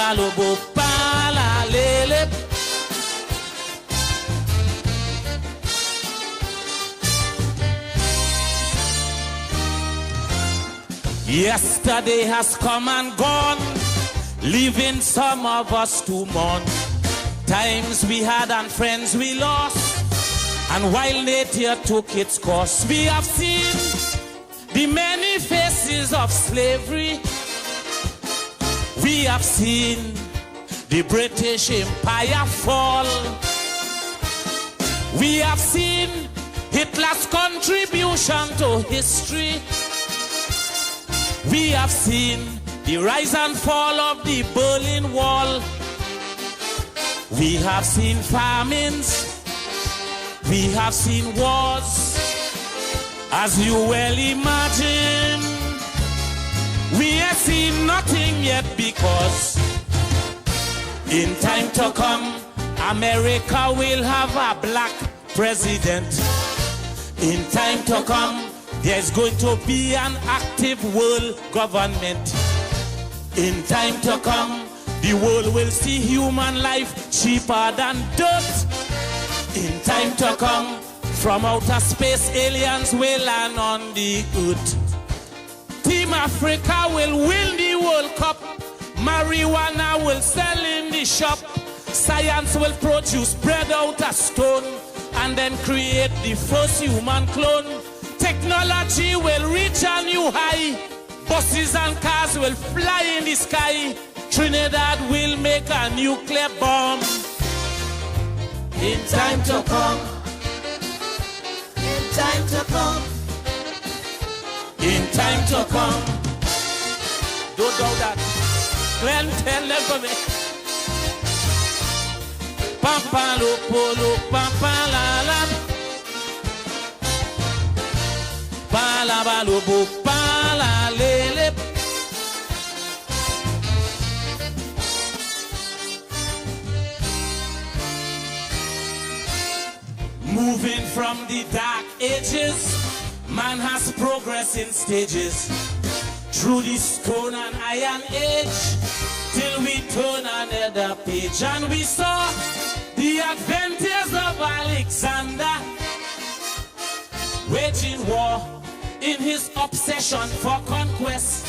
Palabalobo, palalele. Yesterday has come and gone, leaving some of us to mourn. Times we had and friends we lost, and while nature took its course, we have seen the many faces of slavery. We have seen the British Empire fall. We have seen Hitler's contribution to history. We have seen the rise and fall of the Berlin Wall. We have seen famines. We have seen wars. As you well imagine, we have seen nothing yet, because in time to come, America will have a black president. In time to come, there's going to be an active world government. In time to come, the world will see human life cheaper than dirt. In time to come, from outer space, aliens will land on the earth. Team Africa will win the World Cup. Marijuana will sell in the shop. Science will produce bread out of stone, and then create the first human clone. Technology will reach a new high. Buses and cars will fly in the sky. Trinidad will make a nuclear bomb. In time to come. In time to come. In time to come. Don't doubt that. Glenn, tell them for me. Pampa lo polo, pampa la la. Palabalobo, palalele. Moving from the dark ages, man has progressed in stages. Through the stone and iron age, till we turn another page. And we saw the adventures of Alexander, waging war in his obsession for conquest.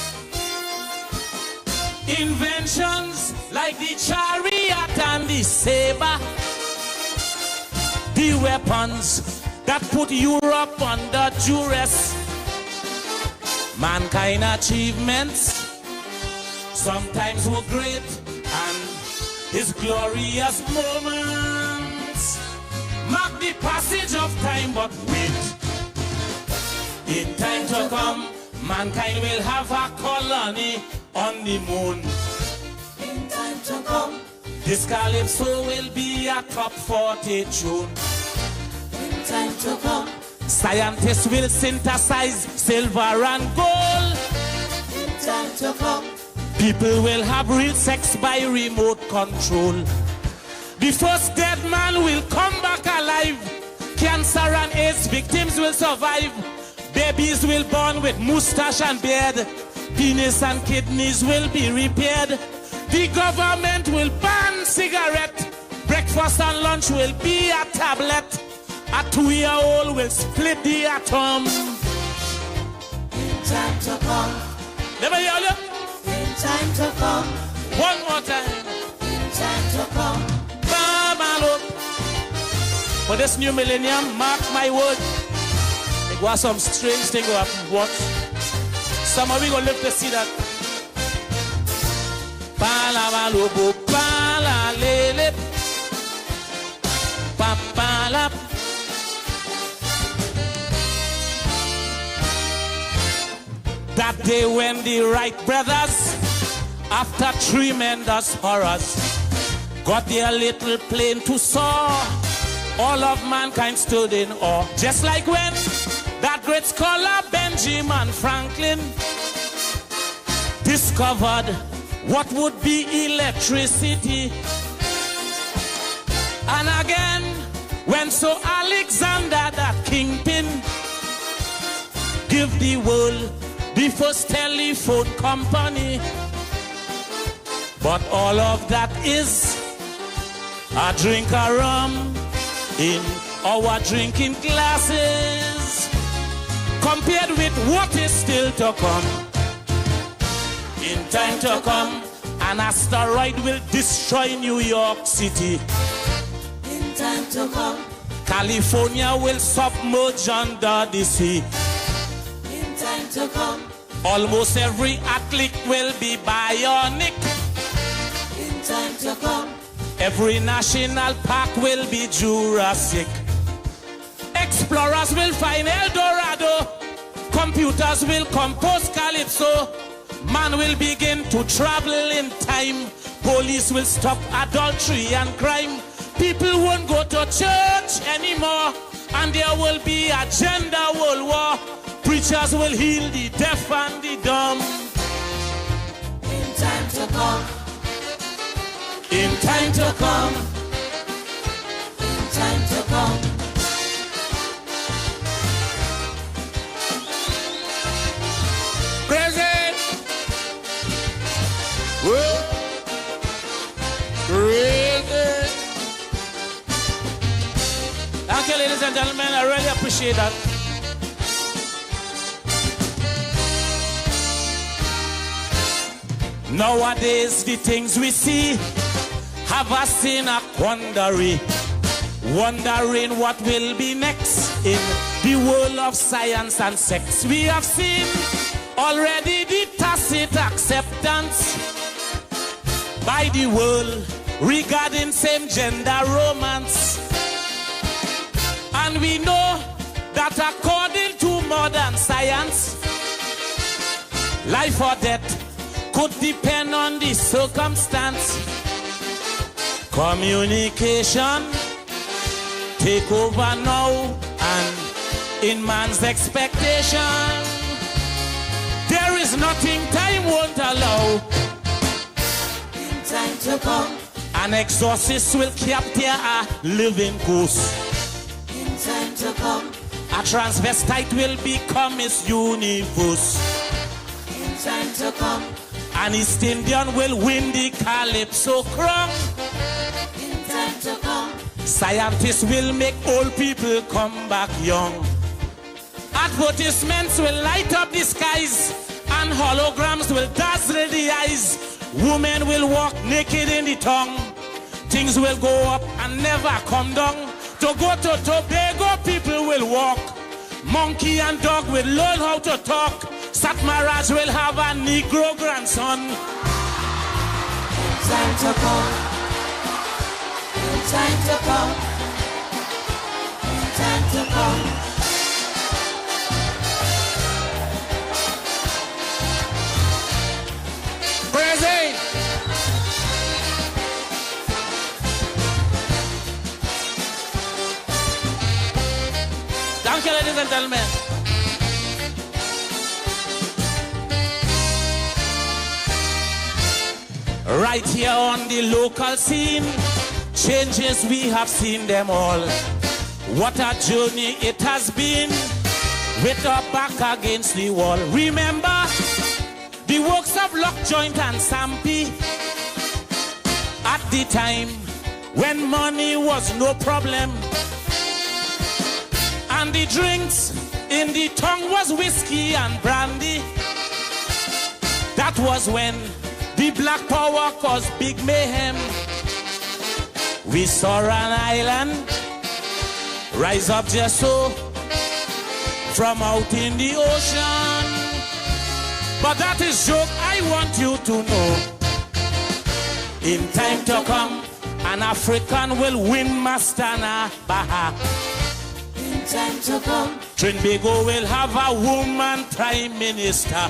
Inventions like the chariot and the saber, the weapons that put Europe under duress. Mankind achievements sometimes were great, and his glorious moments mark the passage of time. But wait, in time to come, mankind will have a colony on the moon. In time to come, this calypso will be a top 40 tune. In time to come, scientists will synthesize silver and gold. In time to come, people will have real sex by remote control. The first dead man will come back alive. Cancer and AIDS victims will survive. Babies will born with mustache and beard. Penis and kidneys will be repaired. The government will ban cigarette. Breakfast and lunch will be a tablet. A 2-year-old will split the atom. In time to come. Never hear you? In time to come. One more time. In time to come. Babalo. For this new millennium, mark my word, it was some strange thing will happen. Watch. Some of you gonna live to see that. Palabalobo, palalele, papalap. That day when the Wright brothers, after tremendous horrors, got their little plane to soar, all of mankind stood in awe. Just like when that great scholar Benjamin Franklin discovered what would be electricity. And again, when so Alexander, that kingpin, give the world the first telephone company. But all of that is a drink of rum in our drinking glasses, compared with what is still to come. In time to come, an asteroid will destroy New York City. In time to come, California will submerge under the sea. in time to come, Almost every athlete will be bionic. in time to come, Every national park will be Jurassic. Explorers will find El Dorado. Computers will compose Calypso. Man will begin to travel in time. Police will stop adultery and crime. People won't go to church anymore. And there will be a gender world war. Preachers will heal the deaf and the dumb. in time to come, In time to come, in time to come. present. Well, present. Thank you, ladies and gentlemen. I really appreciate that. Nowadays, the things we see have us in a quandary, wondering what will be next in the world of science and sex. We have seen already the tacit acceptance by the world regarding same-gender romance. And we know that according to modern science, life or death could depend on the circumstance. Communication take over now, and in man's expectation, there is nothing time won't allow. In time to come, An exorcist will capture a living ghost. in time to come, A transvestite will become Miss Universe. in time to come, An East Indian will win the Calypso crown. in time to come, Scientists will make old people come back young. Advertisements will light up the skies, and holograms will dazzle the eyes. Women will walk naked in the tongue. Things will go up and never come down. To go to Tobago, people will walk. Monkey and dog will learn how to talk. Satmaraj will have a Negro grandson. in time to come, in time to come, in time to come. Present. Thank you, ladies and gentlemen. Right here on the local scene, changes we have seen them all. What a journey it has been, with our back against the wall. Remember the works of Lockjoint and Sampy at the time when money was no problem, and the drinks in the tongue was whiskey and brandy. That was when the Black Power caused big mayhem. We saw an island rise up just so from out in the ocean. But that is joke, I want you to know. In time to come, an African will win Mastana Baha. In time to come, Trinbago will have a woman prime minister.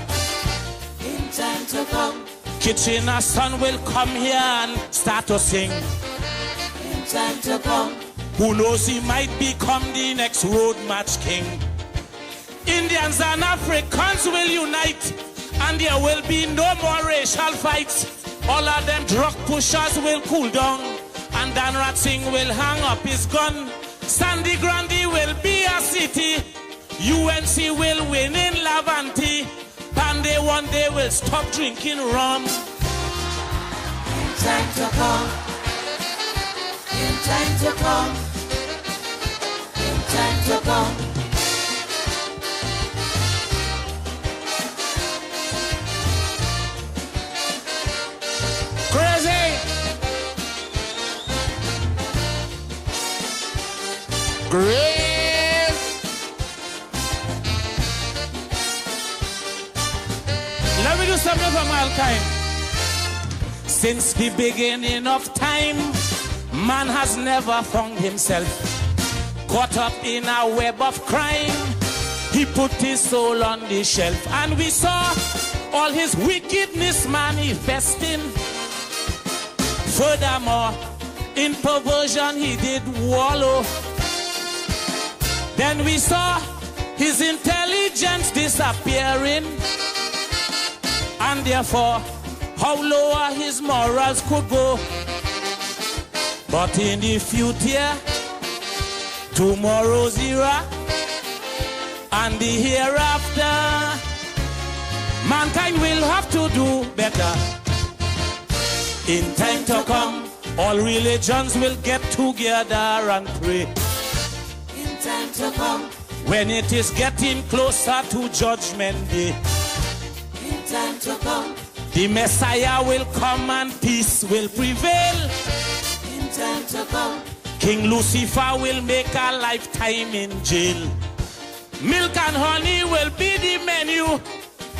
in time to come, Kitchener's son will come here and start to sing. in time to come, Who knows, he might become the next road match king. Indians and Africans will unite, and there will be no more racial fights. All of them drug pushers will cool down, and Dan Ratsing will hang up his gun. Sandy Grande will be a city. UNC will win in Lavanti. Pandey one day will stop drinking rum. time to come. In time to come. In time to come. Crazy. Great. Let me do something for mankind. Since the beginning of time, man has never found himself caught up in a web of crime. He put his soul on the shelf, and we saw all his wickedness manifesting. Furthermore, in perversion he did wallow. Then we saw his intelligence disappearing, and therefore how lower his morals could go. But in the future, tomorrow's era, and the hereafter, mankind will have to do better. In time to come, all religions will get together and pray. In time to come. When it is getting closer to Judgment Day, In time to come. the Messiah will come and peace will prevail. In time to come. King Lucifer will make a lifetime in jail. Milk and honey will be the menu.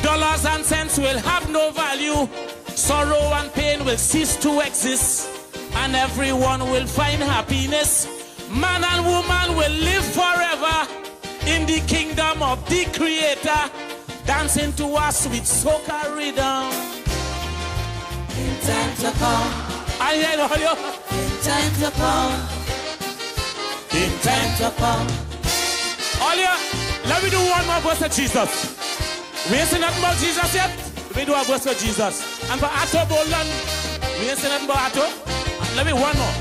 Dollars and cents will have no value. Sorrow and pain will cease to exist, and everyone will find happiness. Man and woman will live forever in the kingdom of the Creator, dancing to a sweet soca rhythm. In time to come. I hear all you. In time to come. In time To come. all you. Let me do one more verse of Jesus. We ain't seen nothing about Jesus yet. Let me do a verse for Jesus. And for Atto Bolan, we ain't seen nothing about Atto. Let me one more.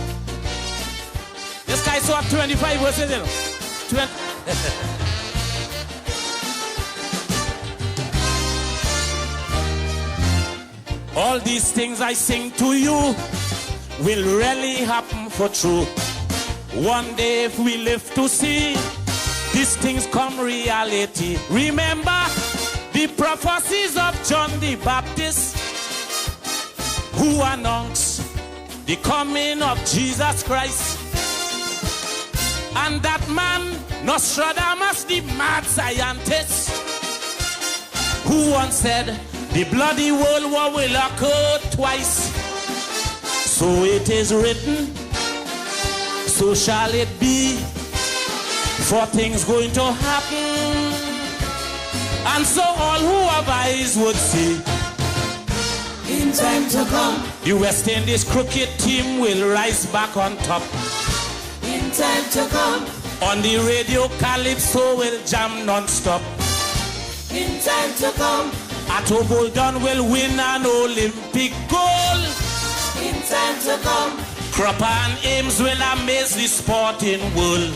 This guy saw 25 verses in. 20. All these things I sing to you will really happen for true. One day if we live to see these things come reality. Remember the prophecies of John the Baptist, who announced the coming of Jesus Christ. And that man, Nostradamus, the mad scientist, who once said the bloody world war will occur twice. So it is written, so shall it be, for things going to happen. And so all who have eyes would see. In time to come. The West Indies cricket team will rise back on top. In time to come. On the radio, Calypso will jam non-stop. In time to come. Atto Boldon will win an Olympic gold. In time to come. Cropper and Ames will amaze the sporting world.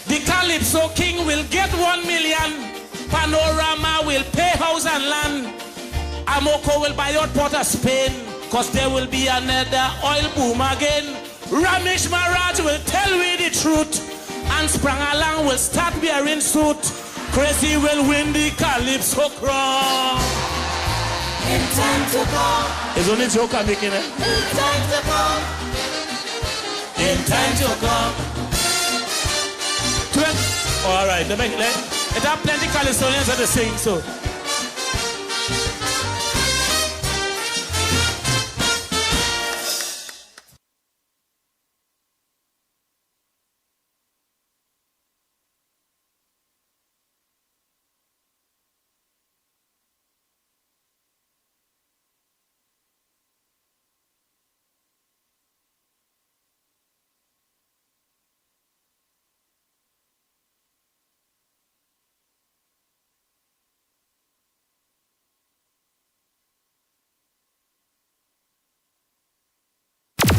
The Calypso King will get 1 million. Panorama will pay house and land. Amoco will buy out Port of Spain, cause there will be another oil boom again. Ramesh Maharaj will tell we the truth, and Sprangalang will start wearing suit. Crazy will win the Calypso crown. In time to come. It's only Joker making it. In time to come. In time to come. All right, it have plenty Calypsonians that they sing, so.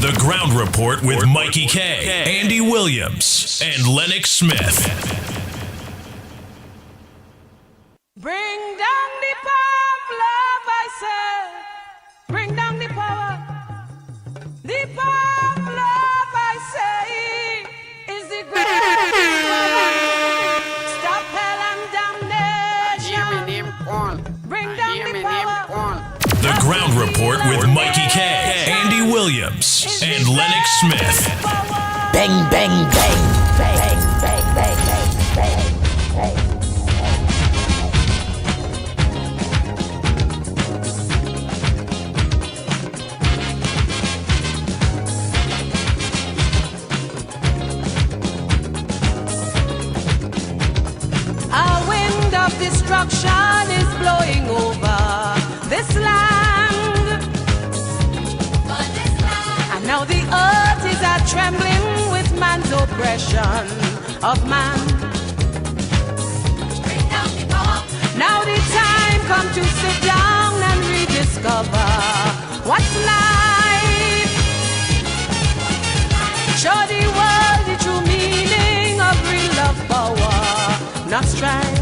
The Ground Report with Mikey K, Andy Williams, and Lennox Smith. Bring down the power of love, I say. Bring down the power. Ground Report with Mikey K, Andy Williams, and Lennox Smith. Bang, bang, bang, bang, bang, bang, bang, bang. Destruction is blowing over this land. And now the earth is trembling with man's oppression of man. Now the time come to sit down and rediscover what's life. Show the world the true meaning of real love, power, not strife.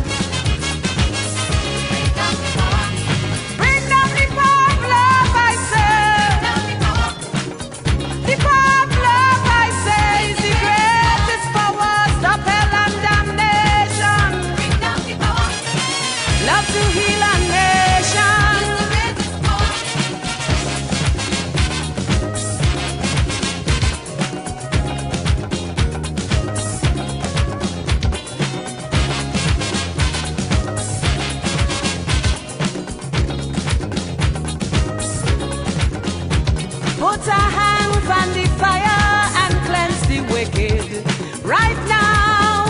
Put our hands on the fire and cleanse the wicked. Right now,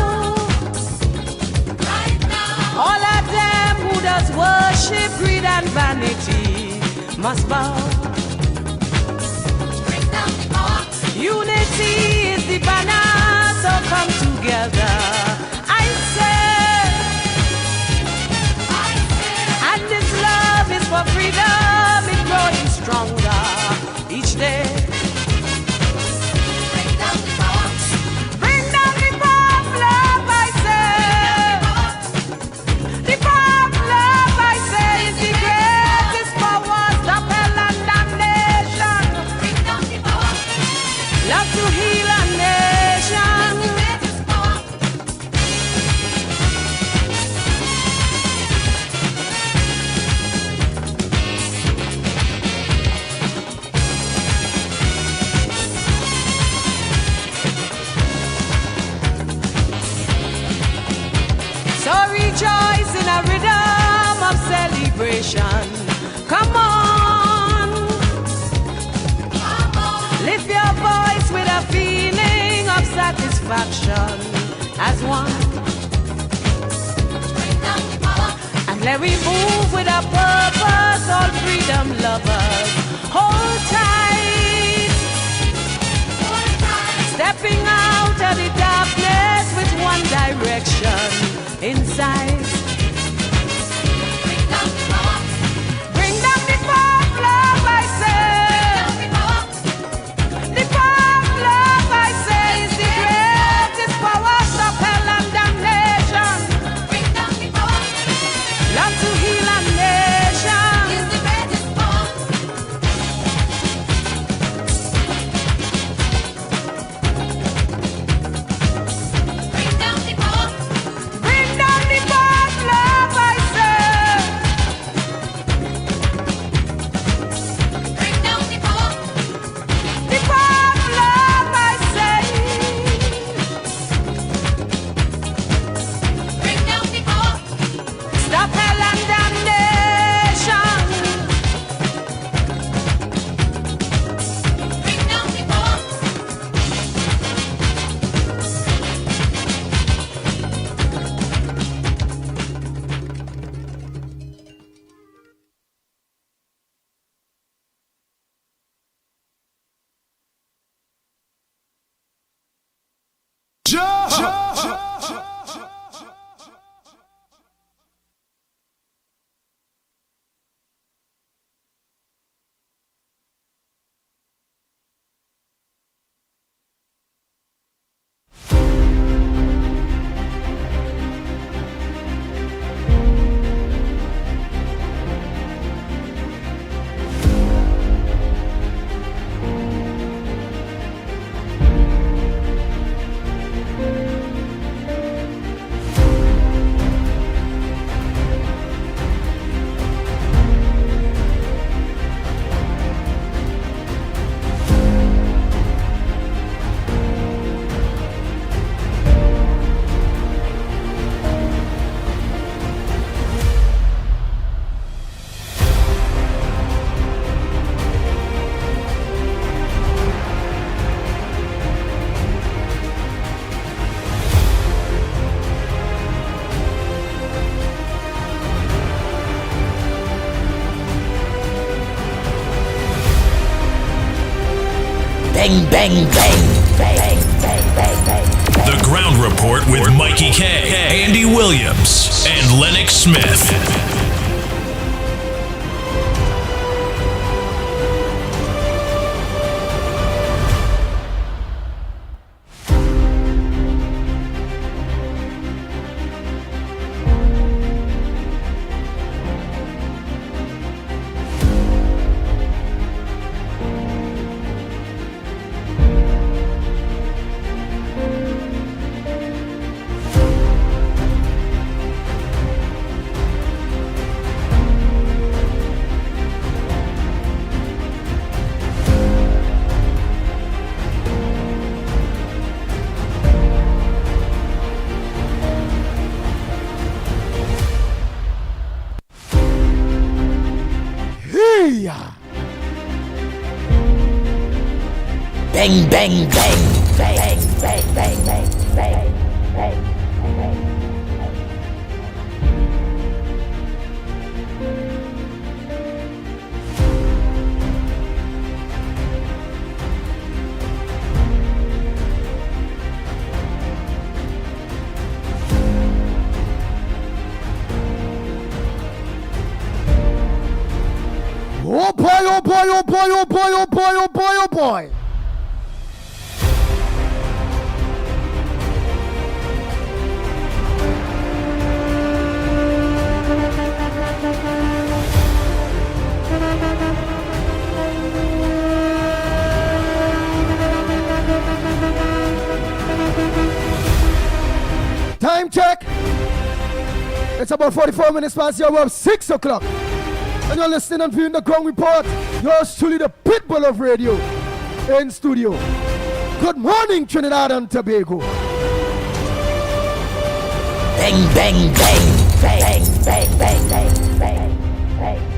all of them who does worship, greed and vanity must bow. Unity is the banner, so come together. I say, and this love is for freedom, it's growing stronger each day. Bring down the power of love, I say. The power of love, I say, is the greatest power. Stop hell and damnation. Love to heal a nation. So rejoice in a rhythm of celebration. Come on. Lift your voice with a feeling of satisfaction as one. And let we move with a purpose, all freedom lovers. Hold tight. Stepping out of the darkness with one direction inside. Bring down the power of love, I say. The power of love, I say, is the greatest power. Stop hell and damnation. Love to heal a nation. Bang, bang, bang, bang, bang, bang, bang. The Ground Report with Mikey K, Andy Williams, and Lennox Smith. Bang, bang, bang, bang, bang, bang, bang, bang, bang, bang. Oh boy, oh boy, oh boy, oh boy, oh boy, oh boy, oh boy. Time check. It's about 44 minutes past the hour of 6 o'clock. And you're listening and viewing the Ground Report. Yours truly, the pitbull of radio in studio. Good morning, Trinidad and Tobago. Bang, bang, bang, bang, bang, bang, bang, bang, bang.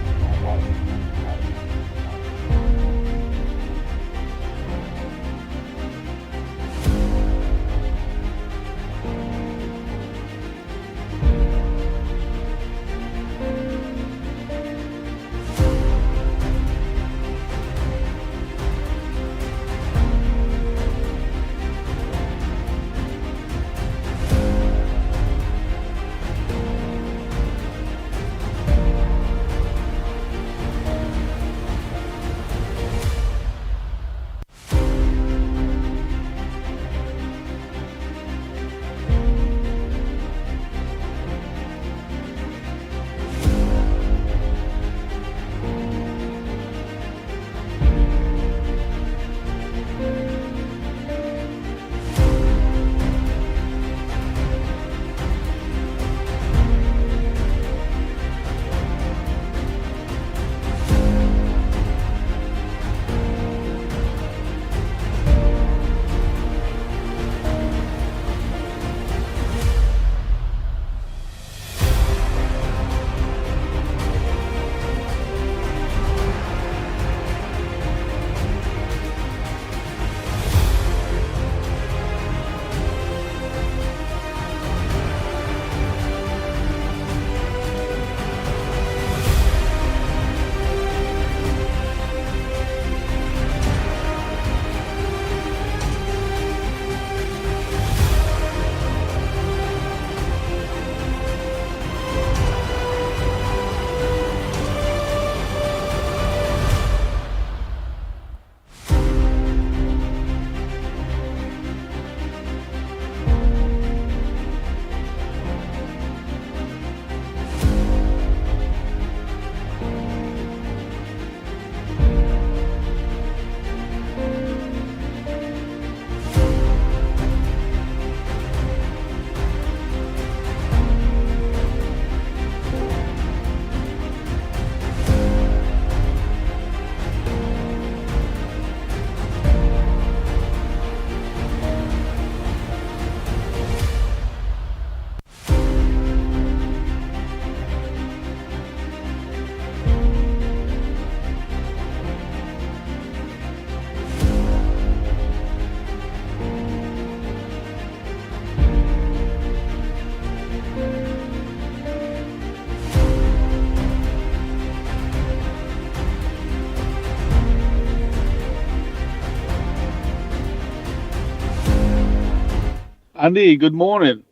Andy, good morning.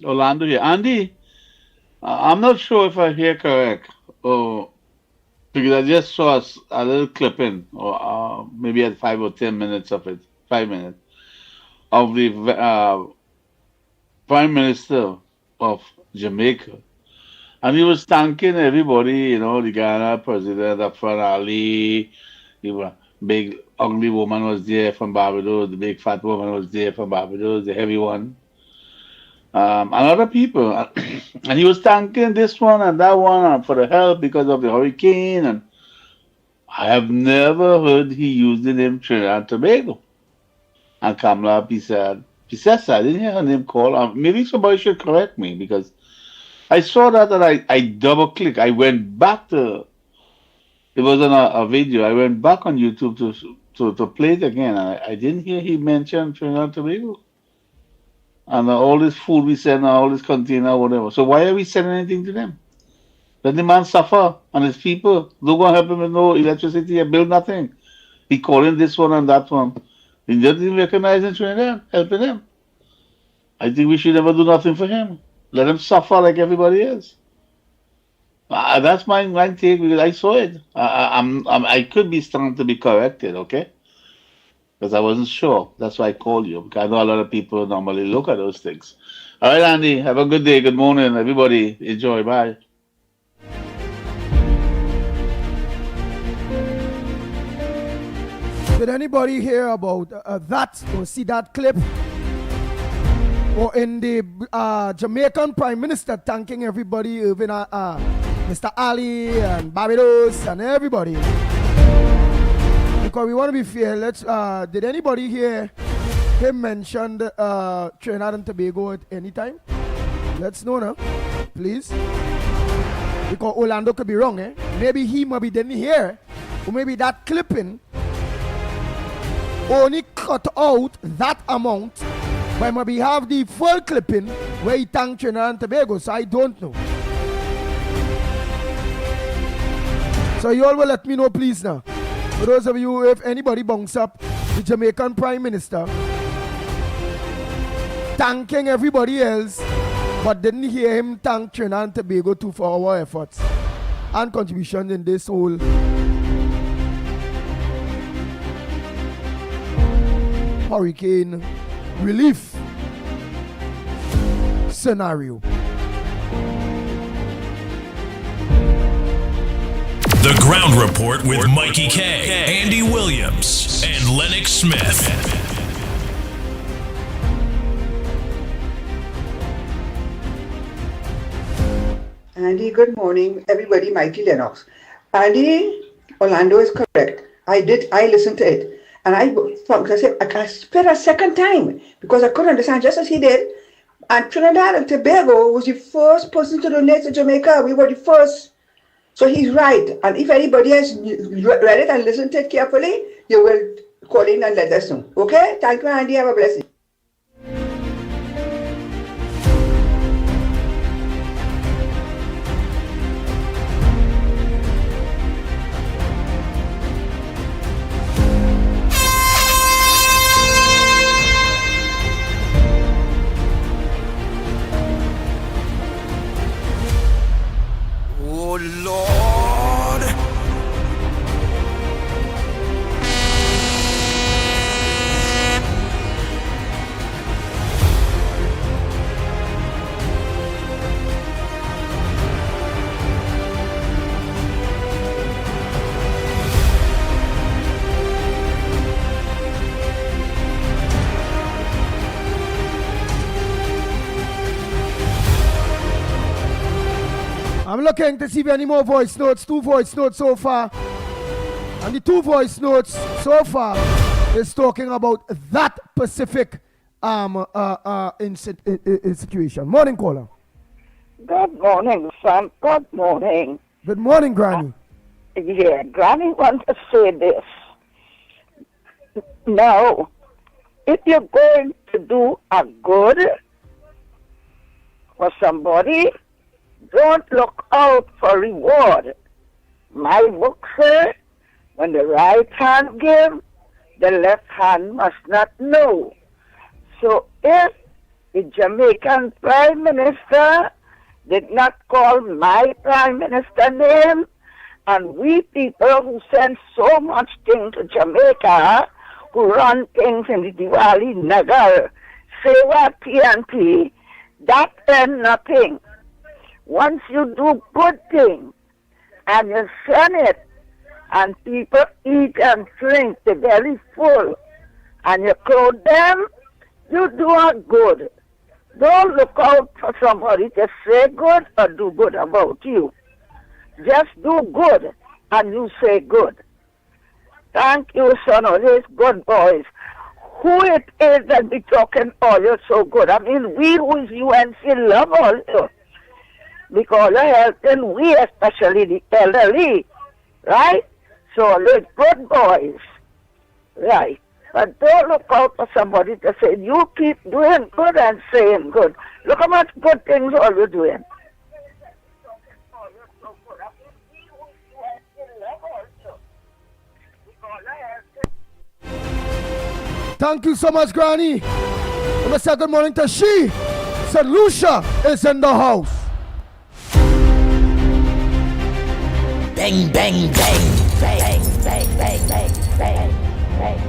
Orlando here. Andy, I'm not sure if I hear correct. Oh, because I just saw a little clipping, or maybe at 5 or 10 minutes of it, 5 minutes, of the Prime Minister of Jamaica. And he was thanking everybody, the Ghana president, Afan Ali, the big ugly woman was there from Barbados, the big fat woman was there from Barbados, the heavy one, and other people. And he was thanking this one and that one for the help because of the hurricane. And I have never heard he used the name Trinidad and Tobago. And Kamala Pisesa, I didn't hear her name called. Maybe somebody should correct me because I saw that and I double clicked. I went back to, it was on a video. I went back on YouTube to play it again. And I didn't hear he mentioned Trinidad and Tobago. And all this food we send, all this container, whatever. So why are we sending anything to them? Let the man suffer and his people. Don't go help him with no electricity and build nothing. He calling this one and that one. He doesn't even recognize in Trinidad, helping them. I think we should never do nothing for him. Let him suffer like everybody else. That's my take because I saw it. I could be starting to be corrected, okay? Because I wasn't sure. That's why I called you. Because I know a lot of people normally look at those things. All right, Andy. Have a good day. Good morning, everybody. Enjoy. Bye. Did anybody hear about that or see that clip? Or in the Jamaican Prime Minister thanking everybody, even Mr. Ali and Barbados and everybody. Because we want to be fair, did anybody hear him mention Trinidad and Tobago at any time? Let's know now, please. Because Orlando could be wrong, eh? Maybe he maybe didn't hear, or maybe that clipping only cut out that amount, but maybe have the full clipping where he thanked Trinidad and Tobago, so I don't know. So you all will let me know, please, now. For those of you, if anybody bunks up the Jamaican Prime Minister thanking everybody else, but didn't hear him thank Trinidad and Tobago too for our efforts and contribution in this whole hurricane relief scenario. The Ground Report with Mikey K, Andy Williams, and Lennox Smith. Andy, good morning, everybody. Mikey Lennox. Andy, Orlando is correct. I listened to it. And I said, I split a second time because I couldn't understand just as he did. And Trinidad and Tobago was the first person to donate to Jamaica. We were the first. So he's right. And if anybody has read it and listened to it carefully, you will call in and let us know. Okay? Thank you, Andy. Have a blessing. I'm looking to see if any more voice notes. 2 voice notes so far. And the 2 voice notes so far is talking about that specific situation. Morning, caller. Good morning, son. Good morning. Good morning, Granny. Granny wants to say this. Now, if you're going to do a good for somebody, don't look out for reward. My book says, when the right hand gives, the left hand must not know. So if the Jamaican Prime Minister did not call my Prime Minister name, and we people who send so much things to Jamaica, who run things in the Diwali Nagar, Sewa TNT, that ain't nothing. Once you do good thing, and you send it, and people eat and drink, the belly full, and you clothe them, you do a good. Don't look out for somebody to say good or do good about you. Just do good, and you say good. Thank you, son of these good boys. Who it is that be talking all you so good? I mean, we who is UNC love all you. Because you're helping we, especially the elderly, right? So these good boys, right? But don't look out for somebody to say, you keep doing good and saying good. Look how much good things all you're doing. Thank you so much, Granny. Let me say good morning to she. St. Lucia is in the house. Bang, bang, bang, bang, bang, bang, bang, bang, bang.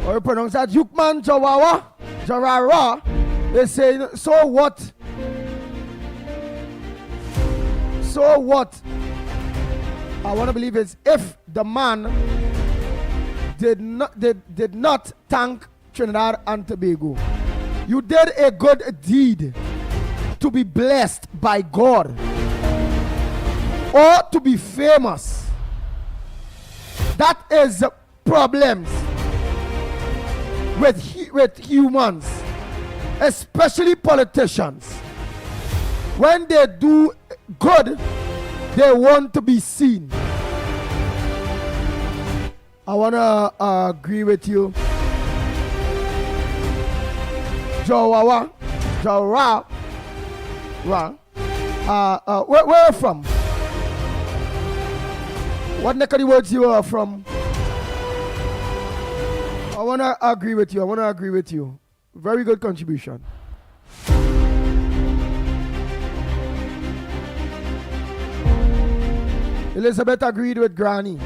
Or you pronounce that Yukman Jawawa, Jarara. They say, so what? So what? I want to believe is if the man did not thank Trinidad and Tobago. You did a good deed to be blessed by God or to be famous. That is problems with humans, especially politicians. When they do good, they want to be seen. I want to agree with you. Jawawa, Jawara, where are you from? What neck of the words you are from? I want to agree with you. Very good contribution. Elizabeth agreed with Granny.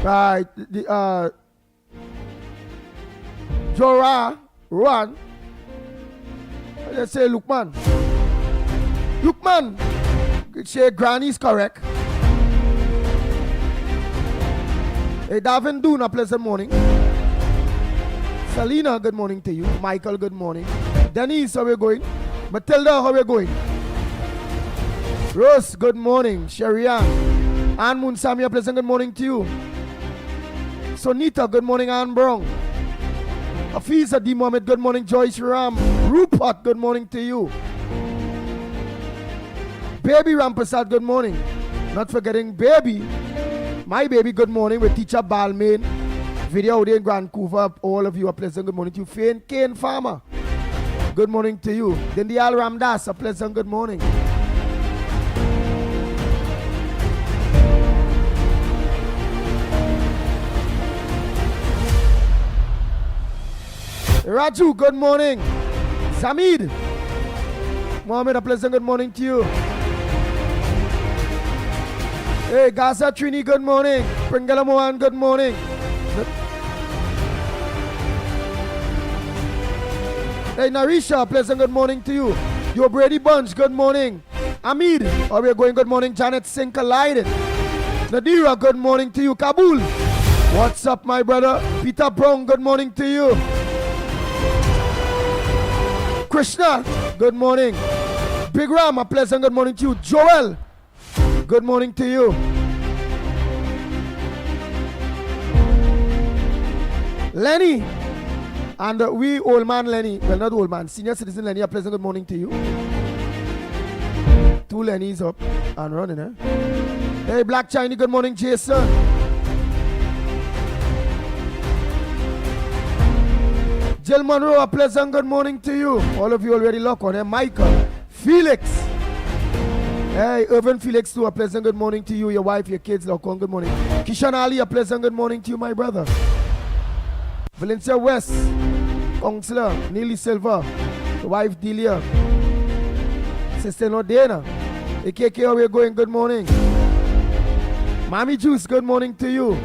Right. Jora, Ruan. Let's say Lukman. Lukman. Say Granny is correct. Hey, Davin Doon, a pleasant morning. Selena, good morning to you. Michael, good morning. Denise, how are we going? Matilda, how are we going? Rose, good morning. Sherian. Ann Munsami, a pleasant good morning to you. Sonita, good morning. Ann Brown. Afiza D. Mohammed, good morning. Joyce Ram. Rupert, good morning to you. Baby Rampasad, good morning. Not forgetting baby. My baby, good morning with teacher Balmain. Video out there in Vancouver. All of you, a pleasant good morning to you. Fane Kane Farmer, good morning to you. Dindial Ramdas, a pleasant good morning. Raju, good morning. Samid Mohammed, a pleasant good morning to you. Hey, Gaza Trini, good morning. Pringala Mohan, good morning. Hey, Narisha, pleasant good morning to you. Yo, Brady Bunch, good morning. Amid, are we going good morning? Janet Sinka Leiden. Nadira, good morning to you. Kabul, what's up, my brother? Peter Brown, good morning to you. Krishna, good morning. Big Ram, a pleasant good morning to you. Joel, good morning to you. Lenny, and we old man Lenny, well not old man, senior citizen Lenny, a pleasant good morning to you. 2 Lenny's up and running, eh? Hey, Black Chinese, good morning, Jason. Jill Monroe, a pleasant good morning to you. All of you already lock on, eh? Michael, Felix. Hey, Irvin Felix too, a pleasant good morning to you, your wife, your kids, lock on, good morning. Kishan Ali, a pleasant good morning to you, my brother. Valencia West, Counselor, Neely Silva, the wife Delia, Sister-in-law Dana, AKK, how we going, good morning. Mommy Juice, good morning to you.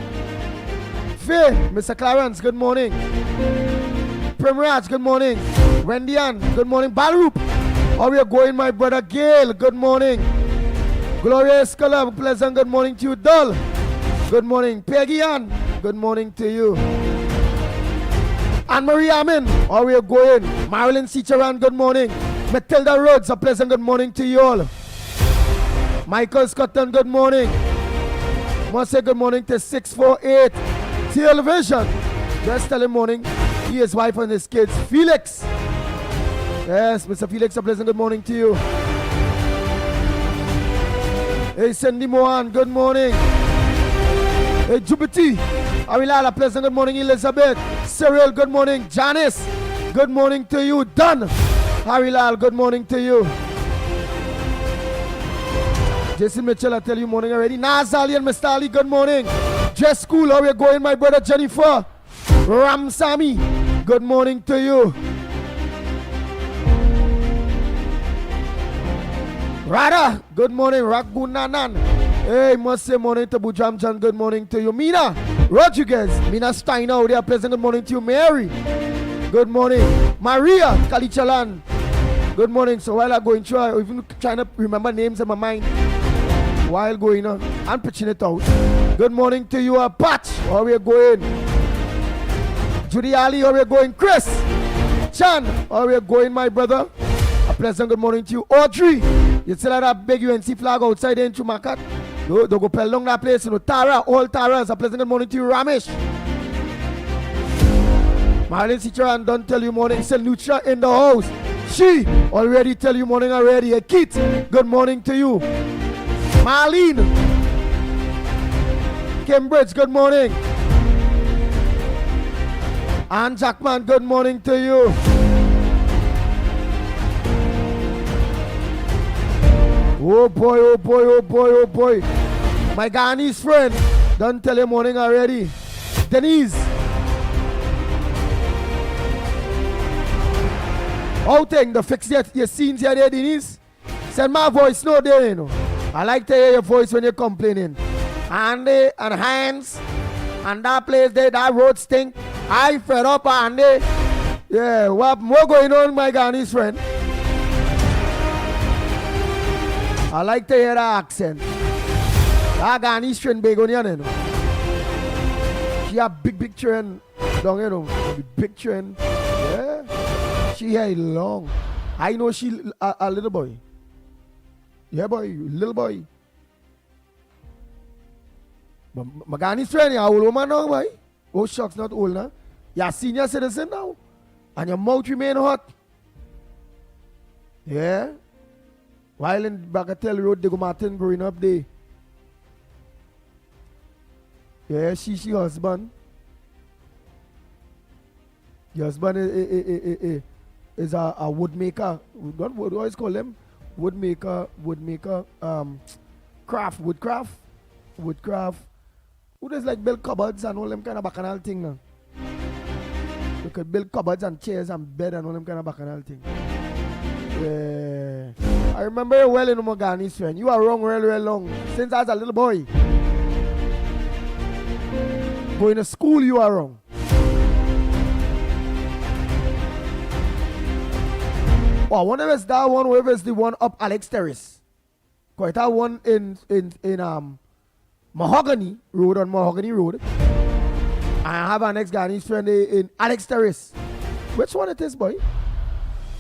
Faye, Mr. Clarence, good morning. Primraj, good morning. Wendy Ann, good morning. Balroop, how we going, my brother Gail, good morning. Gloria Escala, pleasant good morning to you. Dull, good morning. Peggy Ann, good morning to you. Anne-Marie Amin, how are you going? Marilyn Ciceran, good morning. Matilda Rhodes, a pleasant good morning to you all. Michael Scotton, good morning. I want to say good morning to 648 Television. Just tell him morning. He, his wife, and his kids. Felix. Yes, Mr. Felix, a pleasant good morning to you. Hey, Cindy Mohan, good morning. Hey, Jubiti. Arilala, pleasant good morning, Elizabeth. Cyril, good morning. Janice, good morning to you. Done. Harilal, good morning to you. Jason Mitchell, I tell you morning already. Nazali and Mr. Ali, good morning. Dress School, how are you going, my brother Jennifer? Ramsami, good morning to you. Rada, good morning. Rakbunanan. Hey, must say morning to Bujamjan, good morning to you. Mina Rodriguez, Mina Steiner, out there, pleasant good morning to you. Mary, good morning. Maria Kalichalan, good morning. So while I'm going through, I'm even trying to remember names in my mind while going on, I'm pitching it out. Good morning to you, Patch, how are you going? Judy Ali, how are you going? Chris Chan, how are you going, my brother? A pleasant good morning to you. Audrey, you still have that big UNC flag outside in Chumakat? Don't go pell down that place, you know. Tara, all Tara's, a pleasant good morning to you. Ramesh, Marlene Citran, don't tell you morning. Sel Nutra in the house. She already tell you morning already. Hey, Keith, good morning to you. Marlene, Cambridge, good morning. Ann Jackman, good morning to you. Oh boy, oh boy, oh boy, oh boy. My Ghanese friend, don't tell you morning already. Denise. How thing, the fix your scenes here there, Denise? Send my voice no there, you know. I like to hear your voice when you're complaining. Andy and Hans and that place there, that road stink. I fed up, Andy. Yeah, what more going on, my Ghanese friend? I like to hear that accent. That Ghanese train big on you know. She a big train down you know. Big train. Yeah. She hair long. I know she a little boy. Yeah boy, little boy. But my Ghanese train, you old woman now boy. Oh shucks, not old now. You're a senior citizen now. And your mouth remain hot. Yeah. While in Bagatelle Road, they go Martin growing up there. Yeah, she husband. The husband is a woodmaker. What do I call them? Woodmaker, woodcraft. Who does like build cupboards and all them kind of bacchanal thing now? They could build cupboards and chairs and bed and all them kind of bacchanal thing. Yeah. I remember you well in Ghanese friend. You are wrong real long. Since I was a little boy. Going to school, you are wrong. Oh, I wonder if it's that one, whoever is the one up Alex Terrace. Quite that one in Mahogany Road, on Mahogany Road. I have an ex-Ghanese friend in Alex Terrace. Which one it is, boy?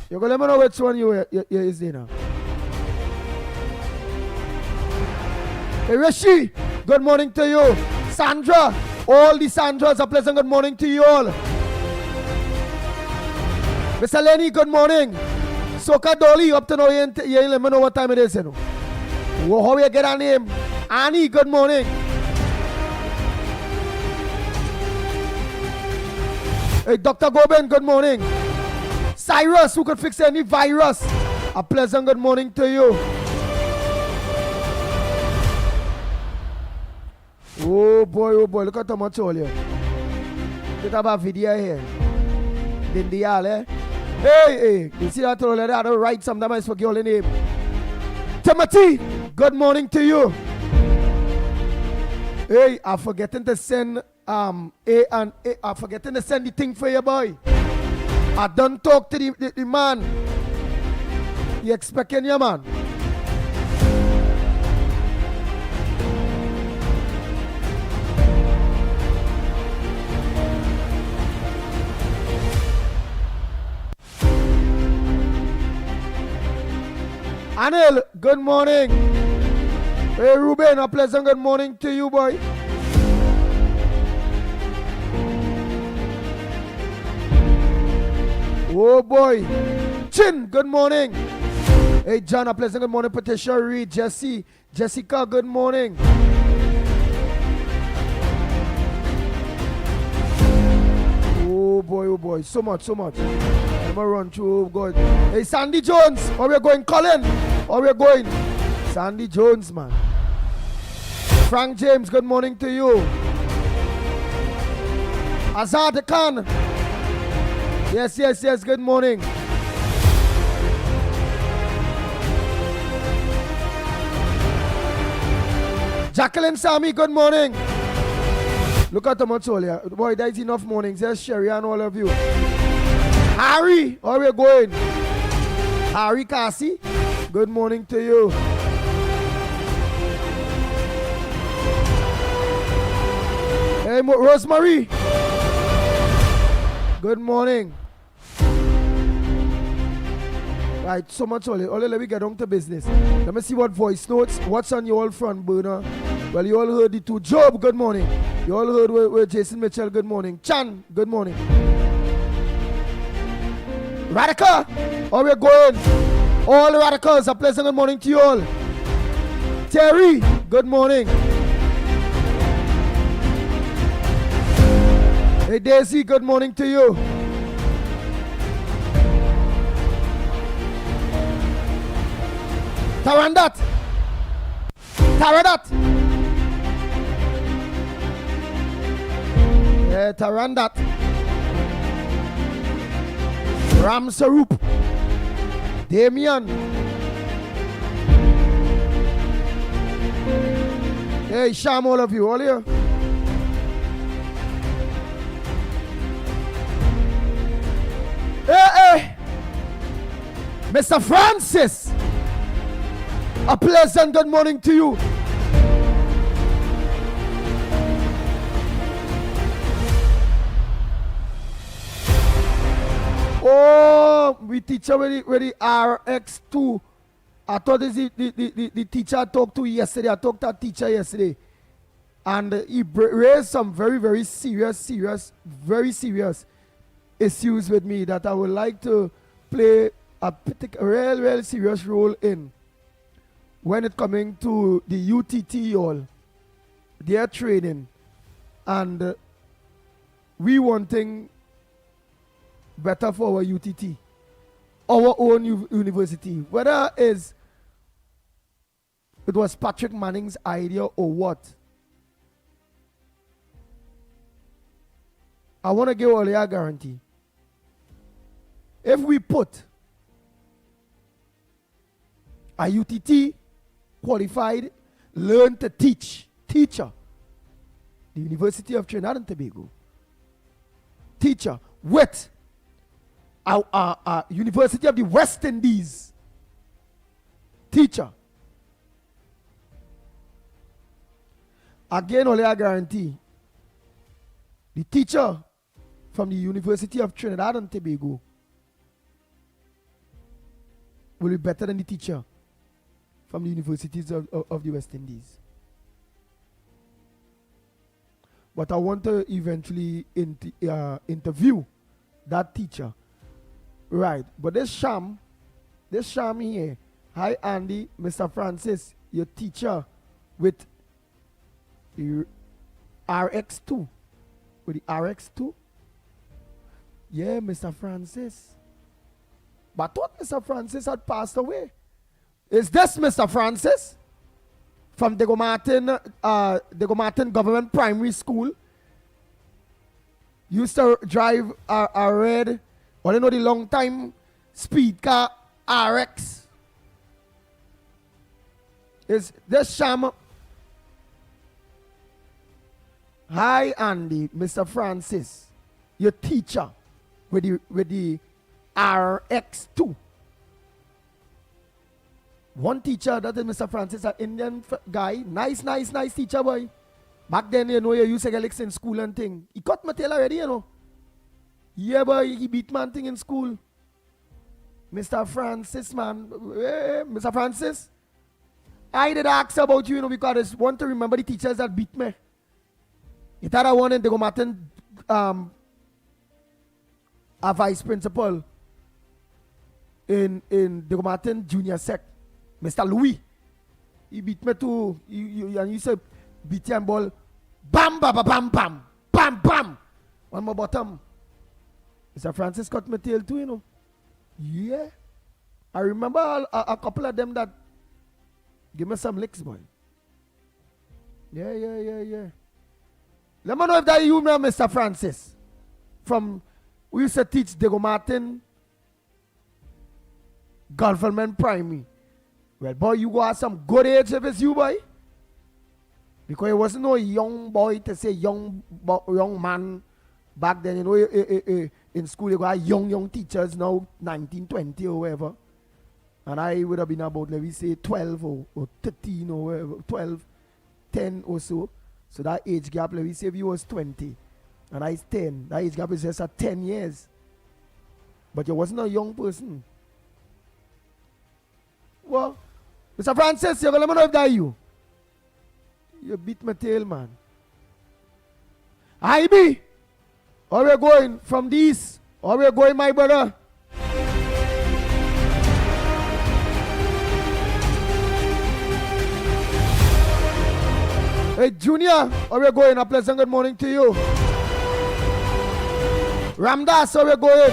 You're going to let me know which one you is there now. Hey, Rishi, good morning to you. Sandra, all the Sandras, a pleasant good morning to you all. Mr. Lenny, good morning. Soka Dolly, up to now, you ain't let me know what time it is. You know. How you get her name? Annie, good morning. Hey, Dr. Goben, good morning. Cyrus, who could fix any virus? A pleasant good morning to you. Oh boy, look at how much all here. Get up a video here. Then the all, eh? Hey, you see that all there? I don't write something, I forget your name. Timothy, good morning to you. Hey, I'm forgetting to send I'm forgetting to send the thing for you, boy. I done talk to the man. You expecting your man? Anil, good morning. Hey, Ruben, a pleasant good morning to you, boy. Oh, boy. Chin, good morning. Hey, John, a pleasant good morning. Patricia Reed, Jessica, good morning. Oh, boy. So much. I'm gonna run through, oh, God. Hey, Sandy Jones, where we going? Colin, where we going? Sandy Jones, man. Frank James, good morning to you. Azad Khan. Yes, good morning. Jacqueline Sami, good morning. Look at the much earlier. Boy, that's enough mornings. There's Sherry and all of you. Harry, where we going? Harry Cassie, good morning to you. Hey, Rosemary, good morning. Right, so much only let me get on to business. Let me see what voice notes, what's on your old front burner. Well, you all heard the two. Job, good morning. You all heard with Jason Mitchell, good morning. Chan, good morning. Radical, where we going? All the radicals, a pleasant good morning to you all. Terry, good morning. Hey Daisy, good morning to you. Tarandat. Yeah, Tarandat. Ram Sarup. Damien. Hey, Sham, all of you, all here. Hey, Mr. Francis, a pleasant good morning to you. Oh, we teacher with the RX2. I thought this is the teacher I talked to yesterday. I talked to a teacher yesterday. And he raised some very, very serious issues with me that I would like to play a real serious role in when it coming to the UTT all, their training, and we wanting better for our UTT, our own university, whether it was Patrick Manning's idea or what. I want to give all a guarantee. If we put a UTT qualified, learn to teach teacher, the University of Trinidad and Tobago, teacher with a University of the West Indies, teacher, again, only I guarantee the teacher from the University of Trinidad and Tobago will be better than the teacher from the universities of the West Indies. but I want to eventually interview that teacher. Right, but this sham here. Hi, Andy, Mr. Francis, your teacher with the RX2. With the RX2? Yeah, Mr. Francis. But I thought Mr. Francis had passed away. Is this Mr. Francis? From Dego Martin Government Primary School. Used to drive a red, or you know, the long time speed car RX. Is this Sham? Hi, Andy, Mr. Francis, your teacher with the RX2. One teacher, that is Mr. Francis, an Indian guy. Nice teacher, boy. Back then, you know, you used to get licks in school and thing. He cut my tail already, you know. Yeah, boy, he beat man thing in school. Mr. Francis, man. Mr. Francis, I did ask about you, you know, because I just want to remember the teachers that beat me. It had a one in Dego Martin, a vice principal in Dego Martin Junior Sec, Mr. Louis. He beat me too. And you said beat him ball, bam, bam, bam, bam, bam, bam. On my bottom. Mr. Francis cut my tail too, you know. Yeah. I remember a couple of them that give me some licks, boy. Yeah. Let me know if that you remember Mr. Francis. We used to teach Dego Martin Government Primary. Well, boy, you go have some good age if it's you, boy. Because it wasn't no young boy to say young man back then. You know, in school you got young teachers now, 19, 20 or whatever. And I would have been about, let me say, 12 or 13 or whatever, 12, 10 or so. So that age gap, let me say if he was 20 and I was 10, that age gap is just at 10 years. But you wasn't a young person. Well, Mr. Francis, you're going to let me know if that you. You beat my tail, man. IB, where we going from this? Where we going, my brother? Hey, Junior, where we going? A pleasant good morning to you. Ramdas, where we going?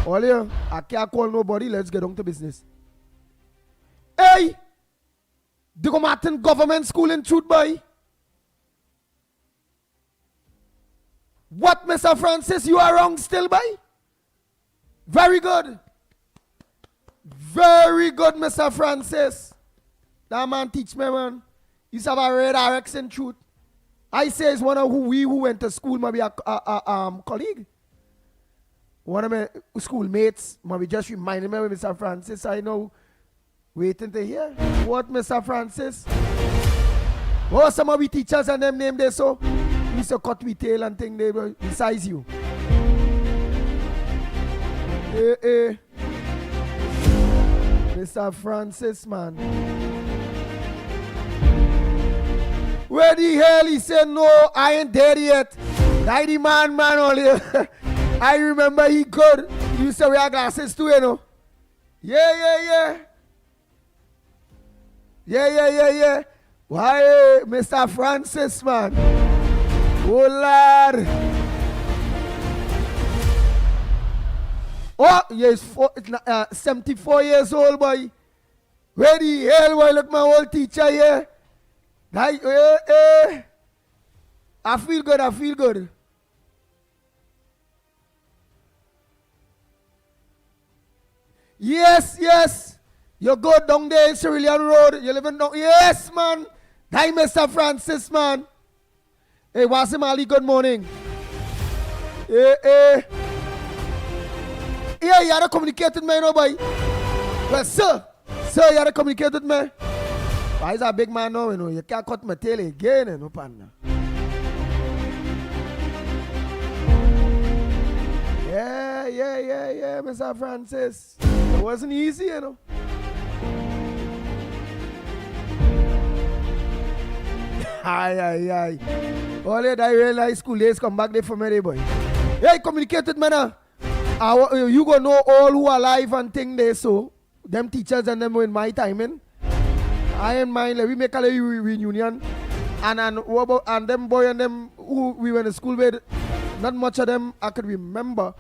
Ollie, I can't call nobody. Let's get on to business. Hey, Dego Martin Government School in Truth, boy. What, Mr. Francis? You are wrong still, boy? Very good. Very good, Mr. Francis. That man teach me, man. He used to have a red RX in Truth. I say it's one of who went to school, maybe a colleague. One of my schoolmates, maybe just reminded me of Mr. Francis. I know. Waiting to hear. What, Mr. Francis? Oh, some of the teachers and them name there so. Mr. Cut with tail and thing they besides you. Mr. Francis, man. Where the hell he said no, I ain't dead yet. Die the man only. I remember he could. He used to wear glasses too, you know. Yeah. Yeah. Why, Mr. Francis, man? Oh, Lord. Oh, yes, 74 years old, boy. Where the hell, boy? Look, my old teacher here. I feel good. Yes. You go down there in Cerulean Road. You live in down. Yes, man. Hi, Mr. Francis, man. Hey, Wasim Ali, good morning. Yeah, you had to communicate with me, you know, boy. Well, sir, you had to communicate with me. Why is a big man now, you know? You can't cut my tail again, you know, partner. Yeah, Mr. Francis. It wasn't easy, you know. Aye. All that I realize school days come back there for me, boy. Hey, communicate with me now. You gonna know all who are alive and thing there, so them teachers and them in my timing. I in mind, like, we make a reunion. And what about and them boy and them who we went to school with, not much of them I could remember.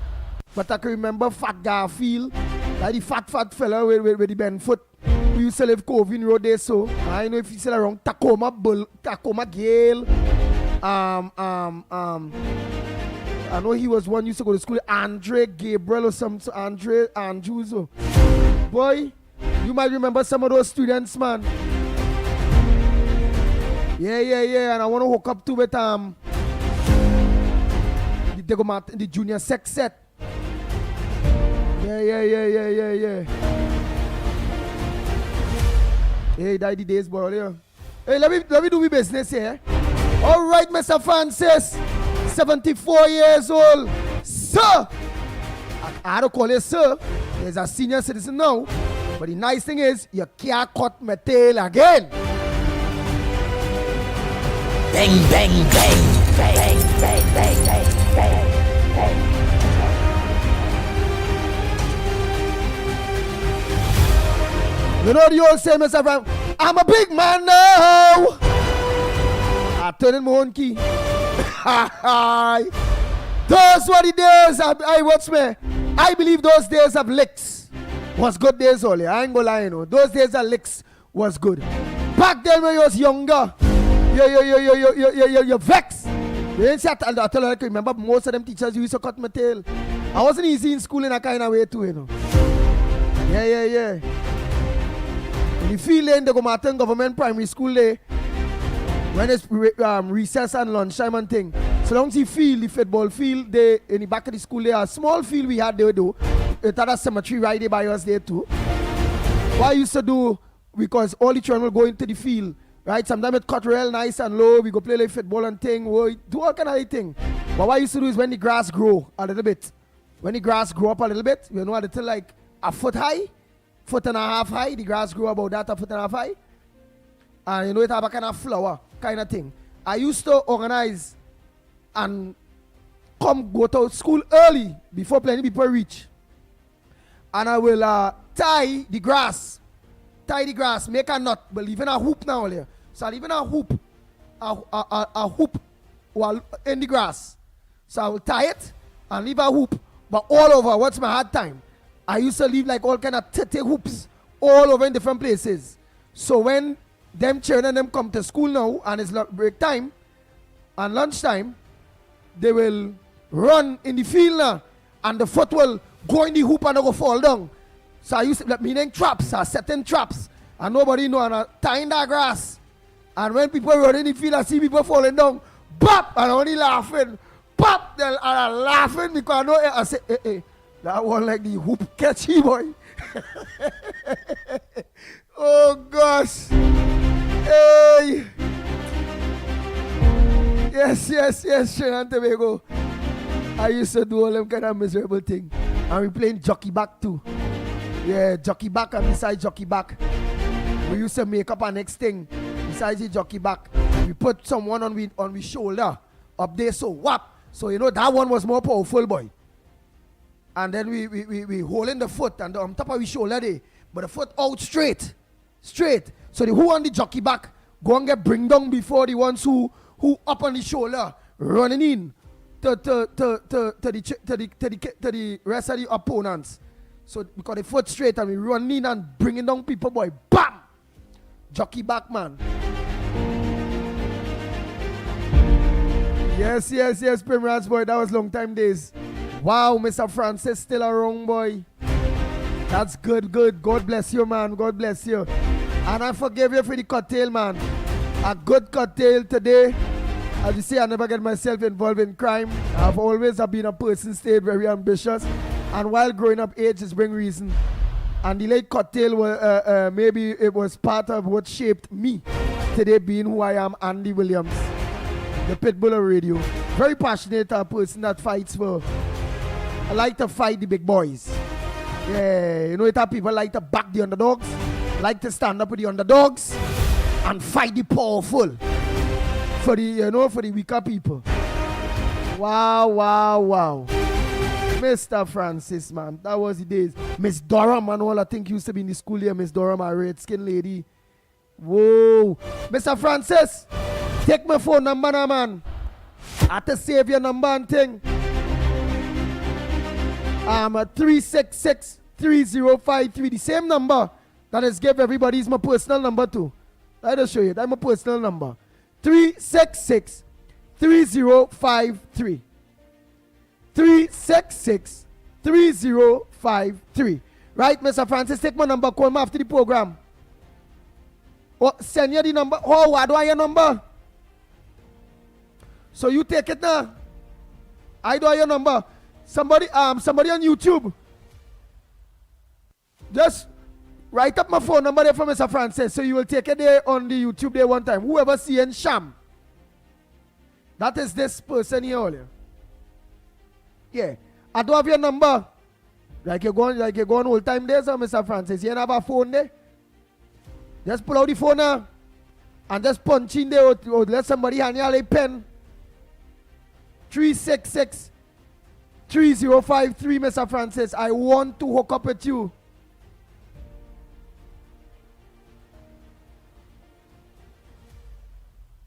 But I can remember Fat Garfield, like the fat fella with the bent foot. We used to live Covin Road there, so I know if you still around Tacoma Gale. I know he was one used to go to school, Andre Gabriel or some Andre Andrews. Boy, you might remember some of those students, man. Yeah, and I want to hook up to with the junior sex set. Yeah. Hey, that the days, boy. Yeah. Hey, let me do my business here. All right, Mr. Francis, 74 years old, sir. I don't call you sir. There's a senior citizen now, but the nice thing is you can't cut my tail again. Bang, bang, bang, bang, bang, bang, bang, bang, bang. You know the old saying, Mr. Frank, I'm a big man now. I turn in my own key. Those were the days I watch me. I believe those days of licks was good days only. I ain't gonna lie, you know. Those days of licks was good. Back then when you was younger, you're vexed. You ain't say I tell you, I can remember most of them teachers used to cut my tail. I wasn't easy in school in a kind of way too, you know. Yeah. In the field in the Gomarton Government Primary School there, when it's recess and lunchtime and thing. So long as you feel the football field there in the back of the school there, a small field we had there though. It had a cemetery right there by us there too. What I used to do, because all the children will go into the field, right? Sometimes it cut real nice and low, we go play like football and thing, do all kind of thing. But what I used to do is when the grass grow a little bit, when the grass grow up a little bit, you know, a little like a foot high, 1.5 feet high, the grass grew about that, 1.5 feet high. And you know, it have a kind of flower kind of thing. I used to organize and go to school early before plenty people reach. And I will tie the grass, make a knot, but leaving a hoop now here. So I leaving a hoop while in the grass. So I will tie it and leave a hoop, but all over, what's my hard time? I used to leave like all kind of 30 hoops all over in different places. So when them children them come to school now and it's break time and lunchtime, they will run in the field now and the foot will go in the hoop and they go fall down. So I used to meaning traps, setting traps, and nobody know, and tying that grass. And when people run in the field, I see people falling down, bop, and only laughing, pop, and I'm laughing because I know, I say, hey, that one like the hoop catchy boy. Oh gosh. Hey. Yes, Trinidad and Tobago. I used to do all them kind of miserable thing. And we playing jockey back too. Yeah, jockey back, and besides jockey back, we used to make up our next thing. Besides the jockey back, we put someone on we shoulder up there, so whap. So you know that one was more powerful, boy. And then we hold in the foot and on top of the shoulder there, but the foot out straight. So the who on the jockey back go and get bring down before the ones who up on the shoulder running in to the rest of the opponents. So because the foot straight and we run in and bringing down people, boy, bam! Jockey back, man. Yes, Primrose boy, that was long time days. Wow, Mr. Francis still around, boy. That's good. God bless you, man. God bless you. And I forgive you for the cocktail, man. A good cocktail today. As you see, I never get myself involved in crime. I've always been a person stayed very ambitious. And while growing up, age is bring reason. And the late cocktail, maybe it was part of what shaped me today being who I am, Andy Williams, the Pitbull of radio. Very passionate person that fights for. I like to fight the big boys. Yeah, you know it have people like to back the underdogs, like to stand up with the underdogs and fight the powerful. for the weaker people. Wow. Mr. Francis, man, that was the days. Miss Dora, man, all I think used to be in the school here. Miss Dora, my red-skinned lady. Whoa. Mr. Francis, take my phone number now, man. I have to save your number and thing. 366-3053. The same number that is give everybody is my personal number too. I'll just show you. That's my personal number. 366-3053. 366-3053. Right, Mr. Francis, take my number, call me after the program. Oh, send you the number. Oh, what do I your number? So you take it now. I do your number. Somebody on YouTube. Just write up my phone number there for Mr. Francis. So you will take it there on the YouTube there one time. Whoever seeing Sham. That is this person here earlier. Yeah. I do have your number. Like you're going old time days, Mr. Francis. You don't have a phone there? Just pull out the phone now. And just punch in there or let somebody hand you a pen. 366-3053, Mr. Francis. I want to hook up with you.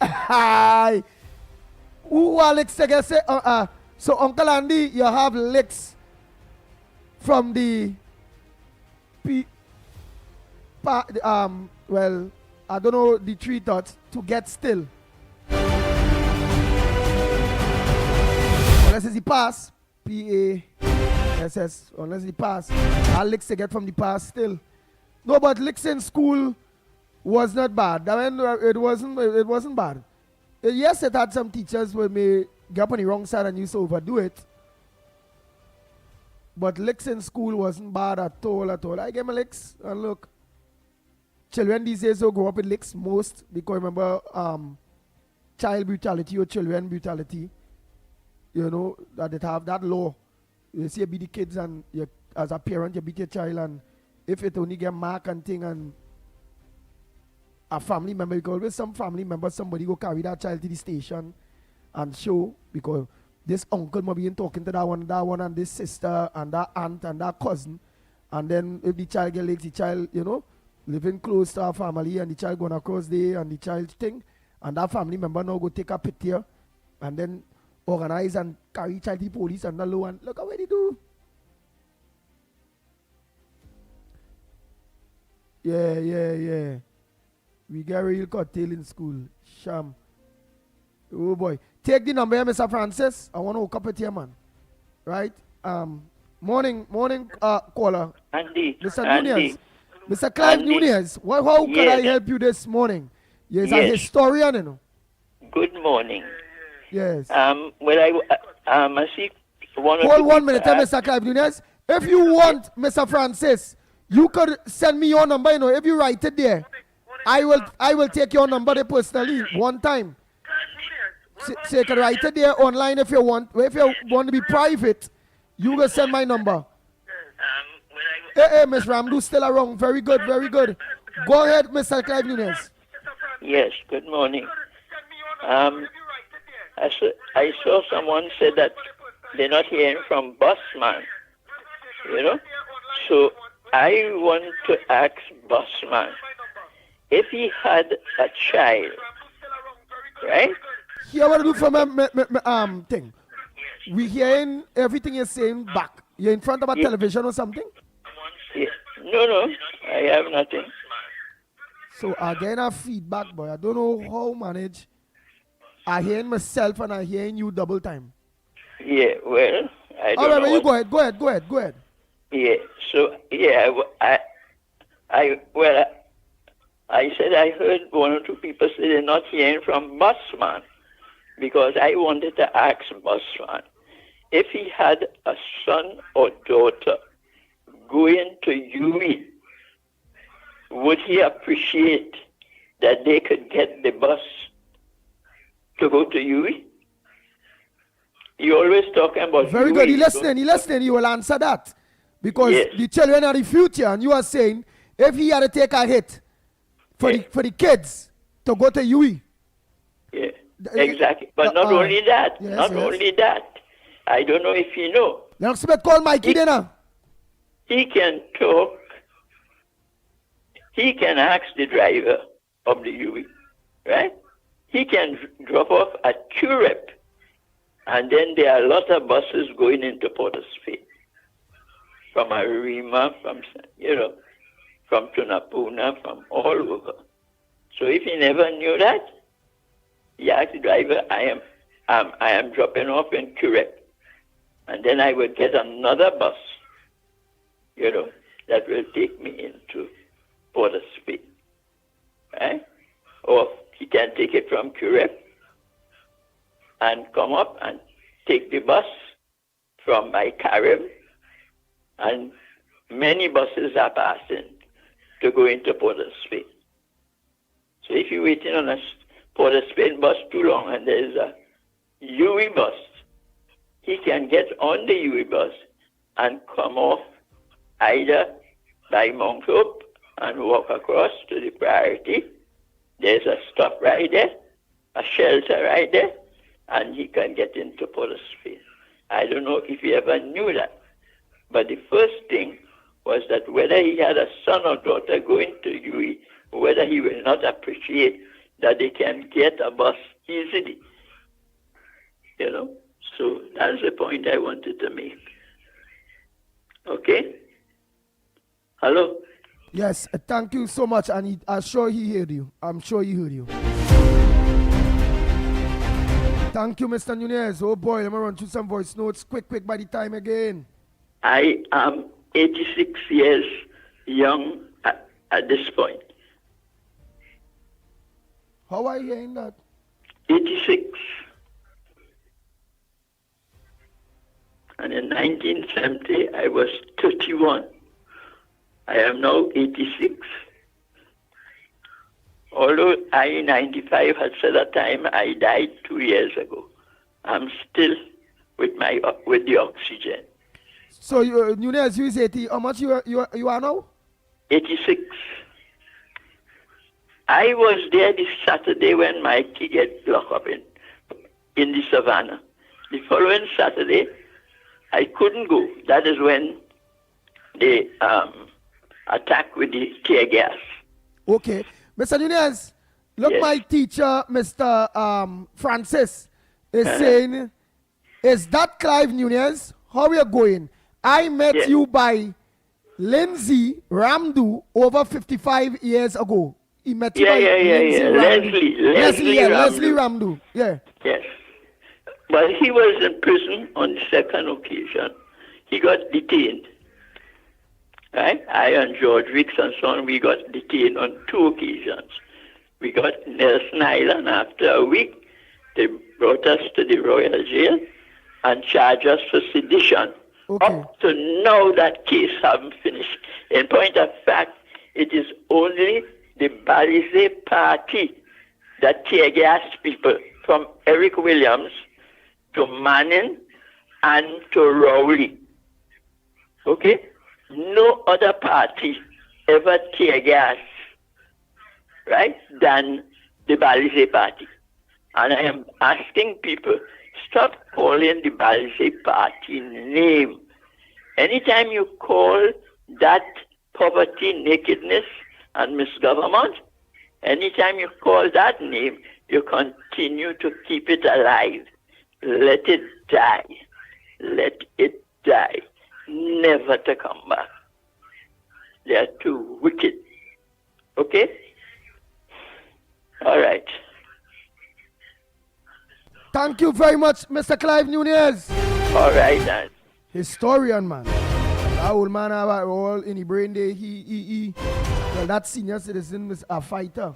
Hi. Who Alex say? So Uncle Andy, you have licks from the well, I don't know the three thoughts to get still. Unless it's the pass, PASS. Unless the pass, all licks to get from the pass still. No, but licks in school was not bad. I mean, it wasn't bad. Yes, it had some teachers who may get up on the wrong side and used to overdo it. But licks in school wasn't bad at all. I gave my licks and look. Children these days don't grow up with licks most because remember child brutality or children brutality. You know, that it have that law. You see you beat the kids and you, as a parent you beat your child, and if it only get mark and thing and a family member, because always some family member, somebody go carry that child to the station and show, because this uncle might be talking to that one and this sister and that aunt and that cousin, and then if the child get legs, the child, you know, living close to our family and the child going across there and the child thing, and that family member now go take a picture and then organize and carry child to the police and the law, and look at what they do. Yeah. We get real cocktail in school. Sham. Oh boy. Take the number here, Mr. Francis. I want to hook up with you, man. Right? Morning, caller. Andy. Mr. Andy. Nunez. Mr. Clive Andy. Nunez. How can I help you this morning? Yes, a historian, you know. Good morning. Yes. I see one or Hold two 1 minute, people Mr. Clive Nunez. If you want, Mr. Francis, you could send me your number, you know. If you write it there, I will take your number there personally one time. So you can write it there online if you want. If you want to be private, you will send my number. Hey, Miss Ramdu still around. Very good. Go ahead, Mr. Clive Nunez. Yes, good morning. I saw someone say that they're not hearing from Busman, you know. So I want to ask Busman, if he had a child, right? Here, what do from thing? We hearing everything you're saying back. You're in front of a television or something? Yeah. No, I have nothing. So again, a feedback, boy. I don't know how to manage. I hearing myself and I hearing you double time. Yeah, well, I don't know. All right, you go ahead. Yeah, so, I said I heard one or two people say they're not hearing from Busman, because I wanted to ask Busman, if he had a son or daughter going to UE, would he appreciate that they could get the bus to go to UE? You always talking about very UE. good. He listening. You will answer that. Because the children are the future, and you are saying if he had to take a hit for the kids to go to UE, Exactly. But not only that, yes. only that. I don't know if you know. Lennox Smith call Mikey then. He can talk. He can ask the driver of the UE, right? He can drop off at Curep, and then there are a lot of buses going into Port of Spain. From Arima, from Tunapuna, from all over. So if he never knew that, he asked the driver, I am dropping off in Curep. And then I would get another bus, that will take me into Port of Spain. Right? Or he can take it from Curep and come up and take the bus from my Carib. And many buses are passing to go into Port of Spain. So if you're waiting on a Port of Spain bus too long and there's a UE bus, he can get on the UE bus and come off either by Mount Hope and walk across to the Priority. There's a stop right there, a shelter right there, and he can get into Port of Spain. I don't know if he ever knew that. But the first thing was that whether he had a son or daughter going to UE, whether he will not appreciate that they can get a bus easily. So that's the point I wanted to make. Okay? Hello? Yes, thank you so much, and I'm sure he heard you. Thank you, Mr. Nunez. Oh boy, let me run through some voice notes quick by the time again. I am 86 years young at this point. How are you hearing that? 86. And in 1970, I was 31. I am now 86. Although I-95 had said at the time I died 2 years ago, I'm still with the oxygen. So Nunez, you is 80. How much you are now? 86. I was there this Saturday when Mikey get locked up in the savannah. The following Saturday, I couldn't go. That is when they attacked with the tear gas. Okay. Mr. Nunez, look, yes. My teacher, Mr. Francis, is saying, is that Clive Nunez? How are you going? I met you by Lindsay Ramdu over 55 years ago. He met you by Leslie Ramdu. Yeah. Yes. But he was in prison on the second occasion. He got detained. Right? I and George Ricks and so on, we got detained on 2 occasions. We got Nelson Island. After a week, they brought us to the Royal Jail and charged us for sedition. Okay. Up to now, that case haven't finished. In point of fact, it is only the Balizé party that tear gas people from Eric Williams to Manning and to Rowley. Okay? No other party ever tear gas, right, than the Balizé party. And I am asking people, stop calling the Balizé party name. Anytime you call that poverty, nakedness, and misgovernment, anytime you call that name, you continue to keep it alive. Let it die. Let it die. Never to come back. They are too wicked. Okay? All right. Thank you very much, Mr. Clive Nunez. All right, then. Historian, man. That old man have all in the brain there. Well, that senior citizen was a fighter.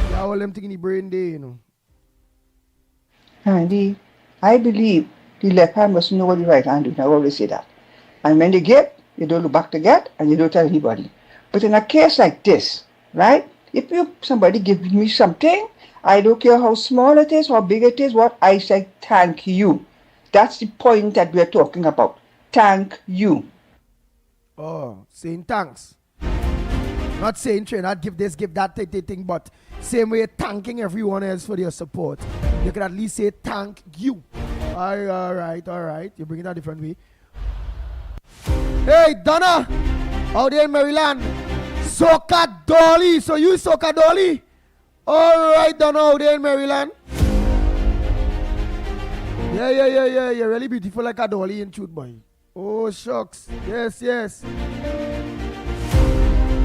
Yeah, all them thing in the brain there, Andy, I believe the left hand must know what the right hand do. I always say that. And when they get, you don't look back to get, and you don't tell anybody. But in a case like this, right, if somebody gives me something, I don't care how small it is, how big it is, what I say, thank you. That's the point that we're talking about. Thank you. Oh, saying thanks. Not saying Trinidad give this, give that, thing, but same way thanking everyone else for their support. You can at least say thank you. All right. You bring it a different way. Hey, Donna, out there in Maryland, Soca Dolly. So you Soca Dolly? All right, Donna, out there in Maryland. Yeah. You're really beautiful like a dolly in truth, boy. Oh, shucks. Yes.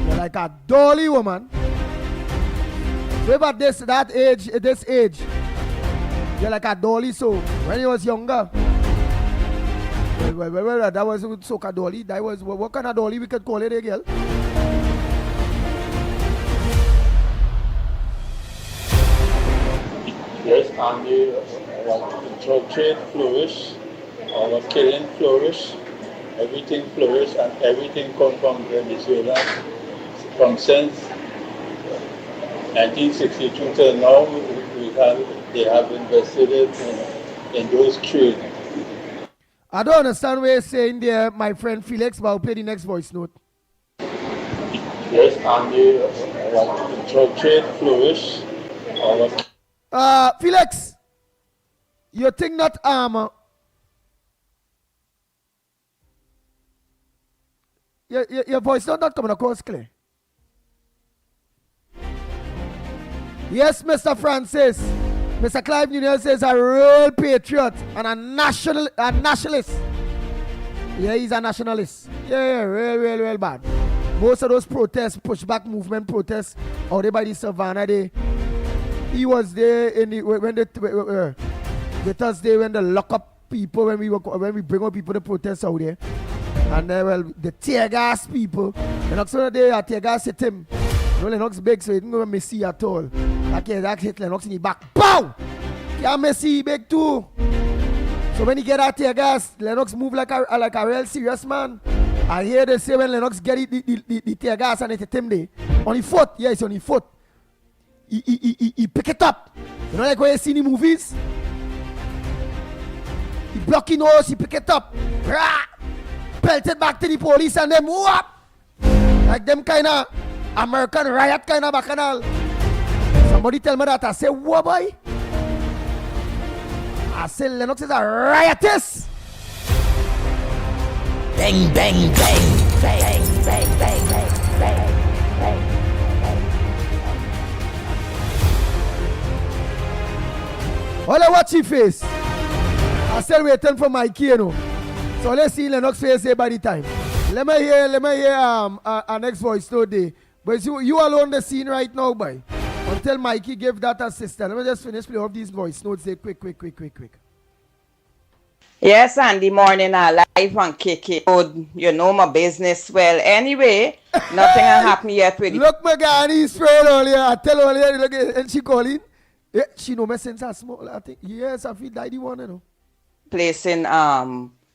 You're like a dolly woman. So about this age, you're like a dolly. So when you was younger, well, that was Soca Dolly. That was what kind of dolly we could call it, girl? Yes, Andy, our trade flourish, our killing flourish, everything flourish, and everything comes from Venezuela. From since 1962 till now, they have invested in those trade. I don't understand what you're saying there, my friend Felix, but I'll play the next voice note. Yes, Andy, our trade flourish. Felix, you think not your voice not coming across clear. Yes, Mr. Francis. Mr. Clive Nunez is a real patriot and a nationalist. Yeah, he's a nationalist. Yeah, real bad. Most of those protests, pushback movement protests, out there by the Savannah, he was there in the Thursday when they lock up people when we bring up people to protest out there, and the tear gas people. Lennox on the day tear gas hit him. Lennox big, so he didn't go messy at all. That hit Lennox in the back. Pow! Can't messy big too. So when he get that tear gas, Lennox move like a real serious man. I hear they say when Lennox get the tear gas and it hit him there on the foot. Yeah, it's on the foot. He pick it up. You know, like when you see in the movies? He block his nose, he pick it up. Pelt it back to the police and them whoop. Like them kind of American riot kind of bacchanal. Somebody tell me that. I say, what boy? I say Lennox is a riotous. Bang, bang, bang, bang, bang, bang, bang, bang. All I watch his face. I still waiting for Mikey, you know. So let's see Lennox face here by the time. Let me hear our next voice today. But you alone the scene right now, boy. Until Mikey give that assistant. Let me just finish play off these voice notes. Say quick. Yes, Andy morning, live and kicking. You know my business well. Anyway, nothing has happened yet with Look, my guy, he's friend earlier. I tell her earlier, look, and she calling. Yeah, she know me since I small. I think, yes, I feel daddy one, you know. Placing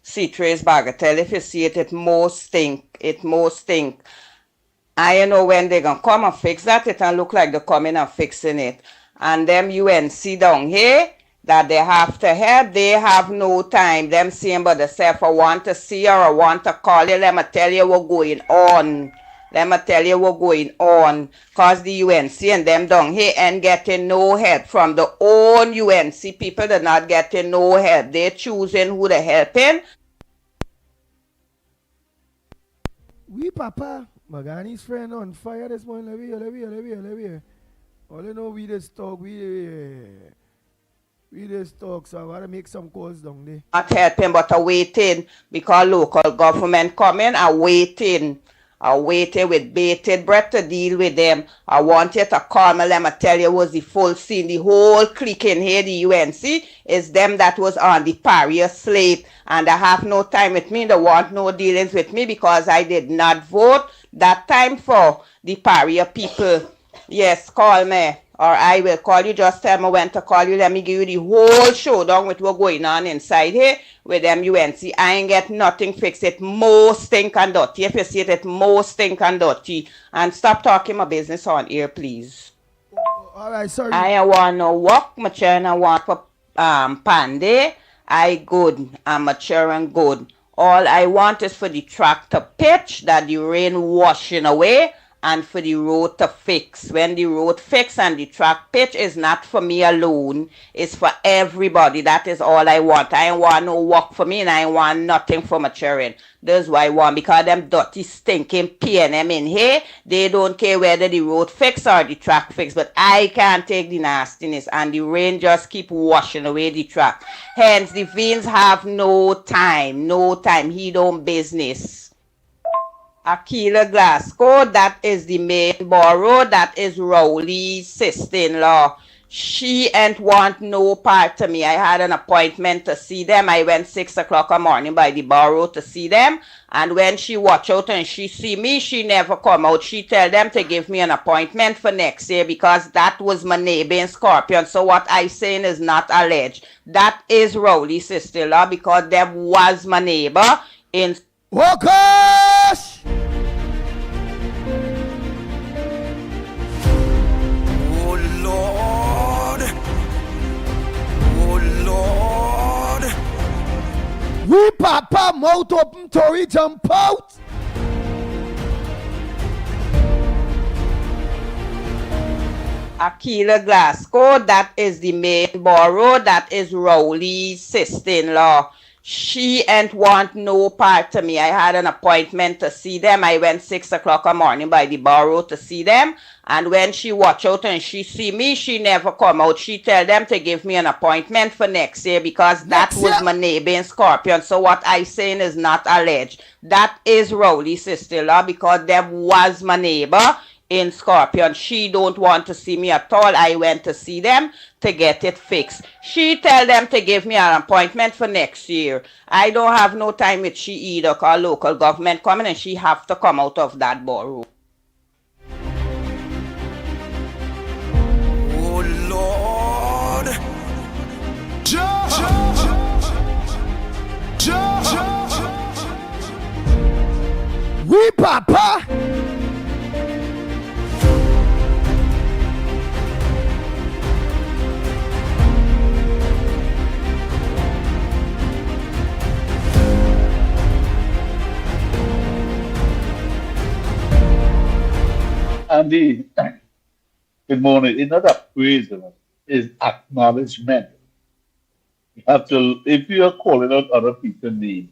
C-Trace Bagatelle. If you see it, it most stink. I know when they're going to come and fix that, it can look like they're coming and fixing it. And them UNC down here, that they have to help, they have no time. Them saying but themselves, I want to see her, I want to call you, let me tell you what's going on. Because the UNC and them down here ain't getting no help from the own UNC people. They're not getting no help. They're choosing who they're helping. We, Papa, Magani's friend on fire this morning. Let me hear. All you know, we just talk, so I gotta make some calls down there. Not helping, but I'm waiting because local government coming. I'm waiting with bated breath to deal with them. I want you to call me. Let me tell you, was the full scene. The whole clique in here, the UNC, is them that was on the pariah slate. And they have no time with me. They want no dealings with me because I did not vote that time for the pariah people. Yes, call me. Or I will call you. Just tell me when to call you. Let me give you the whole showdown with what's going on inside here with them UNC. I ain't get nothing fixed. It most stink and dirty. If you see it, it most stink and dirty. And stop talking my business on here, please. All right, sorry. I want no work. Mature and I want for Panday. I good. I'm mature and good. All I want is for the track to pitch, that the rain washing away, and for the road to fix. When the road fix and the track pitch is not for me alone, it's for everybody. That is all I want. I ain't want no work for me and I ain't want nothing for my children. That's what I want, because them dirty stinking P&M in here, they don't care whether the road fix or the track fix, but I can't take the nastiness and the rain just keep washing away the track. Hence the Veins have no time. He don't business. Aquila Glasgow, that is the main borough, that is Rowley's sister-in-law. She ain't want no part of me. I had an appointment to see them. I went 6 o'clock in the morning by the borough to see them. And when she watch out and she see me, she never come out. She tell them to give me an appointment for next year because that was my neighbor in Scorpion. So what I saying is not alleged. That is Rowley's sister-in-law because that was my neighbor in... Oh gosh! We papa mouth open, Tory jump out. Aquila Glasgow, that is the main borough, that is Rowley's sister-in-law. She ain't want no part of me. I had an appointment to see them. I went 6 o'clock in the morning by the borough to see them. And when she watch out and she see me, she never come out. She tell them to give me an appointment for next year because that was my neighbor in Scorpion. So what I saying is not alleged. That is Rowley's sister-in-law because that was my neighbor in Scorpion. She don't want to see me at all. I went to see them to get it fixed. She tell them to give me an appointment for next year. I don't have no time with she either because local government coming and she have to come out of that borough. Oh Lord. We papa. Andy, good morning. It's not a praise, it's acknowledgement. You have to, if you are calling out other people's names,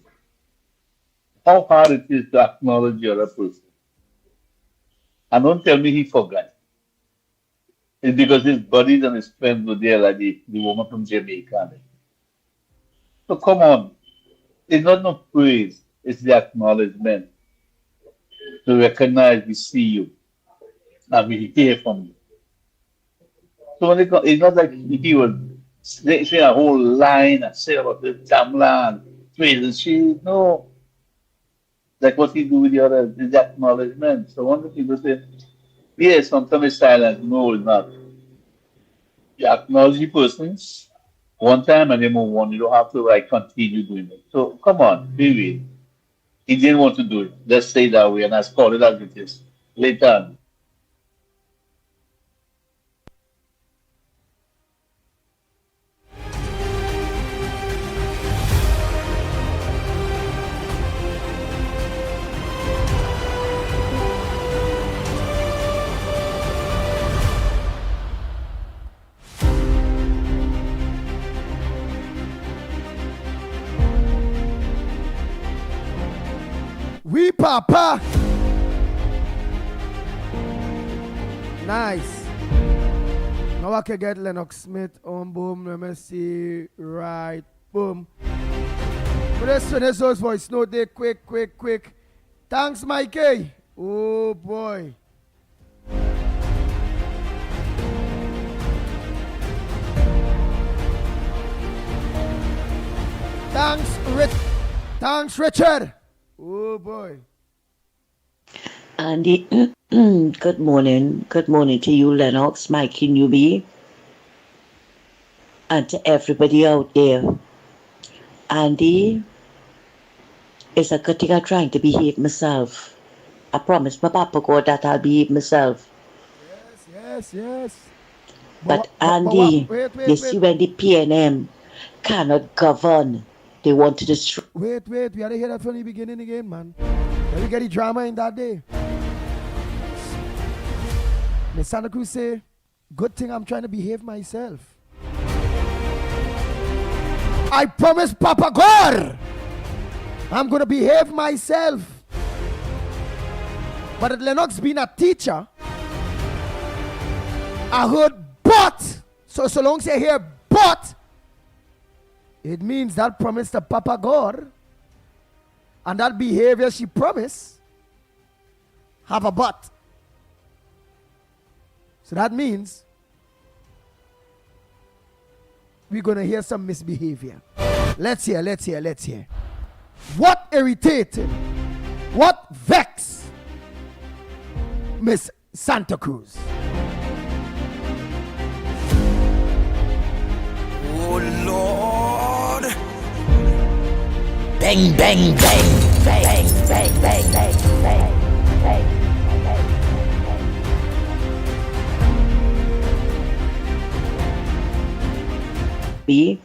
how hard it is to acknowledge the other person. And don't tell me he forgot. It's because his buddies and his friends were there, like the woman from Jamaica. So come on. It's not no praise, it's the acknowledgement. To recognize we see you. And we hear from you. So when it's not like he would say a whole line and say about the Tamla and praise she. No. Like what he do with the other is the acknowledgement. So one of the people say, yes, sometimes it's silent. No, it's not. You acknowledge the persons one time and then move on. You don't have to like continue doing it. So come on, maybe he didn't want to do it. Let's say that way and let's call it as it is. Later on. We papa. Nice. Now I can get Lennox Smith on boom. Let me see. Right. Boom. But this voice note there. Quick. Thanks, Mikey. Oh boy. Thanks, Richard. Oh boy. Andy, good morning. Good morning to you, Lennox, Mikey Newbie, and to everybody out there. Andy, it's a good thing I'm trying to behave myself. I promise my Papa God that I'll behave myself. Yes. But Andy, wait. you see when the PNM cannot govern, they want to destroy. Wait. We had to hear that from the beginning again, man. Let me get the drama in that day. Miss Santa Cruz say, good thing I'm trying to behave myself. I promise Papa God I'm going to behave myself. But at Lennox being a teacher, I heard but. So long as you hear but, it means that promise to Papa God and that behavior she promised have a but. So that means we're going to hear some misbehavior. Let's hear. What irritated, what vexed Miss Santa Cruz? Oh Lord. Bang, bang, bang, bang, bang, bang, bang, bang, bang. Me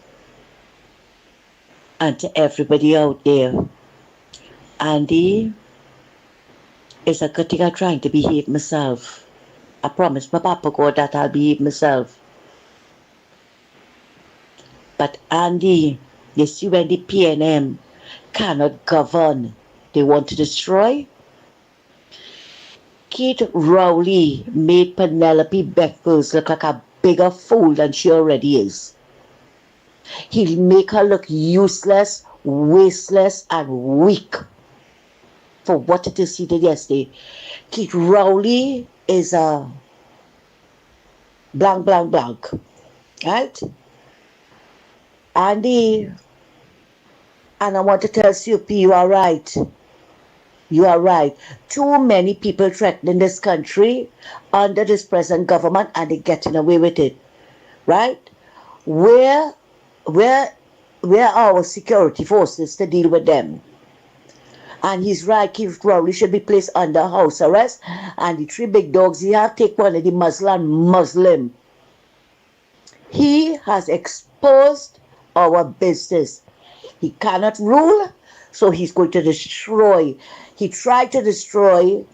and to everybody out there, Andy, it's a good thing I'm trying to behave myself. I promise my Papa God that I'll behave myself. But Andy, you see when the PNM cannot govern, they want to destroy. Kate Rowley made Penelope Beckles look like a bigger fool than she already is. He'll make her look useless, wasteless, and weak for what it is he did yesterday. Kate Rowley is a blank, blank, blank. Right? Andy, and I want to tell CUP, you are right. You are right. Too many people threatening this country under this present government and they're getting away with it. Right? Where are our security forces to deal with them? And he's right, Keith Rowley should be placed under house arrest. And the three big dogs, he have take one of the Muslim. He has exposed our business. He cannot rule, so he's going to destroy. He tried to destroy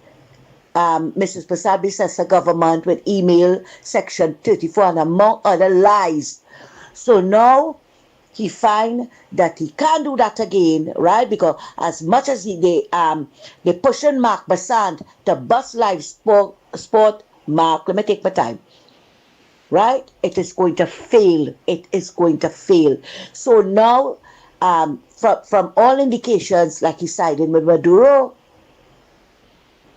Mrs. Pasabi's government with email section 34 and among other lies. So now he find that he can't do that again, right? Because as much as they pushing Mark Bassant to bust live sport Mark, let me take my time. Right? It is going to fail. It is going to fail. So now, from all indications, like he's siding with Maduro,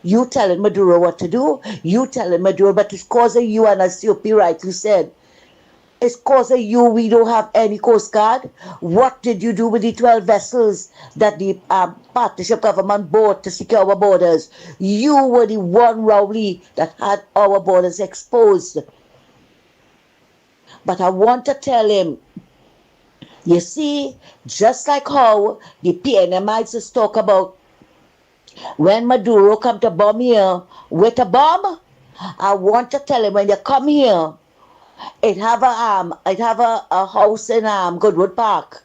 you telling Maduro what to do, you telling Maduro, but it's cause of you, and as COP rightly said, it's cause of you we don't have any Coast Guard. What did you do with the 12 vessels that the partnership government bought to secure our borders? You were the one, Rowley, that had our borders exposed. But I want to tell him, you see, just like how the PNMites talk about when Maduro come to bomb here with a bomb, I want to tell him when you come here, it have a house in Goodwood Park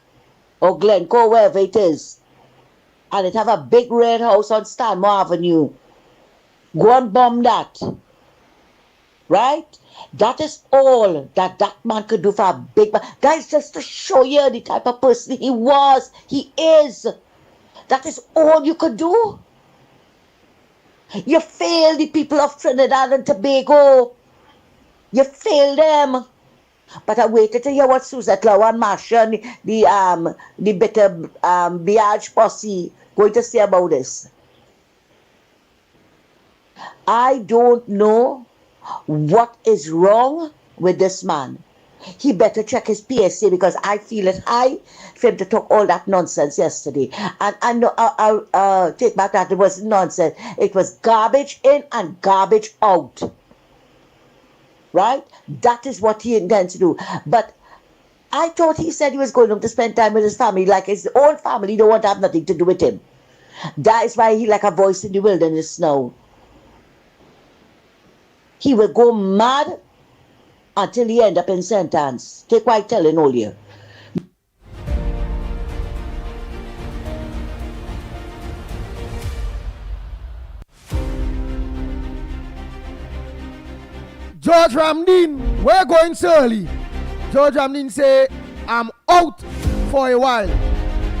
or Glencoe, wherever it is, and it have a big red house on Stanmore Avenue. Go and bomb that, right? That is all that man could do for a big man. That is just to show you the type of person he was, he is. That is all you could do. You failed the people of Trinidad and Tobago. You failed them. But I waited to hear what Suzette Lowe and Marsha and the bitter Biage posse going to say about this. I don't know what is wrong with this man. He better check his PSA, because I feel it high for him to talk all that nonsense yesterday. And I know I'll take back that it was nonsense. It was garbage in and garbage out. Right? That is what he intends to do. But I thought he said he was going home to spend time with his family, like his own family don't want to have nothing to do with him. That is why he like a voice in the wilderness now. He will go mad until he end up in sentence. Take what I'm telling all you. George Ramdeen, we're going so early. George Ramdeen say, I'm out for a while.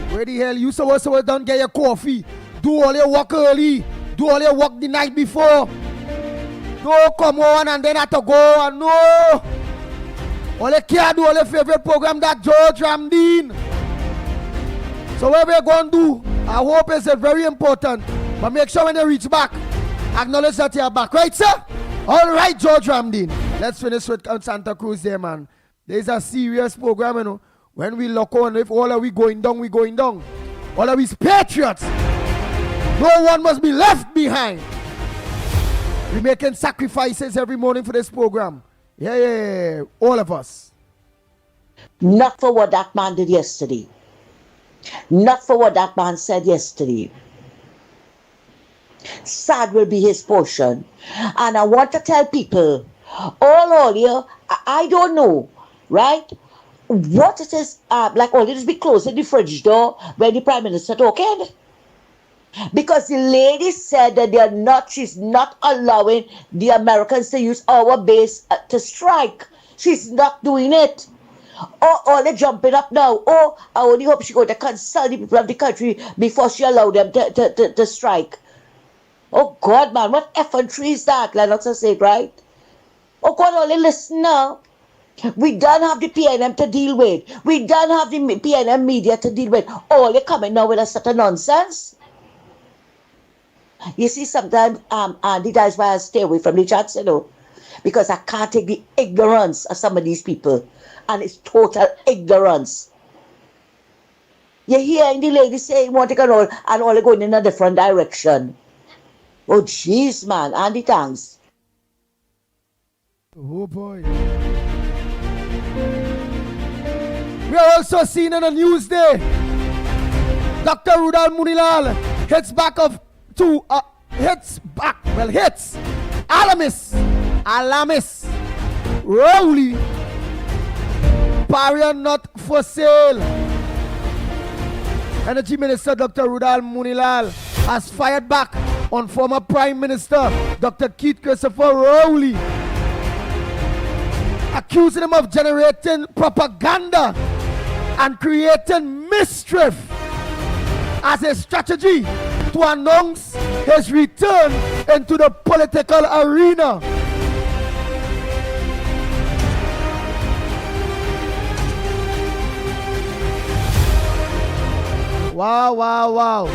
Where the hell you supposed to don't get your coffee? Do all your work early. Do all your work the night before. Don't come on and then have to go and no. All you can't do all your favorite program that George Ramdeen. So what we're going to do, I hope it's very important. But make sure when you reach back, acknowledge that you're back. Right, sir? All right, George Ramdeen. Let's finish with Santa Cruz there, man. There's a serious program, you know. When we lock on, if all of we going down, we going down. All of these patriots. No one must be left behind. We're making sacrifices every morning for this program. Yeah. All of us. Not for what that man did yesterday. Not for what that man said yesterday. Sad will be his portion. And I want to tell people, all here, I don't know, right? What it is, like all it is be closing the fridge door when the Prime Minister talking. Because the lady said that she's not allowing the Americans to use our base to strike. She's not doing it. Oh, they're jumping up now. Oh, I only hope she going to consult the people of the country before she allowed them to strike. Oh, God, man, what effrontery is that? Lennox has said, right? Oh, God, only listen now. We don't have the PNM to deal with. We don't have the PNM media to deal with. Oh, they're coming now with a sort of nonsense. You see, sometimes, Andy, that's why I stay away from the chats, you know, because I can't take the ignorance of some of these people, and it's total ignorance. You're hearing the lady saying, want to go and all going in a different direction. Oh, jeez, man, Andy, thanks. Oh, boy. We are also seen in the news day. Dr. Rudal Munilal hits Alamis, Rowley, Paria not for sale. Energy Minister Dr. Rudal Munilal has fired back on former Prime Minister Dr. Keith Christopher Rowley, accusing him of generating propaganda and creating mischief as a strategy to announce his return into the political arena. Wow.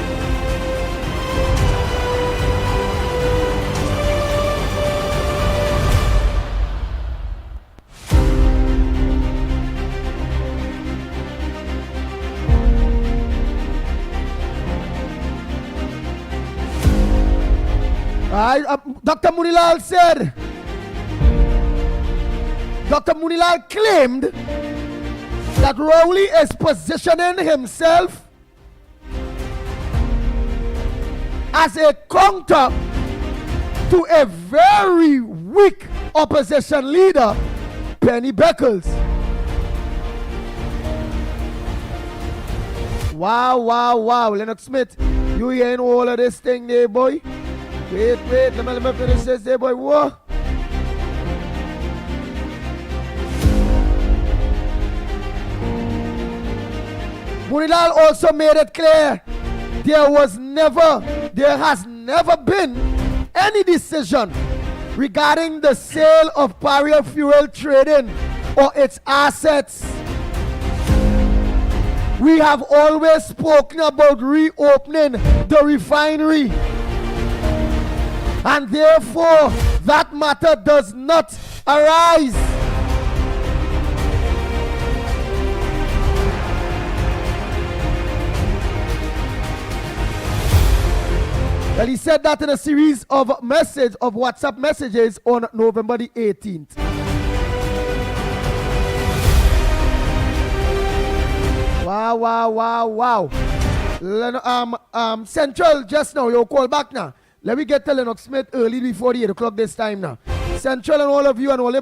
Dr. Munilal said, Dr. Munilal claimed that Rowley is positioning himself as a counter to a very weak opposition leader, Penny Beckles. Wow. Lennox Smith, you hearing all of this thing there, boy? Wait, let me finish this there, boy. Whoa. Munilal also made it clear there has never been any decision regarding the sale of Paria Fuel Trading or its assets. We have always spoken about reopening the refinery, and therefore that matter does not arise. Well, he said that in a series of WhatsApp messages on November the 18th. Wow. Central, just now, you call back now. Let me get to Lennox Smith early before the 8 o'clock this time now. Central and all of you and all the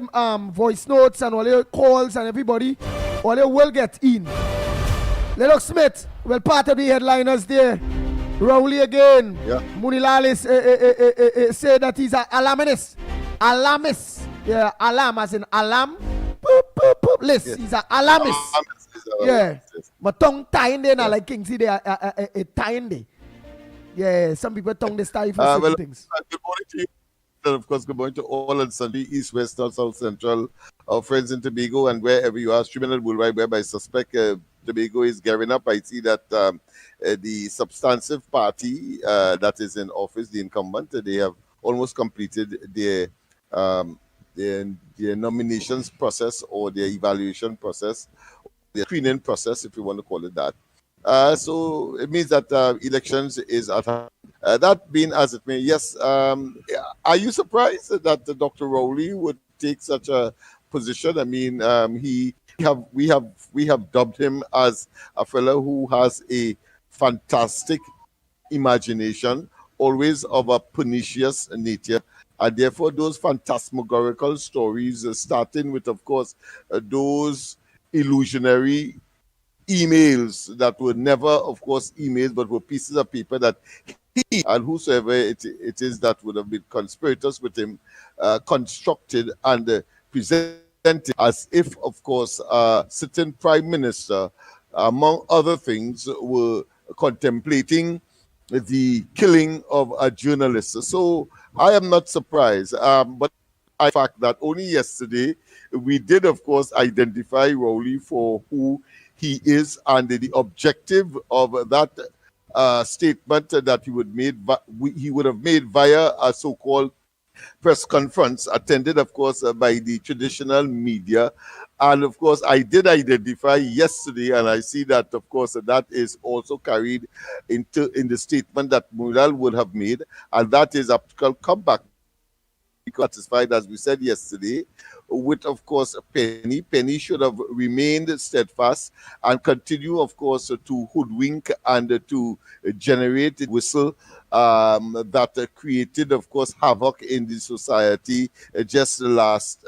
voice notes and all your calls and everybody, all you will get in. Lennox Smith, well, part of the headliners there. Rowley again. Yeah. Munilal is say that he's an alarmist. Yeah, alarm as in alarm. Boop, boop, boop. List. Yeah. He's an alarmist. Yeah. Yes. But tongue tying there, now like King see there a tying there. Yeah, some people tongue they style for certain things. Good morning to you. And of course, good morning to all and Sunday, East, West, North, South, Central, our friends in Tobago and wherever you are, streaming and worldwide web. I suspect Tobago is gearing up. I see that the substantive party that is in office, the incumbent, they have almost completed their nominations process or their evaluation process, the screening process, if you want to call it that. So it means that elections is at hand. That being as it may, yes. Are you surprised that Dr. Rowley would take such a position? I mean, we have dubbed him as a fellow who has a fantastic imagination, always of a pernicious nature. And therefore, those phantasmagorical stories, starting with, of course, those illusionary emails that were never, of course, emails, but were pieces of paper that he and whosoever it is that would have been conspirators with him constructed and presented as if, of course, certain prime minister, among other things, were contemplating the killing of a journalist. So I am not surprised, but the fact that only yesterday we did, of course, identify Rowley for who he is, and the objective of that statement that he would have made via a so-called press conference, attended, of course, by the traditional media. And of course, I did identify yesterday, and I see that, of course, that is also carried in the statement that Mulal would have made, and that is a comeback. Satisfied, as we said yesterday, with, of course, Penny. Penny should have remained steadfast and continue, of course, to hoodwink and to generate a whistle that created, of course, havoc in the society just the last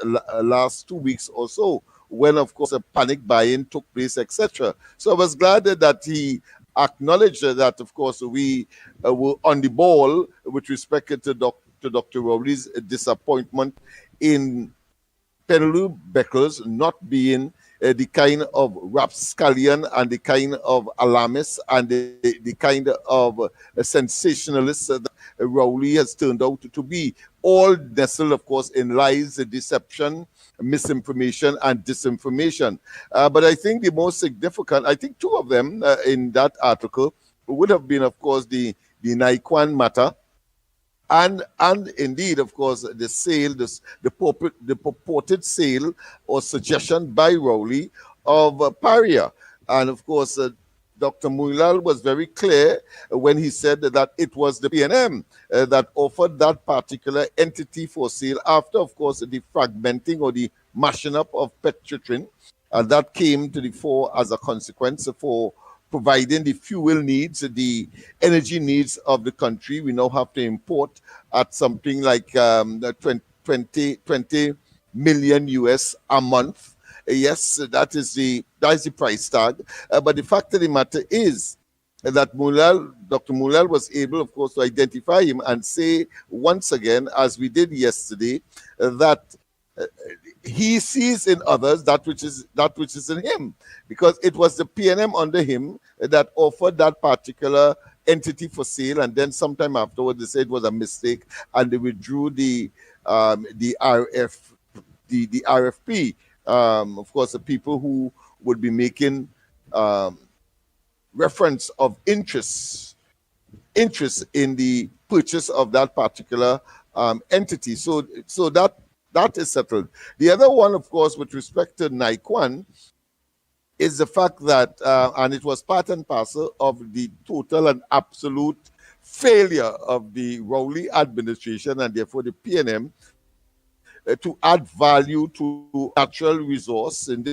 2 weeks or so, when, of course, a panic buying took place, etc. So I was glad that he acknowledged that, of course, we were on the ball with respect to Dr. Rowley's disappointment in Penelope Beckles not being the kind of rapscallion and the kind of alarmist and the kind of sensationalist that Rowley has turned out to be. All nestled, of course, in lies, deception, misinformation, and disinformation. But I think the most significant, I think two of them in that article would have been, of course, the Naikwan matter. And indeed, of course, the sale, the purported sale or suggestion by Rowley of Paria. And of course, Dr. Mulal was very clear when he said that it was the PNM that offered that particular entity for sale after, of course, the fragmenting or the mashing up of Petrotrin. And that came to the fore as a consequence for providing the fuel needs, the energy needs of the country. We now have to import at something like 20 million US a month. Yes, that is the price tag. But the fact of the matter is that Dr. Mulal was able, of course, to identify him and say once again, as we did yesterday, that he sees in others that which is in him, because it was the PNM under him that offered that particular entity for sale, and then sometime afterwards they said it was a mistake and they withdrew the RFP. Of course, the people who would be making reference of interest in the purchase of that particular entity. So that is settled. The other one, of course, with respect to Naikwan, is the fact that, and it was part and parcel of the total and absolute failure of the Rowley administration and therefore the PNM to add value to natural resource. And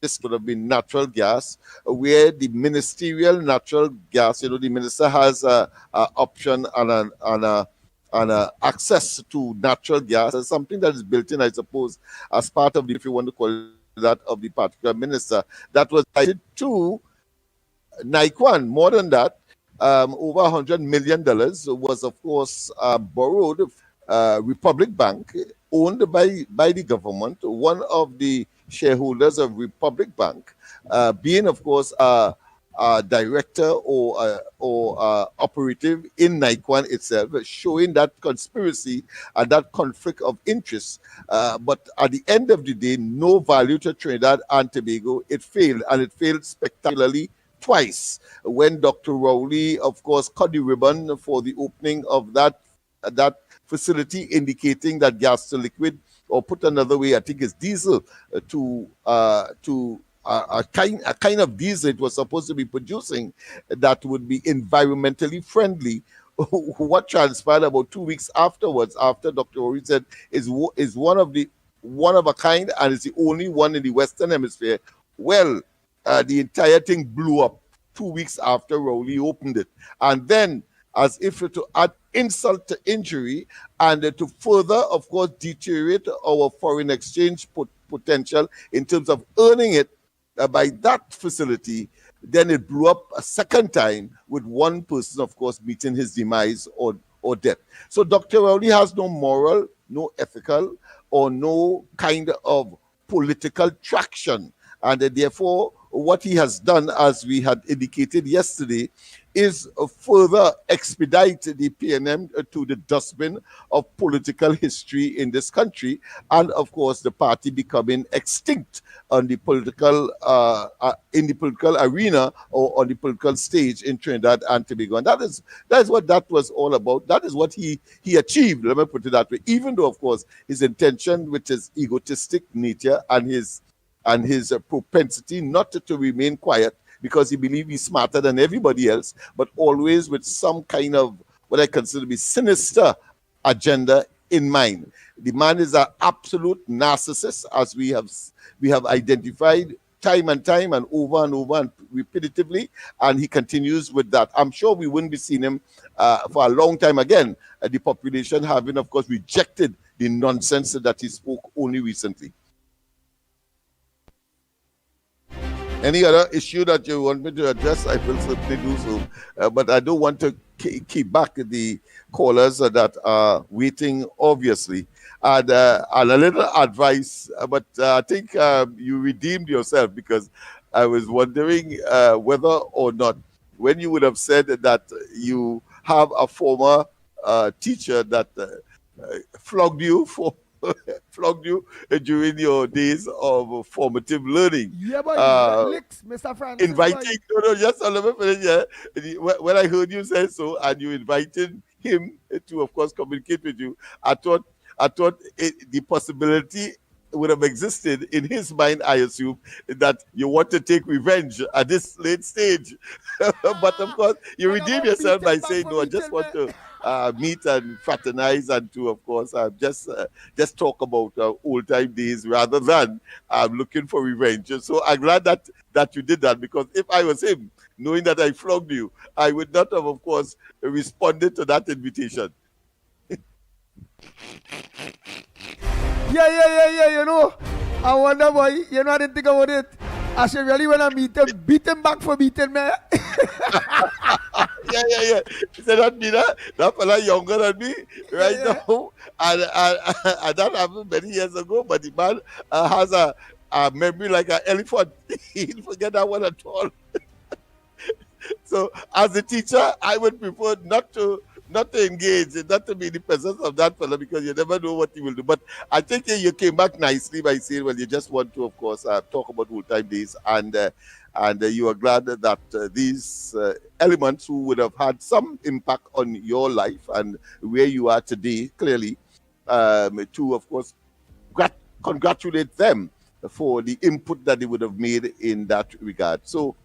this would have been natural gas, where the ministerial natural gas, the minister has a option and access to natural gas as something that is built in, I suppose, as part of the, if you want to call it that, of the particular minister, that was tied to Naikwan. More than that, over $100 million was, of course, borrowed Republic Bank owned by the government, one of the shareholders of Republic Bank, being, of course, a director or operative in Naikwan itself, showing that conspiracy and that conflict of interest. But at the end of the day, no value to Trinidad and Tobago. It failed, and it failed spectacularly twice. When Dr. Rowley, of course, cut the ribbon for the opening of that facility, indicating that gas to liquid, or put another way, I think it's diesel, to a kind of diesel it was supposed to be producing that would be environmentally friendly. What transpired about 2 weeks afterwards, after Dr. Ori said is one of a kind, and it's the only one in the Western Hemisphere. Well, the entire thing blew up 2 weeks after Rowley opened it, and then, as if to add insult to injury and to further, of course, deteriorate our foreign exchange potential in terms of earning it by that facility, then it blew up a second time with one person, of course, meeting his demise or death. So Dr. Rowley has no moral, no ethical, or no kind of political traction. And therefore, what he has done, as we had indicated yesterday, is further expedite the PNM to the dustbin of political history in this country, and of course the party becoming extinct on the political in the political arena or on the political stage in Trinidad and Tobago. And that is what that was all about. That is what he achieved, let me put it that way, even though of course his intention, with his egotistic nature and his propensity not to remain quiet, because he believes he's smarter than everybody else, but always with some kind of what I consider to be sinister agenda in mind. The man is an absolute narcissist, as we have identified time and time and over and repetitively, and he continues with that. I'm sure we wouldn't be seeing him for a long time again, the population having, of course, rejected the nonsense that he spoke only recently. Any other issue that you want me to address, I will certainly do so. But I don't want to keep back the callers that are waiting, obviously. And a little advice, but I think you redeemed yourself, because I was wondering whether or not, when you would have said that you have a former teacher that flogged you during your days of formative learning. Yeah, boy, licks, Mr. Francis. Inviting, just let me finish here. When I heard you say so, and you invited him to, of course, communicate with you, I thought the possibility would have existed in his mind, I assume, that you want to take revenge at this late stage. But of course, you redeem yourself by saying, no, I just want to meet and fraternize, and to, of course, just talk about old time days rather than looking for revenge. So I'm glad that you did that, because if I was him, knowing that I flogged you, I would not have, of course, responded to that invitation. Yeah, you know, I wonder, boy, you know, I didn't think about it. I should really, when I meet him, beat him back for beating me. Yeah. He said that fella younger than me right now. And that happened many years ago, but the man has a memory like an elephant. He'll forget that one at all. So as a teacher, I would prefer not to engage, not to be in the presence of that fella, because you never know what he will do. But I think you came back nicely by saying, well, you just want to, of course, talk about old time days, and you are glad that these elements who would have had some impact on your life and where you are today, clearly, to, of course, congratulate them for the input that they would have made in that regard. So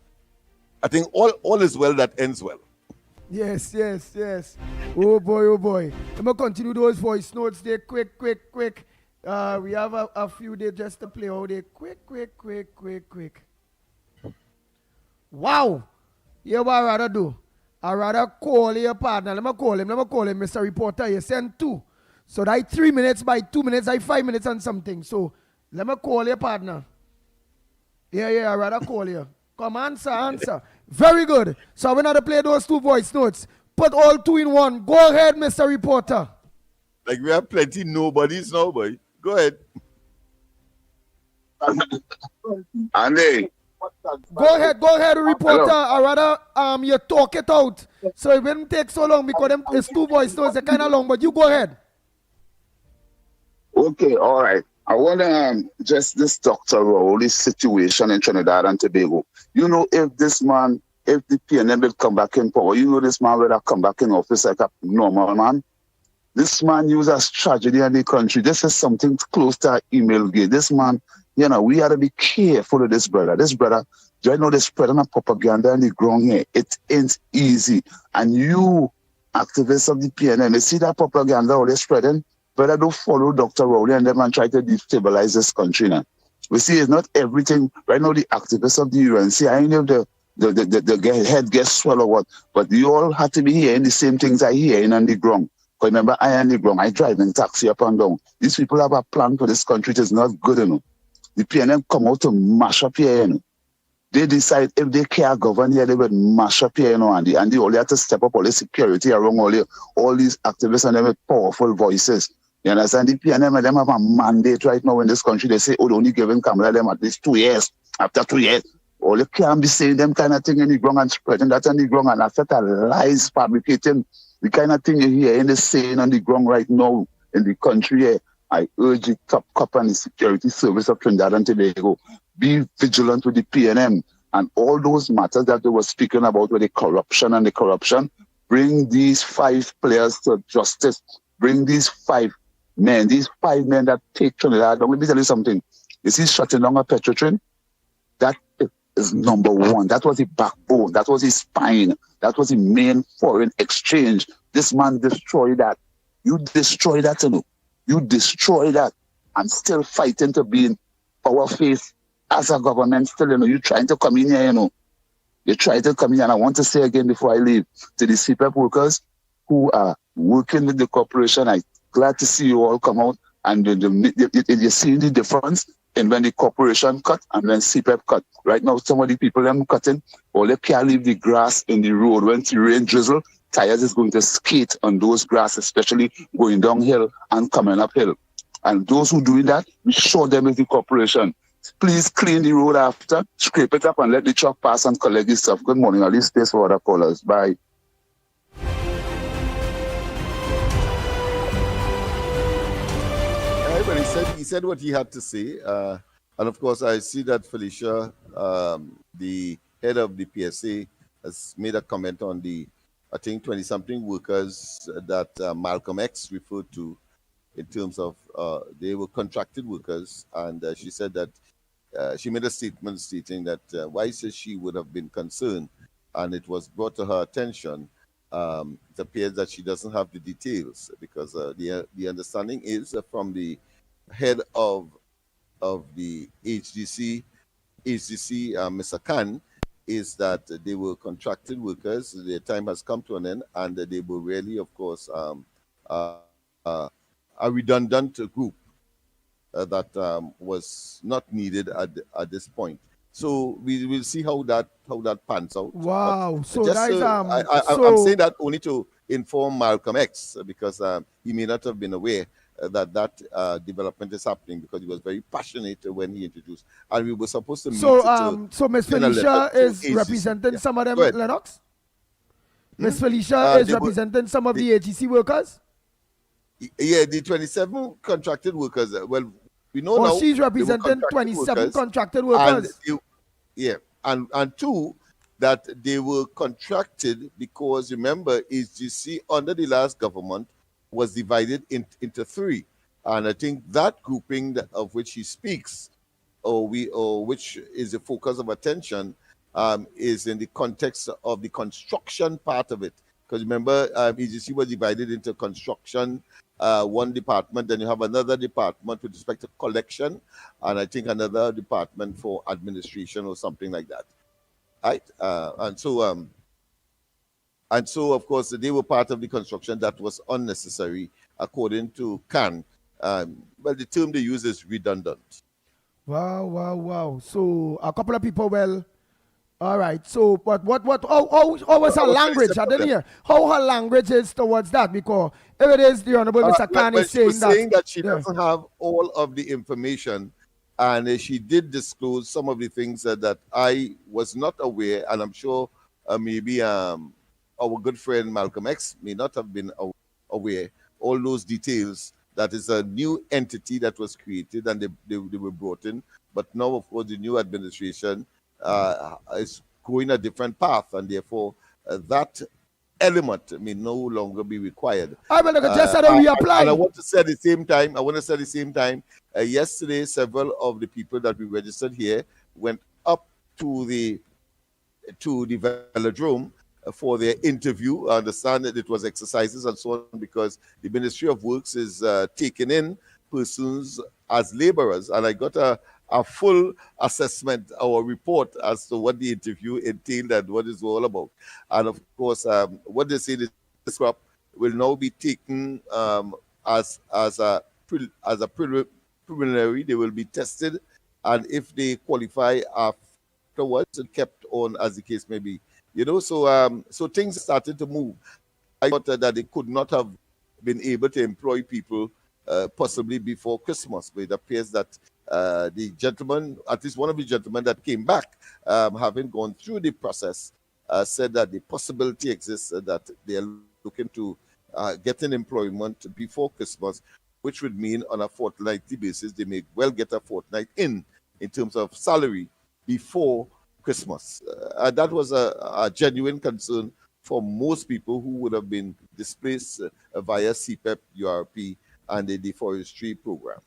I think all is well that ends well. Yes. Oh boy. I'm going to continue those voice notes there quick. We have a few days just to play out there. Quick. Wow. You know what I rather do? I rather call your partner. Let me call him, Mr. Reporter. You send 2. So that 3 minutes by 2 minutes, I 5 minutes and something. So let me call your partner. Yeah, I rather call you. Come, answer. Very good. So we're going to play those 2 voice notes. Put all 2 in one. Go ahead, Mr. Reporter. Like we have plenty nobodies now, boy. Go ahead. Andy. Go ahead, reporter. I rather you talk it out. So it wouldn't take so long because it's two voice notes, they're kind of long, but you go ahead. Okay, all right. I want to just this Dr. Rowley's situation in Trinidad and Tobago. You know, if the PNM will come back in power, you know this man will have come back in office like a normal man. This man uses tragedy in the country. This is something close to an email game. This man, you know, we have to be careful of this brother. This brother, you know, they're spreading a propaganda in the ground here. It ain't easy. And you, activists of the PNM, you see that propaganda all they're spreading? Brother, don't follow Dr. Rowley and them and try to destabilize this country now. We see it's not everything. Right now, the activists of the UNC, I know the head gets swelled or what, but you all have to be hearing the same things I hear in on the ground. Because remember, I on the ground, I drive in taxi up and down. These people have a plan for this country. It is not good enough. The PNM come out to mash up here, you know. They decide if they can't govern here, they will mash up here, you know, and they only have to step up all the security around all these activists and them with powerful voices. You understand? The PNM and them have a mandate right now in this country. They say, oh, they're only giving Kamala them at least 2 years. After 2 years, all you can't be saying them kind of thing in the ground and spreading that on the ground and after that lies fabricating the kind of thing you hear in the saying on the ground right now in the country here. I urge the top cop and the security service of Trinidad and Tobago, be vigilant with the PNM and all those matters that they were speaking about with the corruption. Bring these 5 players to justice. Bring these 5 men that take Trinidad. Let me tell you something. You see shutting down a petrol train? That is number 1. That was the backbone. That was his spine. That was the main foreign exchange. This man destroyed that. You destroy that, you know. You destroy that and still fighting to be in our face as a government still, you know. You're trying to come in here, you know. You try to come in, and I want to say again before I leave, to the CPEP workers who are working with the corporation, I'm glad to see you all come out and you're seeing the difference in when the corporation cut and when CPEP cut. Right now, some of the people them cutting, or they can't leave the grass in the road. When the rain drizzle, tires is going to skate on those grass, especially going downhill and coming uphill. And those who doing that, we show them with the corporation. Please clean the road after, scrape it up and let the truck pass and collect the stuff. Good morning. I'll leave space for other callers. Bye. But he said what he had to say. And of course, I see that Felicia, the head of the PSA, has made a comment on the, I think, 20-something workers that Malcolm X referred to in terms of they were contracted workers. And she said that she made a statement stating that why says she would have been concerned, and it was brought to her attention. It appears that she doesn't have the details because the understanding is from the head of the HDC, Mr. Khan, is that they were contracted workers. Their time has come to an end, and they were really, of course, a redundant group that was not needed at this point. So we will see how that pans out. Wow! But so just, guys, I'm saying that only to inform Malcolm X because he may not have been aware that development is happening because he was very passionate when he introduced, and we were supposed to meet. So Miss Felicia is representing some of them, Lennox. Miss Felicia is representing some of the AGC workers. Yeah, the 27 contracted workers. Well, we know now. She's representing 27 contracted workers. And 2, that they were contracted because remember, HGC under the last government was divided into 3, and I think that grouping of which he speaks, or which is the focus of attention, is in the context of the construction part of it. Because remember, EGC was divided into construction, one department, then you have another department with respect to collection, and I think another department for administration or something like that, right? And so, of course, they were part of the construction that was unnecessary, according to Khan. Well, the term they use is redundant. Wow. So a couple of people, All right. So, but how was her language? I didn't hear how her language is towards that, because if it is the Honorable Mr. Khan is saying that she doesn't have all of the information, and she did disclose some of the things that I was not aware, and I'm sure maybe our good friend Malcolm X may not have been aware all those details. That is a new entity that was created, and they were brought in. But now, of course, the new administration is going a different path, and therefore that element may no longer be required. Just reapply. And I want to say at the same time, yesterday several of the people that we registered here went up to the velodrome for their interview. I understand that it was exercises and so on, because the Ministry of Works is taking in persons as laborers, and I got a full assessment or report as to what the interview entailed and what it's all about. And of course, what they say, this crop will now be taken as a preliminary. They will be tested, and if they qualify afterwards, and kept on as the case may be. So things started to move. I thought that they could not have been able to employ people possibly before Christmas, but it appears that the gentleman, at least one of the gentlemen that came back, having gone through the process, said that the possibility exists that they are looking to get an employment before Christmas, which would mean on a fortnightly basis, they may well get a fortnight in terms of salary before Christmas. That was a genuine concern for most people who would have been displaced via CPEP, URP, and the deforestry program.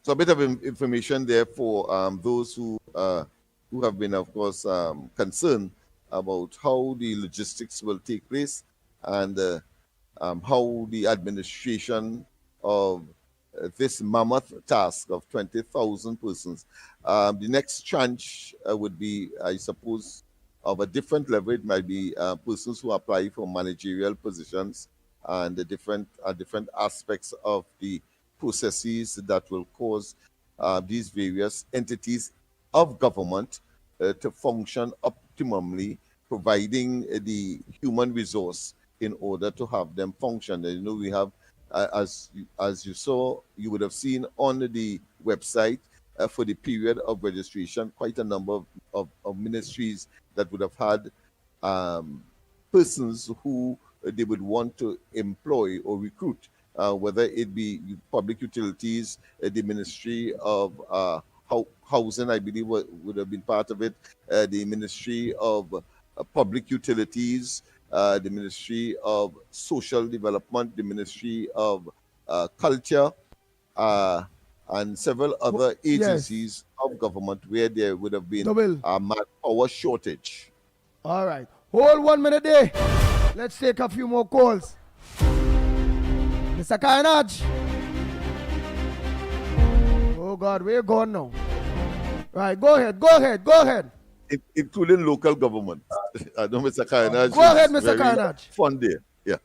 So a bit of information there for those who have been, of course, concerned about how the logistics will take place, and how the administration of this mammoth task of 20,000 persons. The next tranche would be, I suppose, of a different level. It might be persons who apply for managerial positions, and the different aspects of the processes that will cause these various entities of government to function optimally, providing the human resource in order to have them function. And, we have, as you saw, you would have seen on the website for the period of registration, quite a number of ministries that would have had persons who they would want to employ or recruit, whether it be public utilities, the Ministry of Housing, I believe, would have been part of it, the Ministry of Public Utilities, the Ministry of Social Development, the Ministry of Culture, and several other agencies of government where there would have been a manpower shortage. All right. Hold 1 minute there. Let's take a few more calls. Mr. Kainaj. Oh, God, we're gone now. Right, go ahead. Including local government. I know Mr. Kainaj. Go ahead, Mr. Kainaj. Fun day. Yeah.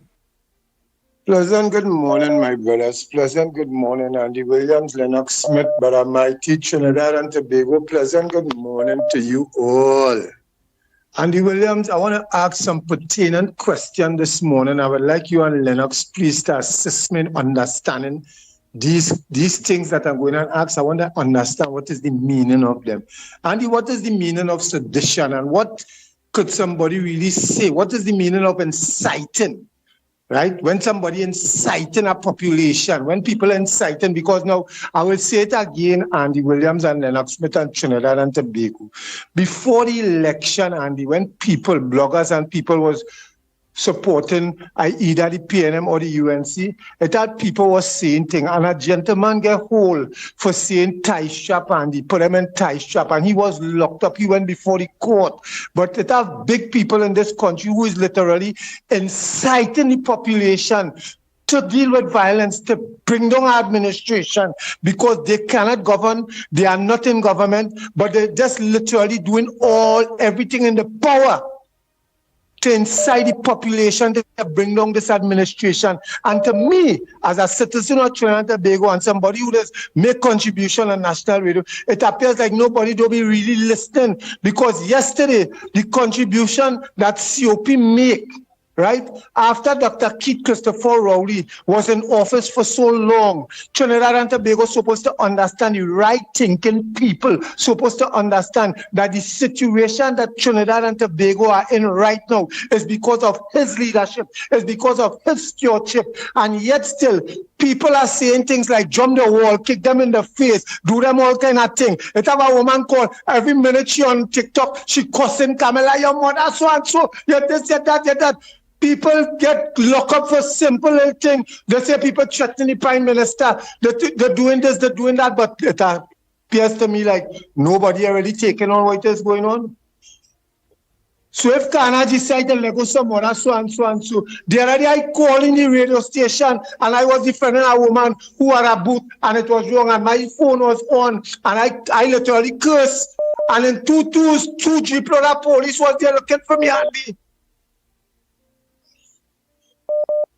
Pleasant good morning, my brothers. Pleasant good morning, Andy Williams, Lennox Smith, Brother Mighty, Trinidad and Tobago. Pleasant good morning to you all. Andy Williams, I want to ask some pertinent question this morning. I would like you and Lennox, please, to assist me in understanding these things that I'm going to ask. I want to understand what is the meaning of them. Andy, what is the meaning of sedition, and what could somebody really say? What is the meaning of inciting? Right? When somebody inciting a population, when people inciting, because now I will say it again, Andy Williams and Lennox Smith and Trinidad and Tobago. Before the election, Andy, when people, bloggers and people was supporting either the PNM or the UNC, it had people was saying things, and a gentleman get hold for saying tie strap, and he put him in tie strap, and he was locked up. He went before the court. But it have big people in this country who is literally inciting the population to deal with violence, to bring down administration, because they cannot govern, they are not in government, but they're just literally doing everything in the power to incite the population to bring down this administration. And to me, as a citizen of Trinidad and Tobago and somebody who does make contribution on national radio, it appears like nobody don't be really listening, because yesterday, the contribution that COP make, right? After Dr. Keith Christopher Rowley was in office for so long, Trinidad and Tobago supposed to understand, the right-thinking people supposed to understand that the situation that Trinidad and Tobago are in right now is because of his leadership, is because of his stewardship, and yet still, people are saying things like jump the wall, kick them in the face, do them all kind of thing. It have a woman called, every minute she on TikTok, she cussing Camilla, your mother, so and so, yet this, yet that, yet that. People get locked up for simple little things. They say people threatening the prime minister. They're doing this, they're doing that, but it appears to me like nobody already taking on what is going on. So if Ghana decide to let go some more, so and so and so, the other day I called in the radio station and I was defending a woman who had a boot and it was wrong and my phone was on and I literally cursed. And in two Jeep load police was there looking for me, Andy.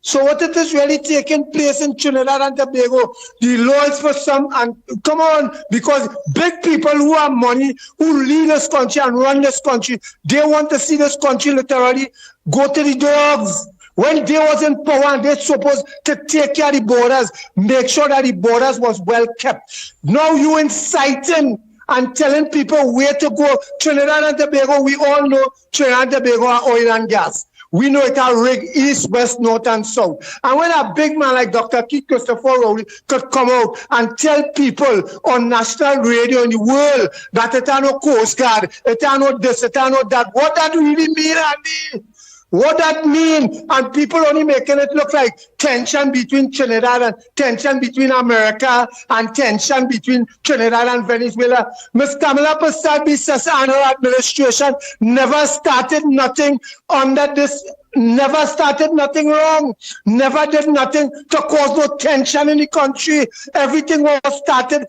So what it is really taking place in Trinidad and Tobago, the laws for some, and come on, because big people who have money, who lead this country and run this country, they want to see this country literally go to the dogs. When they was in power and they're supposed to take care of the borders, make sure that the borders was well kept. Now you inciting and telling people where to go. Trinidad and Tobago, we all know Trinidad and Tobago are oil and gas. We know it are rigged east, west, north, and south. And when a big man like Dr. Keith Christopher Rowley could come out and tell people on national radio in the world that it are no Coast Guard, it are no this, it are no that, what that really mean, Andy? What that mean? And people only making it look like tension between Trinidad and tension between America and tension between Trinidad and Venezuela. Ms. Kamala Persaud-Bissessar and her administration never started nothing under this, never started nothing wrong, never did nothing to cause no tension in the country. Everything was started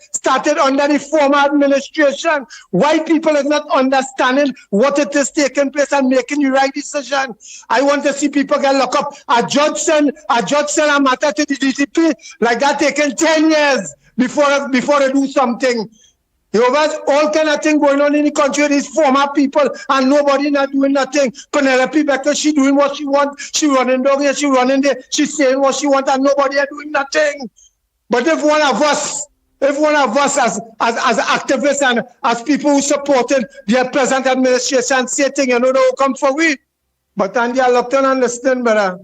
under the former administration. Why people is not understanding what it is taking place and making the right decision. I want to see people get locked up. A judge send a matter to the DCP like that taking 10 years before they do something. You have all kind of thing going on in the country with these former people and nobody not doing nothing. Penelope Becker, she doing what she want. She running down here, she running there. She saying what she want and nobody are doing nothing. But if one of us as activists and as people who supported the present administration say things, you know, they will come for we. But Andy, I looked and listening, brother.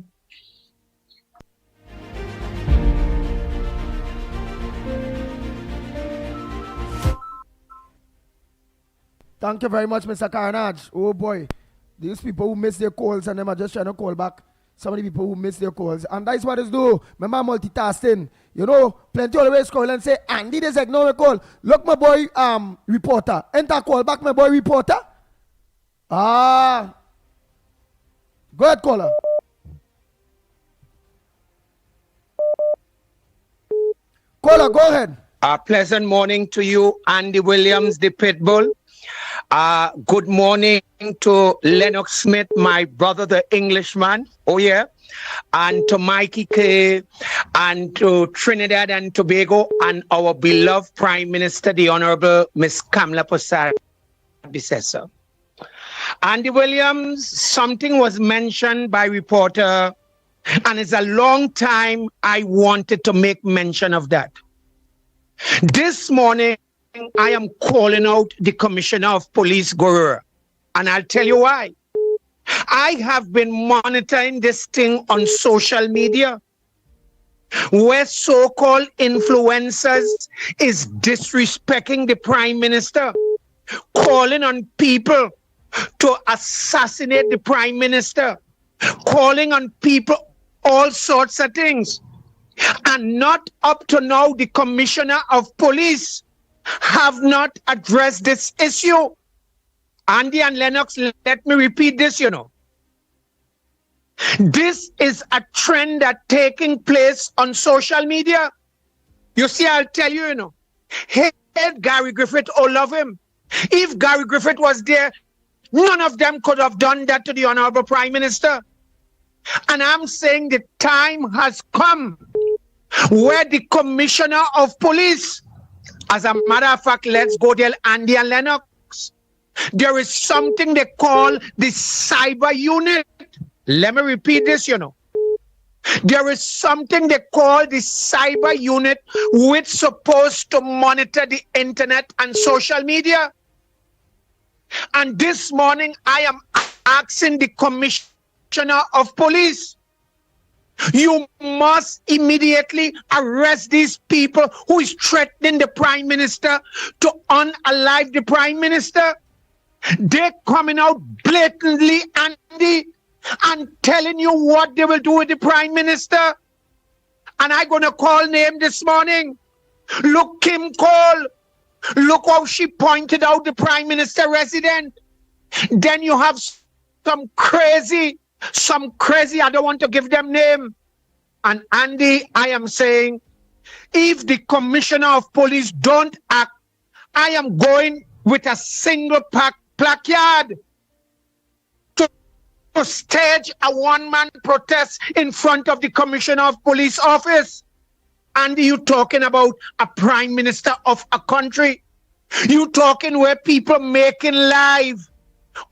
Thank you very much, Mr. Carnage. Oh boy, these people who miss their calls and them are just trying to call back. Some of the people who miss their calls. And that's what it's do. Remember multitasking. You know, plenty always call and say, Andy, there's ignore a call. Look, my boy, reporter. Enter call back, my boy, reporter. Go ahead, caller. Caller, go ahead. A pleasant morning to you, Andy Williams, the Pitbull. Good morning to Lennox Smith, my brother, the Englishman. Oh, yeah. And to Mikey Kerr, and to Trinidad and Tobago, and our beloved Prime Minister, the Honorable Miss Kamala Persaud-Bissessar. Andy Williams, something was mentioned by reporter, and it's a long time I wanted to make mention of that. This morning, I am calling out the Commissioner of Police, Kerr, and I'll tell you why. I have been monitoring this thing on social media, where so-called influencers is disrespecting the Prime Minister, calling on people to assassinate the Prime Minister, calling on people all sorts of things. And not up to now, the Commissioner of Police have not addressed this issue. Andy and Lennox, let me repeat this, you know. This is a trend that's taking place on social media. You see, I'll tell you, you know, hate Gary Griffith or love him. If Gary Griffith was there, None of them could have done that to the Honorable Prime Minister. And I'm saying the time has come where the Commissioner of Police, as a matter of fact, let's go there, Andy and Lennox, there is something they call the cyber unit. Let me repeat this, There is something they call the cyber unit, which is supposed to monitor the internet and social media. And this morning, I am asking the Commissioner of Police, you must immediately arrest these people who is threatening the Prime Minister to unalive the Prime Minister. They're coming out blatantly, Andy, and telling you what they will do with the Prime Minister. And I'm going to call name this morning. Look, Kim Cole. Look how she pointed out the Prime Minister resident. Then you have some crazy, I don't want to give them name. And Andy, I am saying, if the Commissioner of Police don't act, I am going with a single placard to stage a one-man protest in front of the Commissioner of Police office. And you talking about a Prime Minister of a country. You talking where people making live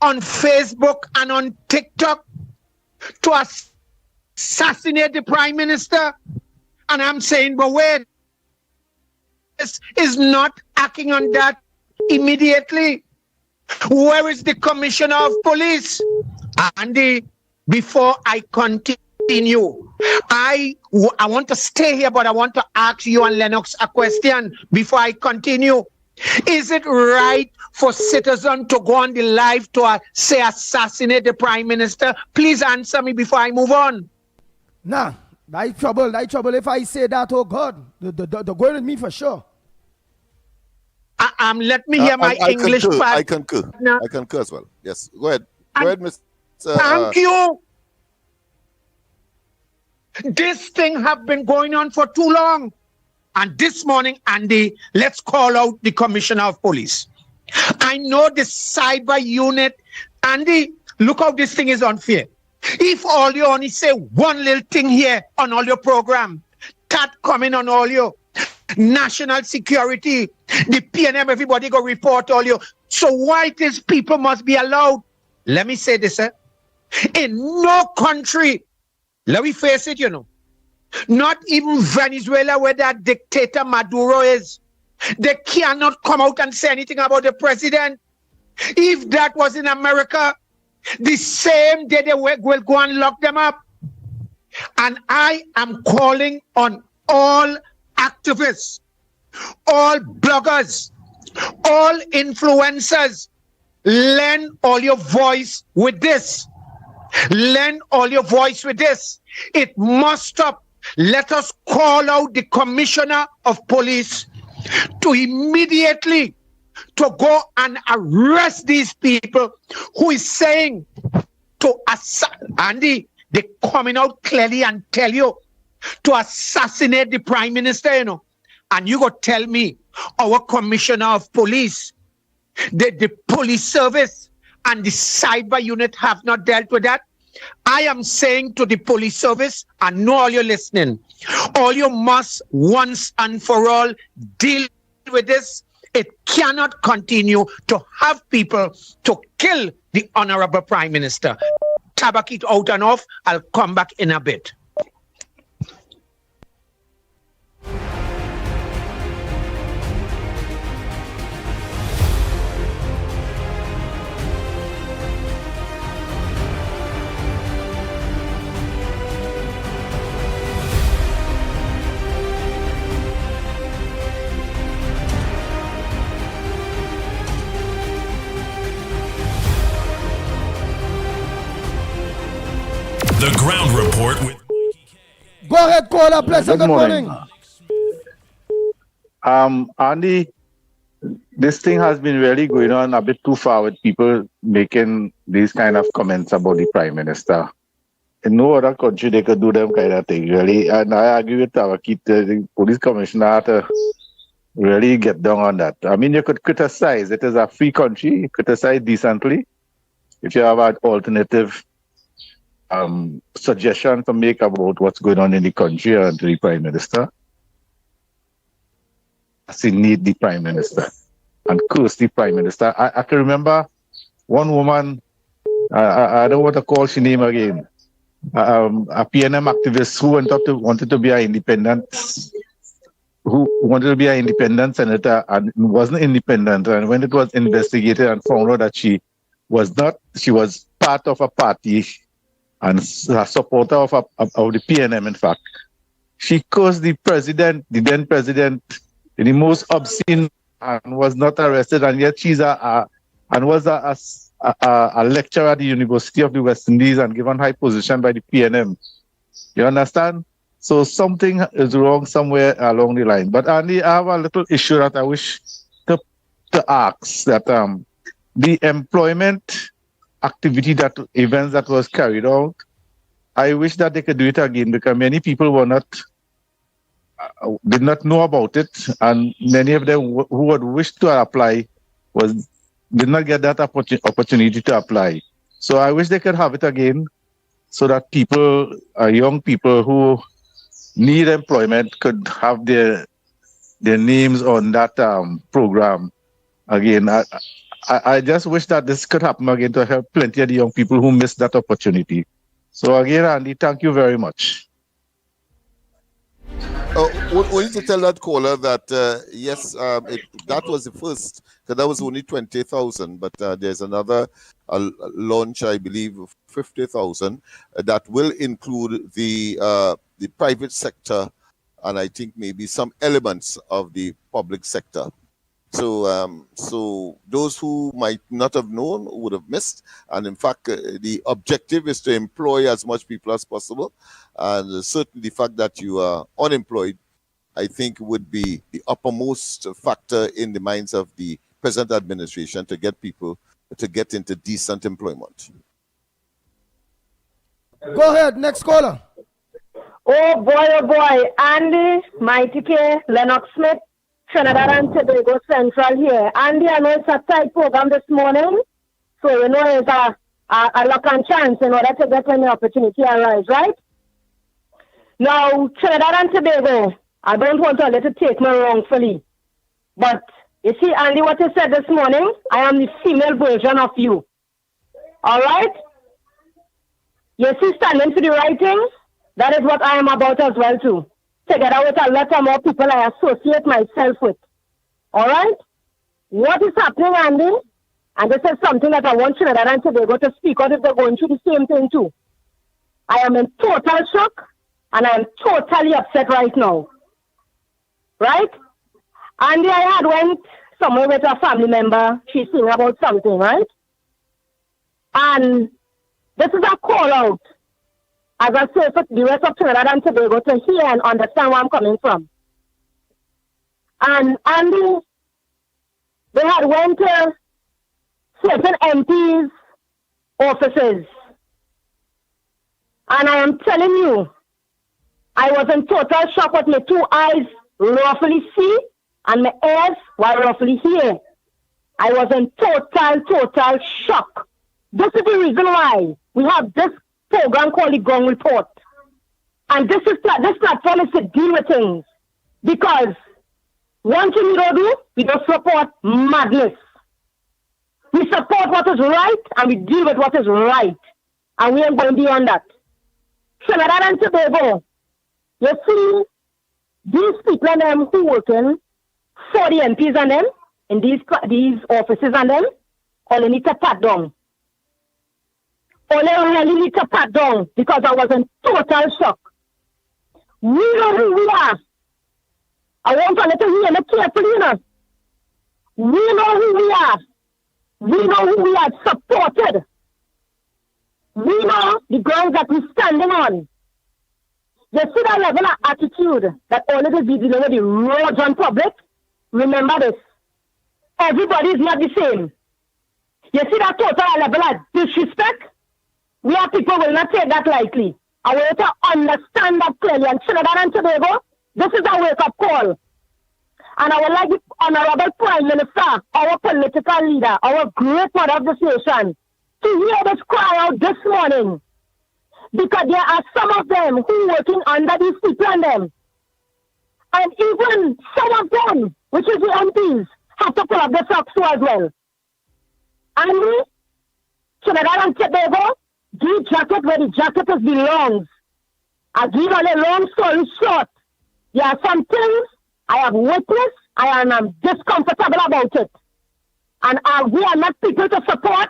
on Facebook and on TikTok to assassinate the Prime Minister. And I'm saying, but wait, this is not acting on that immediately. Where is the Commissioner of Police? Andy, before I continue, I want to stay here, but I want to ask you and Lennox a question before I continue. Is it right for citizens to go on the live to say assassinate the Prime Minister? Please answer me before I move on. Nah, that's trouble if I say that, oh God. They're going with me for sure. Let me hear my English part. I concur. I concur as well. Yes, go ahead. Go ahead, Mr. Thank you. This thing have been going on for too long. And this morning, Andy, let's call out the Commissioner of Police. I know the cyber unit. Andy, look how this thing is unfair. If all you only say one little thing here on all your program, that coming on all your national security, the PNM, everybody go report all you. So why these people must be allowed? Let me say this, in no country, let me face it, not even Venezuela, where that dictator Maduro is, they cannot come out and say anything about the president. If that was in America, the same day they will go and lock them up. And I am calling on all activists, all bloggers, all influencers, lend all your voice with this. Lend all your voice with this. It must stop. Let us call out the Commissioner of Police to immediately to go and arrest these people who is saying to Andy, they coming out clearly and tell you to assassinate the Prime Minister, and you go tell me our Commissioner of Police, the police service and the cyber unit have not dealt with that. I am saying to the police service, and know all you're listening, all you must once and for all deal with this. It cannot continue to have people to kill the Honorable Prime Minister. Tabak it out and off. I'll come back in a bit. The Ground Report with Go ahead, caller. Pleasant good morning. Andy, this thing has been really going on a bit too far with people making these kind of comments about the Prime Minister. In no other country they could do them kind of thing, really. And I agree with Tawakit, the police commissioner, to really get down on that. I mean, you could criticize. It is a free country. Criticize decently. if you have an alternative suggestion to make about what's going on in the country and to the Prime Minister, I still need the Prime Minister and curse the Prime Minister. I can remember one woman, I don't want to call she name again, a PNM activist who wanted to be an independent, senator and wasn't independent. And when it was investigated and found out that she was part of a party and a supporter of the PNM, in fact, she cursed the then president, in the most obscene, and was not arrested. And yet she's was a lecturer at the University of the West Indies and given high position by the PNM. You understand? So something is wrong somewhere along the line. But Andy, I have a little issue that I wish to ask, that the employment activity, events that was carried out, I wish that they could do it again, because many people did not know about it, and many of them who would wish to apply did not get that opportunity to apply. So I wish they could have it again, so that young people who need employment could have their names on that program again. I just wish that this could happen again to help plenty of the young people who missed that opportunity. So again, Andy, thank you very much. We need to tell that caller that yes, that was the first, because that was only 20,000, but there's another launch, I believe, of 50,000 that will include the private sector, and I think maybe some elements of the public sector. So those who might not have known would have missed. And in fact, the objective is to employ as much people as possible. And certainly the fact that you are unemployed, I think, would be the uppermost factor in the minds of the present administration to get people to get into decent employment. Go ahead, next caller. Oh boy, Andy, Mighty K, Lennox Smith, Trinidad and Tobago Central here. Andy, I know it's a tight program this morning, so you know it's a luck and chance in order to get any opportunity arise, right? Now, Trinidad and Tobago, I don't want to let it take me wrongfully, but you see, Andy, what you said this morning, I am the female version of you. All right? You see, standing for the right things, that is what I am about as well, too. Together with a lot of more people I associate myself with. All right? What is happening, Andy? And this is something that I want Trinidad and Tobago to speak out if they're going through the same thing, too. I am in total shock, and I am totally upset right now. Right? Andy, I had went somewhere with a family member. She's saying about something, right? And this is a call out, as I say, for the rest of Trinidad and Tobago to hear and understand where I'm coming from. And Andy, they had went to certain MPs' offices. And I am telling you, I was in total shock with my two eyes roughly see and my ears were roughly hear. I was in total shock. This is the reason why we have this program called the Gong Report. And this platform is to deal with things. Because one thing we don't do, we don't support madness. We support what is right and we deal with what is right. And we ain't going beyond that. Trinidad and Tobago, you see, these people and them who working for the MPs and them, in these offices and them, all they need to pat down. All they really need to pat down because I was in total shock. We know who we are. I want to let you hear me carefully, you know. We know who we are. We know who we are supported. We know the grounds that we're standing on. You see that level of attitude that all of us be dealing with the roads on public? Remember this. Everybody is not the same. You see that total level of disrespect? We are people will not take that lightly. I want you to understand that clearly. And Trinidad and Tobago, this is a wake-up call. And I would like the Honorable Prime Minister, our political leader, our great mother of this nation, to hear this cry out this morning. Because there are some of them who are working under these people and them. And even some of them, which is the MPs, have to pull up their socks too as well. And we, Trinidad and Tobago, give jacket where the jacket belongs. I give on a long story short. There are some things I have witnessed, I am discomfortable about it. And we are not people to support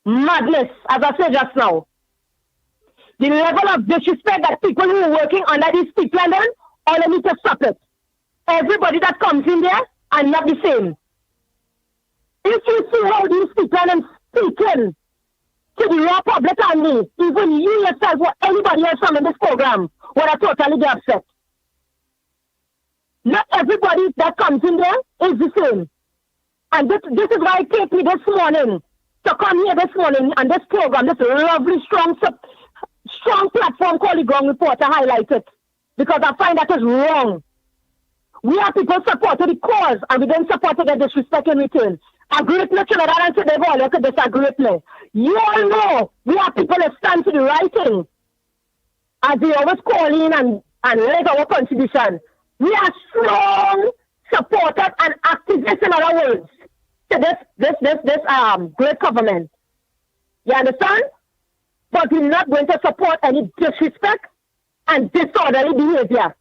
madness, as I said just now. The level of disrespect that people who are working under these people and them, all need to stop it. Everybody that comes in there are not the same. If you see how these people and speaking to the raw public and me, even you yourself or anybody else from in this program, would I totally be upset. Not everybody that comes in there is the same. And this is why it takes me this morning to come here this morning on this program, this lovely, strong platform called the Ground Report to highlight it. Because I find that is wrong. We are people supporting the cause and we don't support the disrespect in return. Agree with me, Trinidad and Tobago, all you could disagree with me. You all know we are people that stand to the right thing. As we always call in and raise our contribution. We are strong supporters and activists, in other words, to this great government. You understand? But we're not going to support any disrespect and disorderly behavior.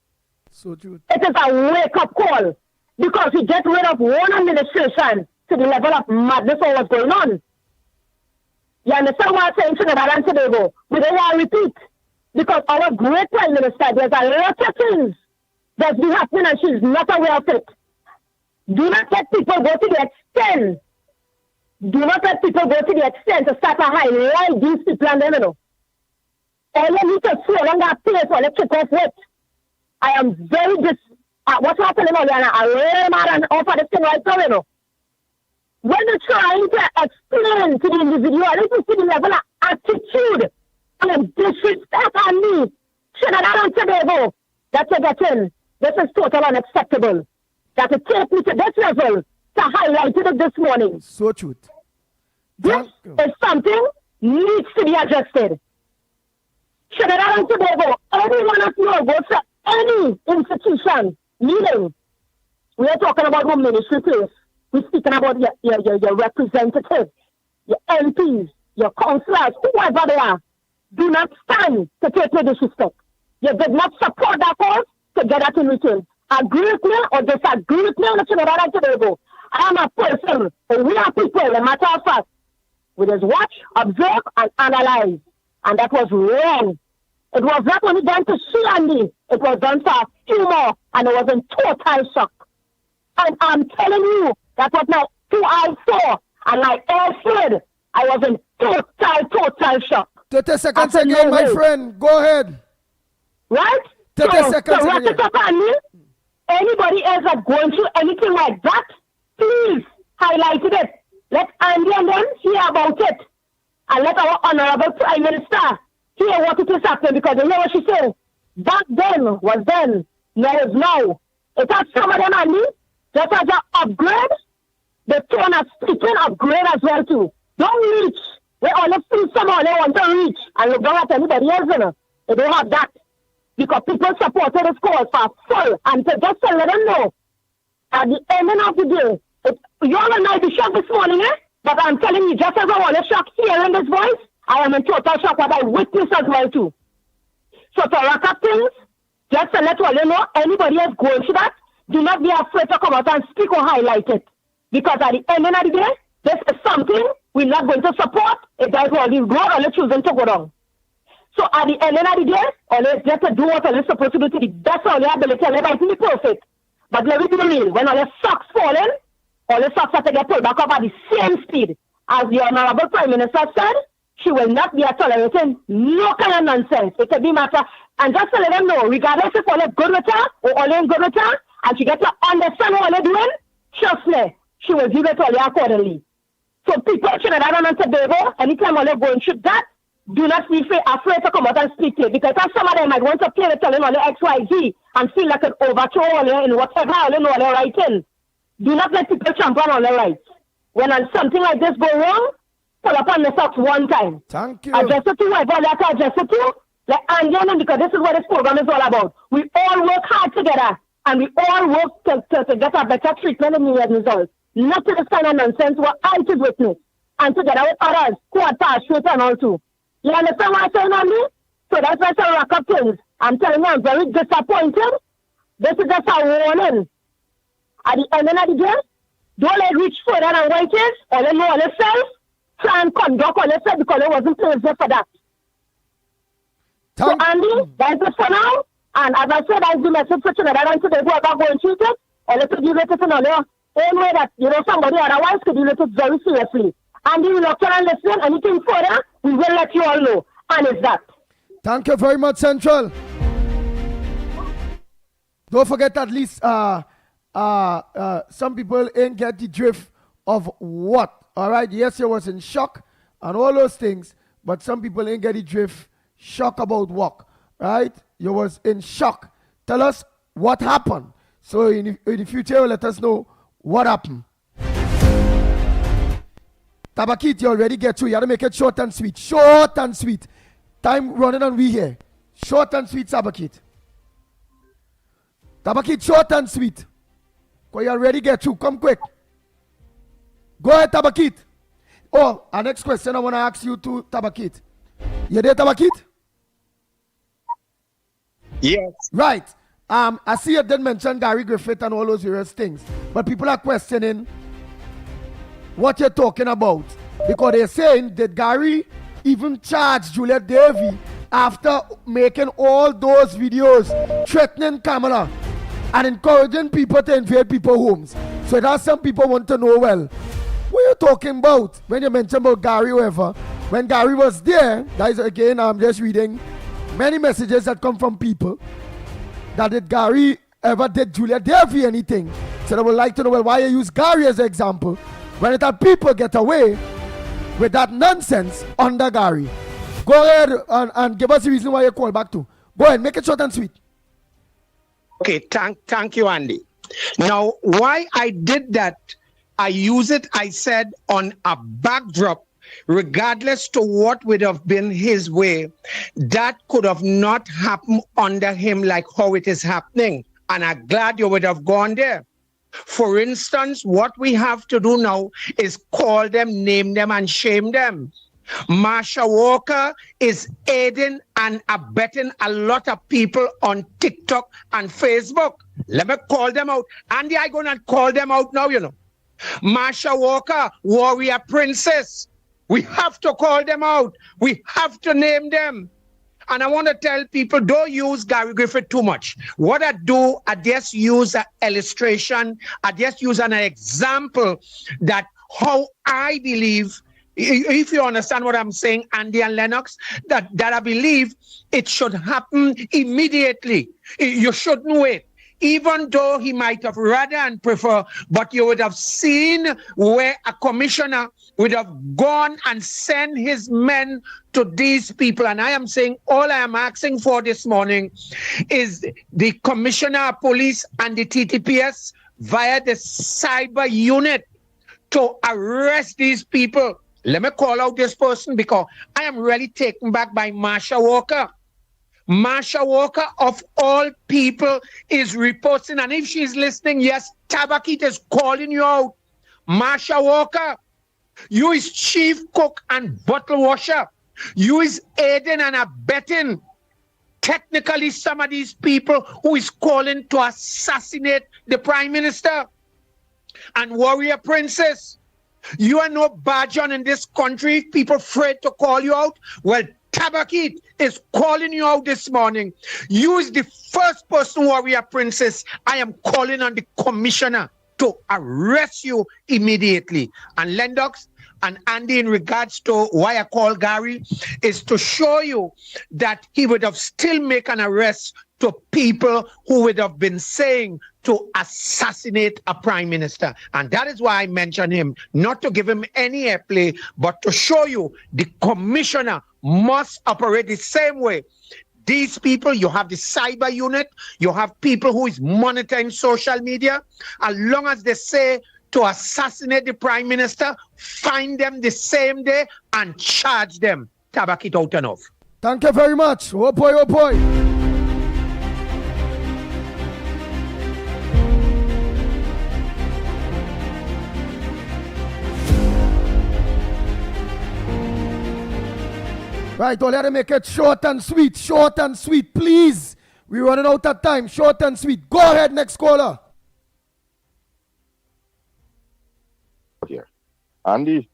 So true. It is a wake-up call because we get rid of one administration to the level of madness of what's going on. You understand what I'm saying, Trinidad and Tobago? We don't want to repeat because our great Prime Minister, there's a lot of things that's been happening and she's not aware of it. Do not let people go to the extent. Do not let people go to the extent to start to highlight these people and them, you know. All you need to see along that place for the kick off with. I am very what's happening now, I really mad and offer this thing right now, you know. When you're trying to explain to the individual, if you see the level of attitude and disrespect on me, Trinidad and Tobago, that you get in, this is totally unacceptable. That it takes me to this level to highlight it this morning. So true. This is something needs to be adjusted. Trinidad and Tobago, any one of you goes to any institution, meaning, we are talking about one ministry place. We're speaking about your representatives, your MPs, your councillors, whoever they are. Do not stand to take the disrespect. You did not support that cause to get that in return. Agree with me or disagree with me on the Trinidad and Tobago. I am a person, and we are people, a matter of fact. We just watch, observe, and analyze. And that was wrong. It was not only done to see Andy, it was done for humor, and it was in total shock. And I'm telling you, that's what my 2 eyes saw, and my ears heard. I was in total shock. 30 seconds again, my friend. Go ahead. Right? 30 seconds wrap it up on me. Anybody else that's going through anything like that, please highlight it. Let Andy and them hear about it. And let our Honorable Prime Minister hear what it is happening, because you hear what she said. Back then was then, now is now. It has some of them, Andy, just as an upgrade, the tone of speaking upgrade as well too. Don't reach. They only see someone they want to reach and look down at anybody else, you know. They don't have that. Because people supported this cause for full, and to just to let them know, at the ending of the day, you all might be shocked this morning, but I'm telling you, just as I was shocked hearing this voice, I am in total shock what I witnessed as well too. So to wrap up things, just to let all you know, anybody else going through that, do not be afraid to come out and speak or highlight it. Because at the ending of the day, this is something we're not going to support if that's all you go or choosing to go down. So at the end of the day, always get to do what you're supposed to do to the best of your ability, and everything be perfect. But let me be real, when all your socks falling, all your socks have to get pulled back up at the same speed. As the Honorable Prime Minister said, she will not be tolerating no kind of nonsense. It could be matter, and just to let them know, regardless if all is good with her or all ain't good with her, and she gets to understand what they're doing, trust me, she will give it all accordingly. So people should have done on Tobago, anytime all they're going through that, do not be afraid to come out and speak to it, because some of them might want to play with telling all the XYZ and feel like an overthrow all in whatever all in all they're writing. Do not let people trample on all their rights. When something like this go wrong, pull up on the socks one time. Thank you. Address it to whoever that address it to. Like Andy, because this is what this program is all about. We all work hard together, and we all work to get a better treatment in the end result. Not to this kind of nonsense what I could witness, and together with others who are passed through it and all too. You understand what I'm saying, Andy? So that's why I rock up things. I'm telling you, I'm very disappointed. This is just a warning. At the end of the day, don't let reach further than what it is, or let know on yourself, try and conduct on yourself because it wasn't placed there for that. So Andy, that's it for now. And as I said, that's the message for Trinidad and today, whoever going through it, or let it deal with it in a own way that, somebody otherwise could deal with it very seriously. Andy, you look and listen, anything further, we will let you all know. And it's that. Thank you very much, Central. Don't forget at least some people ain't get the drift of what. All right, yes, you was in shock and all those things, but some people ain't get the drift. Shock about what, right? You was in shock. Tell us what happened. So in the future, let us know what happened. Tabakit, you already get through. You have to make it short and sweet. Short and sweet. Time running on we here. Short and sweet, Tabakit. Tabakit, short and sweet. Because you already get through. Come quick. Go ahead, Tabakit. Oh, our next question I want to ask you to Tabakit. You there, Tabakit? Yes. Right. I see you did mention Gary Griffith and all those various things. But people are questioning what you're talking about. Because they're saying, did Gary even charge Juliet Davy after making all those videos threatening Kamala and encouraging people to invade people's homes? So that's some people want to know, well, what are you talking about when you mention about Gary, whoever? When Gary was there, guys, again, I'm just reading many messages that come from people that did Gary ever did Julia Davy anything. So I would like to know, well, why you use Gary as an example when it had people get away with that nonsense under Gary. Go ahead and give us the reason why you call back to. Go ahead, make it short and sweet. Okay, thank you, Andy. Now, why I did that, I use it, I said, on a backdrop, regardless to what would have been his way, that could have not happened under him like how it is happening. And I'm glad you would have gone there. For instance, what we have to do now is call them, name them, and shame them. Marsha Walker is aiding and abetting a lot of people on TikTok and Facebook. Let me call them out. Andy, I'm going to call them out now, Marsha Walker, warrior princess. We have to call them out. We have to name them. And I want to tell people, don't use Gary Griffith too much. What I do, I just use an illustration. I just use an example that how I believe, if you understand what I'm saying, Andy and Lennox, that I believe it should happen immediately. You shouldn't wait. Even though he might have rather and prefer, but you would have seen where a commissioner would have gone and sent his men to these people. And I am saying all I am asking for this morning is the commissioner of police and the TTPS via the cyber unit to arrest these people. Let me call out this person because I am really taken back by Marsha Walker. Marsha Walker, of all people, is reporting, and if she's listening, yes, Tabakit is calling you out. Marsha Walker, you is chief cook and bottle washer. You is aiding and abetting technically some of these people who is calling to assassinate the prime minister. And warrior princess, you are no badger in this country. People afraid to call you out. Well, Tabakit is calling you out this morning. You is the first person, warrior princess. I am calling on the commissioner to arrest you immediately. And Lennox and Andy, in regards to why I call Gary, is to show you that he would have still make an arrest to people who would have been saying to assassinate a prime minister. And that is why I mention him, not to give him any airplay, but to show you the commissioner must operate the same way. These people, you have the cyber unit, you have people who is monitoring social media. As long as they say to assassinate the Prime Minister, find them the same day and charge them. Tabak it out enough. Thank you very much. Oh boy, oh boy. Right, well, let me make it short and sweet, please. We're running out of time, short and sweet. Go ahead, next caller. Here. Andy,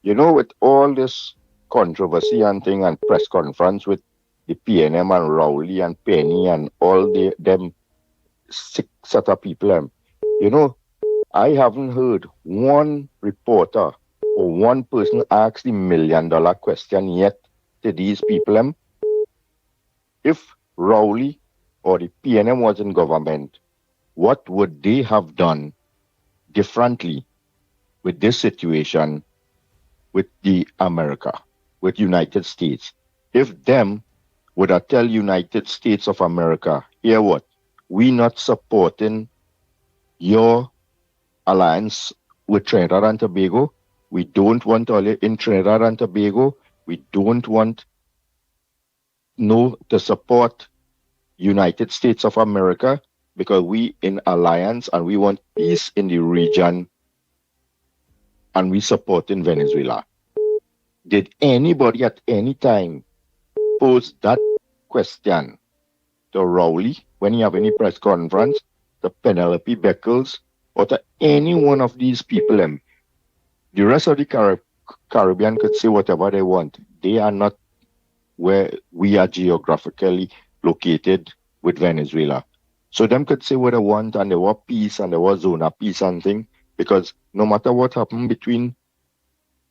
you know, with all this controversy and thing and press conference with the PNM and Rowley and Penny and all them 6 set of people, you know, I haven't heard one reporter or one person ask the $1 million question yet to these people. If Rowley or the PNM was in government, what would they have done differently with this situation with the America, with United States? If them would have tell United States of America, hear what, we not supporting your alliance with Trinidad and Tobago. We don't want all in Trinidad and Tobago. We don't want to support United States of America because we in alliance and we want peace in the region and we support in Venezuela. Did anybody at any time pose that question to Rowley when he have any press conference, to Penelope Beckles, or to any one of these people? The rest of the Caribbean could say whatever they want. They are not where we are geographically located with Venezuela. So them could say what they want and they want peace and they want zone of peace and thing, because no matter what happened between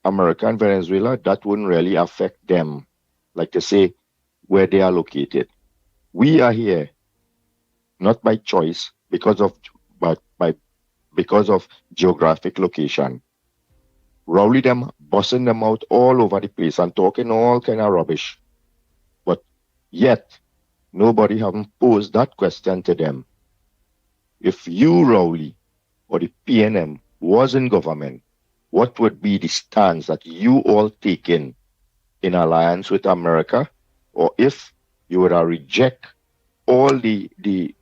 America and Venezuela, that wouldn't really affect them, like to say where they are located. We are here not by choice because of geographic location. Rowley them bossing them out all over the place and talking all kind of rubbish. But yet, nobody haven't posed that question to them. If you, Rowley, or the PNM was in government, what would be the stance that you all taken in alliance with America? Or if you would reject all the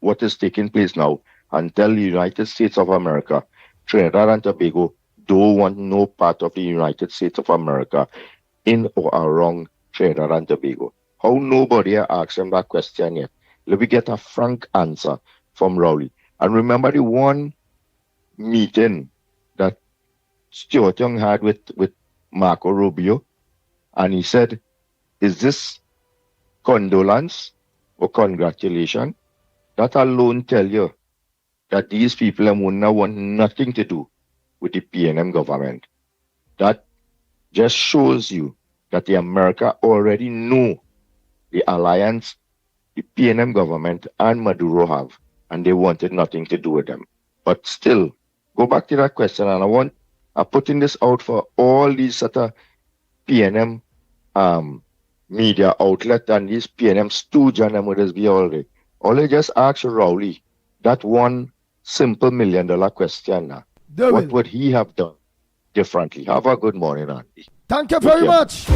what is taking place now and tell the United States of America, Trinidad and Tobago don't want no part of the United States of America in or around Trinidad and Tobago. How nobody asked him that question yet? Let me get a frank answer from Rowley. And remember the one meeting that Stuart Young had with Marco Rubio, and he said, is this condolence or congratulation? That alone tell you that these people wouldn't want nothing to do with the PNM government. That just shows you that the America already know the alliance the PNM government and Maduro have, and they wanted nothing to do with them. But still, go back to that question, and I'm putting this out for all these sort of PNM media outlet and these PNM stooge and them would be already. Only just ask Rowley that one simple $1 million question now. What would he have done differently? Have a good morning, Andy. Thank you very much.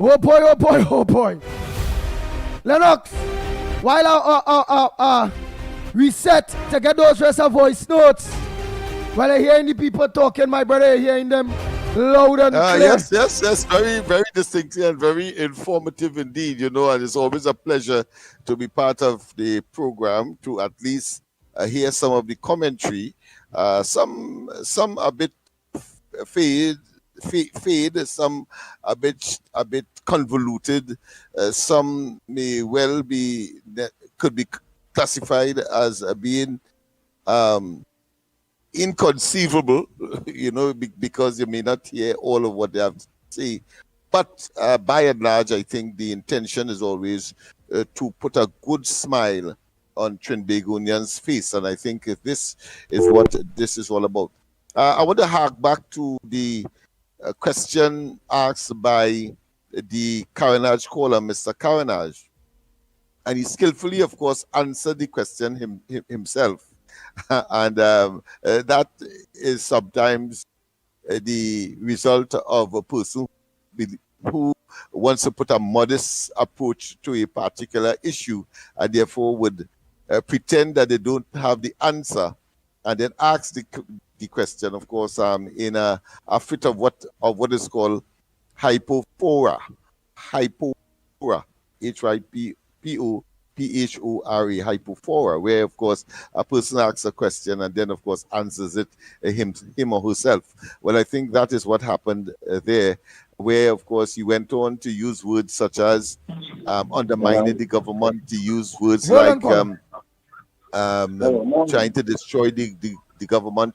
Oh boy, oh boy, oh boy. Lennox, while I reset to get those rest of voice notes, while I hearing the people talking, my brother hearing them, Loud and clear. Yes. Very, very distinctive and very informative indeed, and it's always a pleasure to be part of the program to at least hear some of the commentary. Some a bit fade, some a bit convoluted, some may well could be classified as being inconceivable, because you may not hear all of what they have to say. But by and large, I think the intention is always to put a good smile on Trinbagonians' face. And I think this is what this is all about. I want to hark back to the question asked by the Carenage caller, Mr. Carenage. And he skillfully, of course, answered the question himself. And that is sometimes the result of a person who wants to put a modest approach to a particular issue and therefore would pretend that they don't have the answer and then ask the question, of course, in a fit of what is called hypophora, hypophora, where, of course, a person asks a question and then, of course, answers it him or herself. Well, I think that is what happened there, where, of course, he went on to use words such as undermining the government, to use words like trying to destroy the government,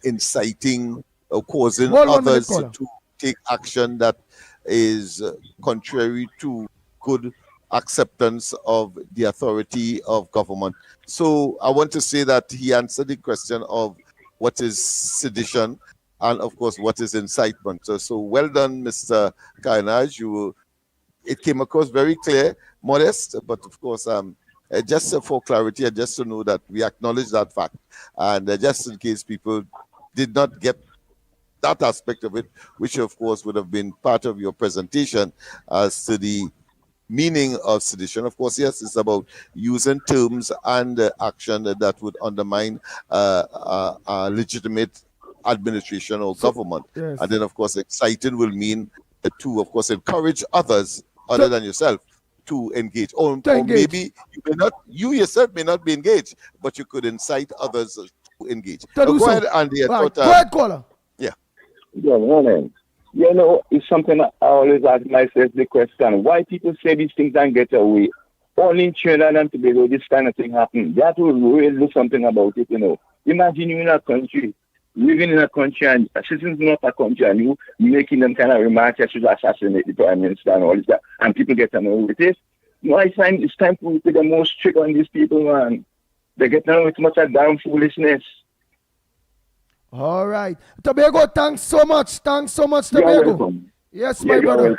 inciting or causing others to take action that is contrary to good acceptance of the authority of government. So I want to say that he answered the question of what is sedition and, of course, what is incitement. So well done, Mr. Carenage. It came across very clear, modest, but, of course, just for clarity and just to know that we acknowledge that fact. And just in case people did not get that aspect of it, which, of course, would have been part of your presentation as to the meaning of sedition. Of course, yes, it's about using terms and action that would undermine legitimate administration or government. Yes. And then, of course, exciting will mean to, of course, encourage others other than yourself to engage. Or maybe you yourself may not be engaged, but you could incite others to engage. Go ahead, Andy. Go ahead, caller. Yeah. Good morning. It's something I always ask myself the question, why people say these things and get away? Only in Trinidad and Tobago, this kind of thing happens. That will really do something about it, Imagine you in a country, living in a country, and citizens not a country, and you making them kind of remarks that should assassinate the Prime Minister and all this, and people get annoyed with it. I find it's time for the most strict on these people, man. They get annoyed with much of damn foolishness. All right. Tobago, thanks so much. Thanks so much, Tobago. Yes, my brother.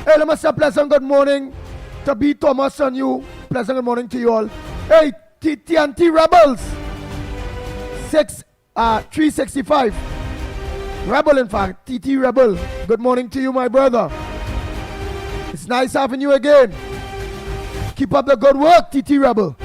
Hey, let me say pleasant good morning to B. Thomas and you. Pleasant good morning to you all. Hey, TNT Rebels. 365. Rebel, in fact. TT Rebel. Good morning to you, my brother. It's nice having you again. Keep up the good work, TT Rebel.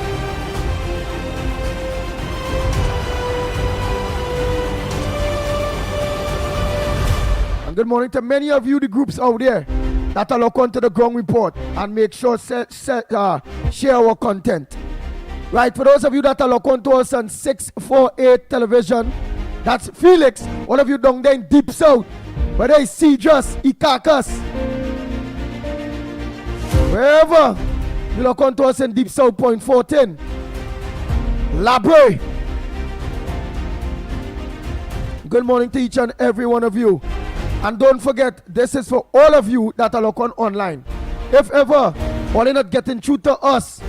Good morning to many of you, the groups out there that are look onto the ground report and make sure share our content. Right, for those of you that are look onto us on 648 television, that's Felix, all of you down there in Deep South, whether it's Cedros, Ikakas, wherever you look onto us in Deep South, Point 14, Labre. Good morning to each and every one of you. And don't forget, this is for all of you that are looking online. If ever, or they're not getting through to us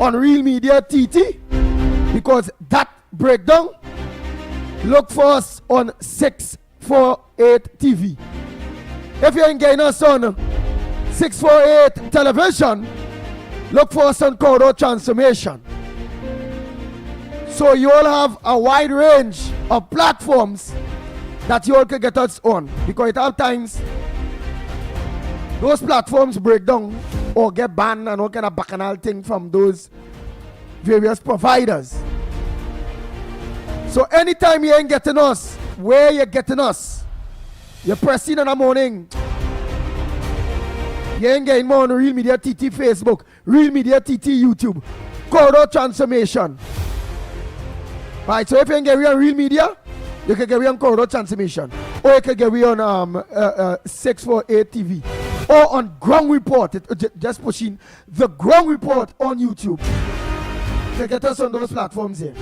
on Real Media TT, because that breakdown, look for us on 648 TV. If you ain't getting us on 648 television, look for us on Corridor Transformation. So you all have a wide range of platforms that you all can get us on, because at all times those platforms break down or get banned and all kind of bacchanal thing from those various providers. So anytime you ain't getting us, where you getting us? You're pressing in the morning. You ain't getting more on Real Media TT Facebook, Real Media TT YouTube. Corridor Transformation. Right, so if you ain't get me on Real Media, you can get me on Corridor Transformation. Or you can get me on 648 TV. Or on Ground Report. Just pushing the Ground Report on YouTube. To get us on those platforms here.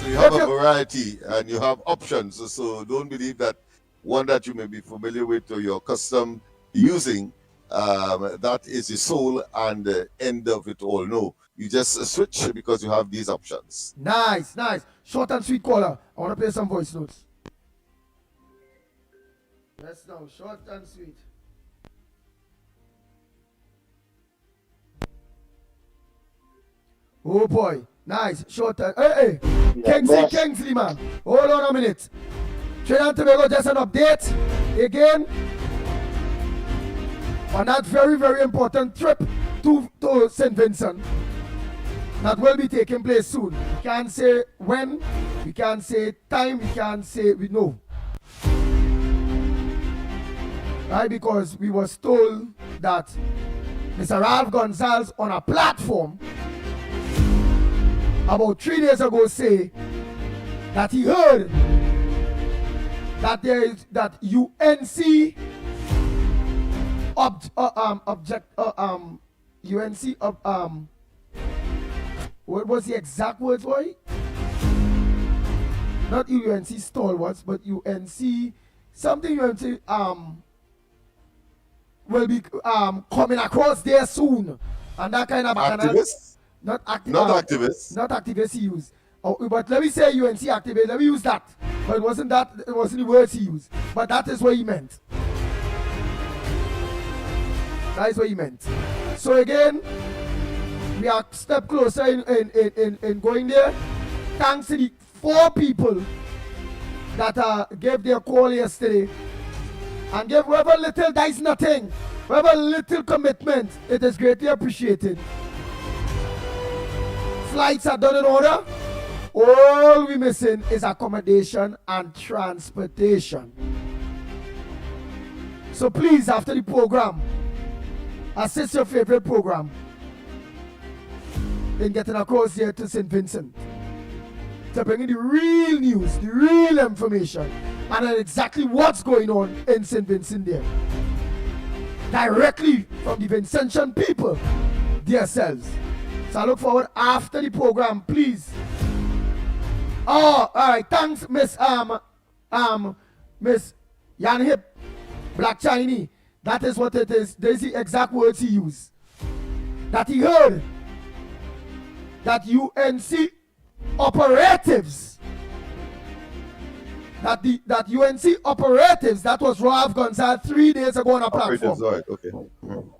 So you have a variety and you have options. So don't believe that one that you may be familiar with or you're accustomed using, that is the soul and the end of it all. No, you just switch because you have these options. Nice. Short and sweet caller. I want to play some voice notes. Yes, now, short and sweet. Oh boy, nice, short and hey, Kingsley, man. Hold on a minute. Trinidad and Tobago, just an update again on that very, very important trip to St. Vincent that will be taking place soon. We can't say when, we can't say time, we can't say we know. Right, because we was told that Mr. Ralph Gonzalez on a platform about 3 days ago say that he heard that there is that UNC what was the exact words, boy? Not UNC stalwarts, but UNC something UNC will be coming across there soon, and that kind of activists. Not activists. Not activists he used. Oh, but let me say UNC activist. Let me use that. But it wasn't the words he used. But that is what he meant. That is what he meant. So again, we are a step closer in going there. Thanks to the 4 people that gave their call yesterday. And gave whoever little dice nothing. Whoever little commitment. It is greatly appreciated. Flights are done in order. All we're missing is accommodation and transportation. So please, after the program, assist your favorite program in getting across here to St. Vincent to bring in the real news, the real information, and exactly what's going on in St. Vincent there. Directly from the Vincentian people themselves. So I look forward after the program, please. Oh, all right. Thanks, Miss Yan Hip, Black Chinese. That is what it is. There's the exact words he used. That he heard that UNC operatives, that UNC operatives, that was Ralph Gonzalez 3 days ago on a platform. Right, okay.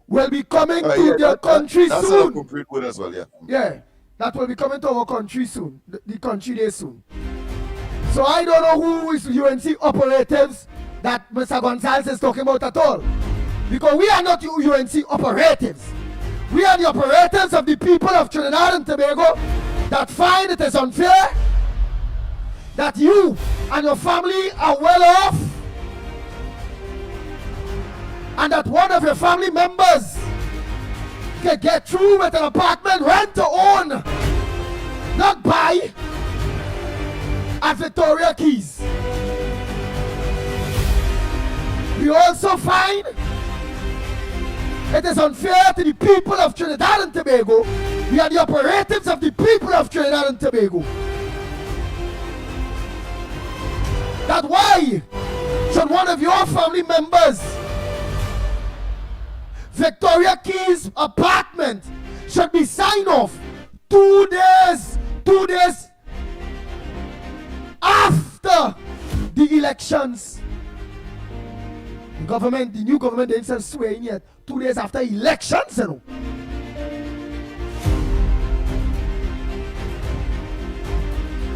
Will be coming to their country that's soon. That's an appropriate word as well, yeah. Yeah, that will be coming to our country soon, the country there soon. So I don't know who is UNC operatives that Mr. Gonzalez is talking about at all. Because we are not UNC operatives. We are the operatives of the people of Trinidad and Tobago that find it is unfair that you and your family are well off, and that one of your family members can get through with an apartment, rent to own, not buy, at Victoria Keys. We also find it is unfair to the people of Trinidad and Tobago. We are the operatives of the people of Trinidad and Tobago. That why should one of your family members Victoria Keys apartment should be signed off 2 days after the elections. The new government didn't start swearing yet. 2 days after elections, you know.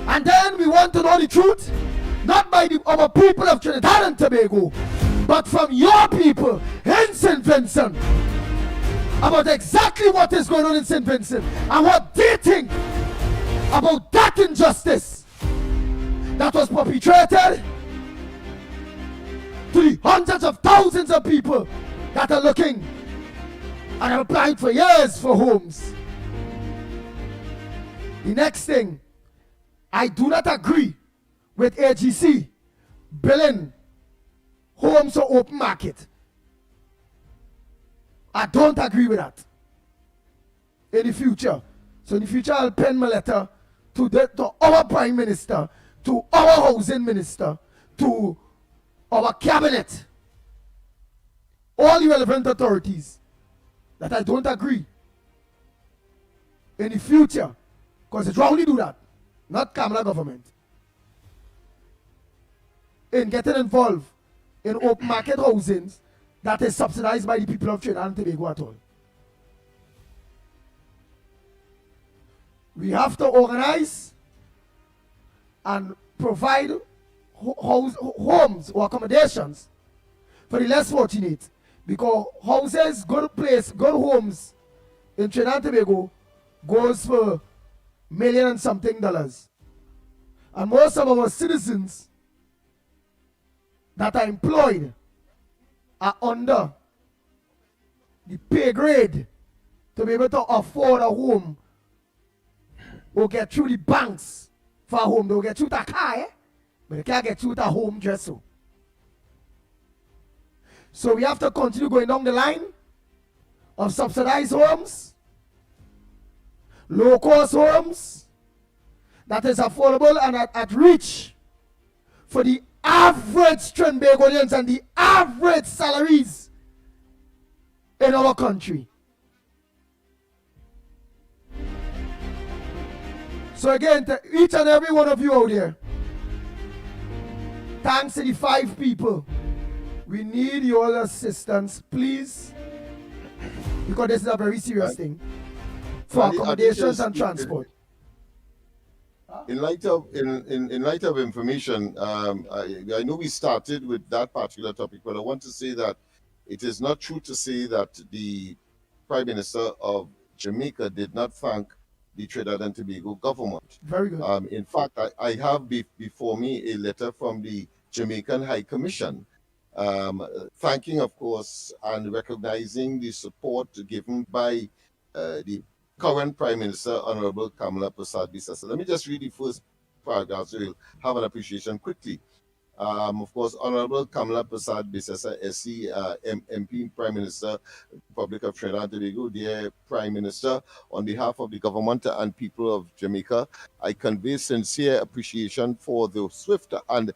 And then we want to know the truth, not by our people of Trinidad and Tobago, but from your people in St. Vincent, about exactly what is going on in St. Vincent and what they think about that injustice that was perpetrated to the hundreds of thousands of people that are looking and have applied for years for homes. The next thing, I do not agree with AGC building homes for open market. I don't agree with that in the future. So in the future, I'll pen my letter to our Prime Minister, to our Housing Minister, to our Cabinet, all the relevant authorities, that I don't agree in the future, because it's wrongly do that, not Kamala government, in getting involved in open market housings that is subsidized by the people of Trinidad and Tobago at all. We have to organize and provide homes or accommodations for the less fortunate, because houses, good place, good homes in Trinidad and Tobago goes for million and something dollars. And most of our citizens that are employed are under the pay grade to be able to afford a home or get through the banks for a home. They'll get through the car, but they can't get through the home just so. So we have to continue going down the line of subsidized homes, low-cost homes that is affordable and at reach for the average Trinbagonians and the average salaries in our country. So again, to each and every one of you out there, thanks to the 5 people, we need your assistance, please, because this is a very serious thing for accommodations and transport. In light of information, I know we started with that particular topic, but I want to say that it is not true to say that the Prime Minister of Jamaica did not thank the Trinidad and Tobago government. Very good. In fact, I have before me a letter from the Jamaican High Commission, thanking, of course, and recognizing the support given by the current Prime Minister, Honorable Kamala Persad-Bissessar. Let me just read the first paragraph so you'll have an appreciation quickly. Of course, Honorable Kamala Persad-Bissessar, SC, MP, Prime Minister, Republic of Trinidad and Tobago. Dear Prime Minister, on behalf of the government and people of Jamaica, I convey sincere appreciation for the swift and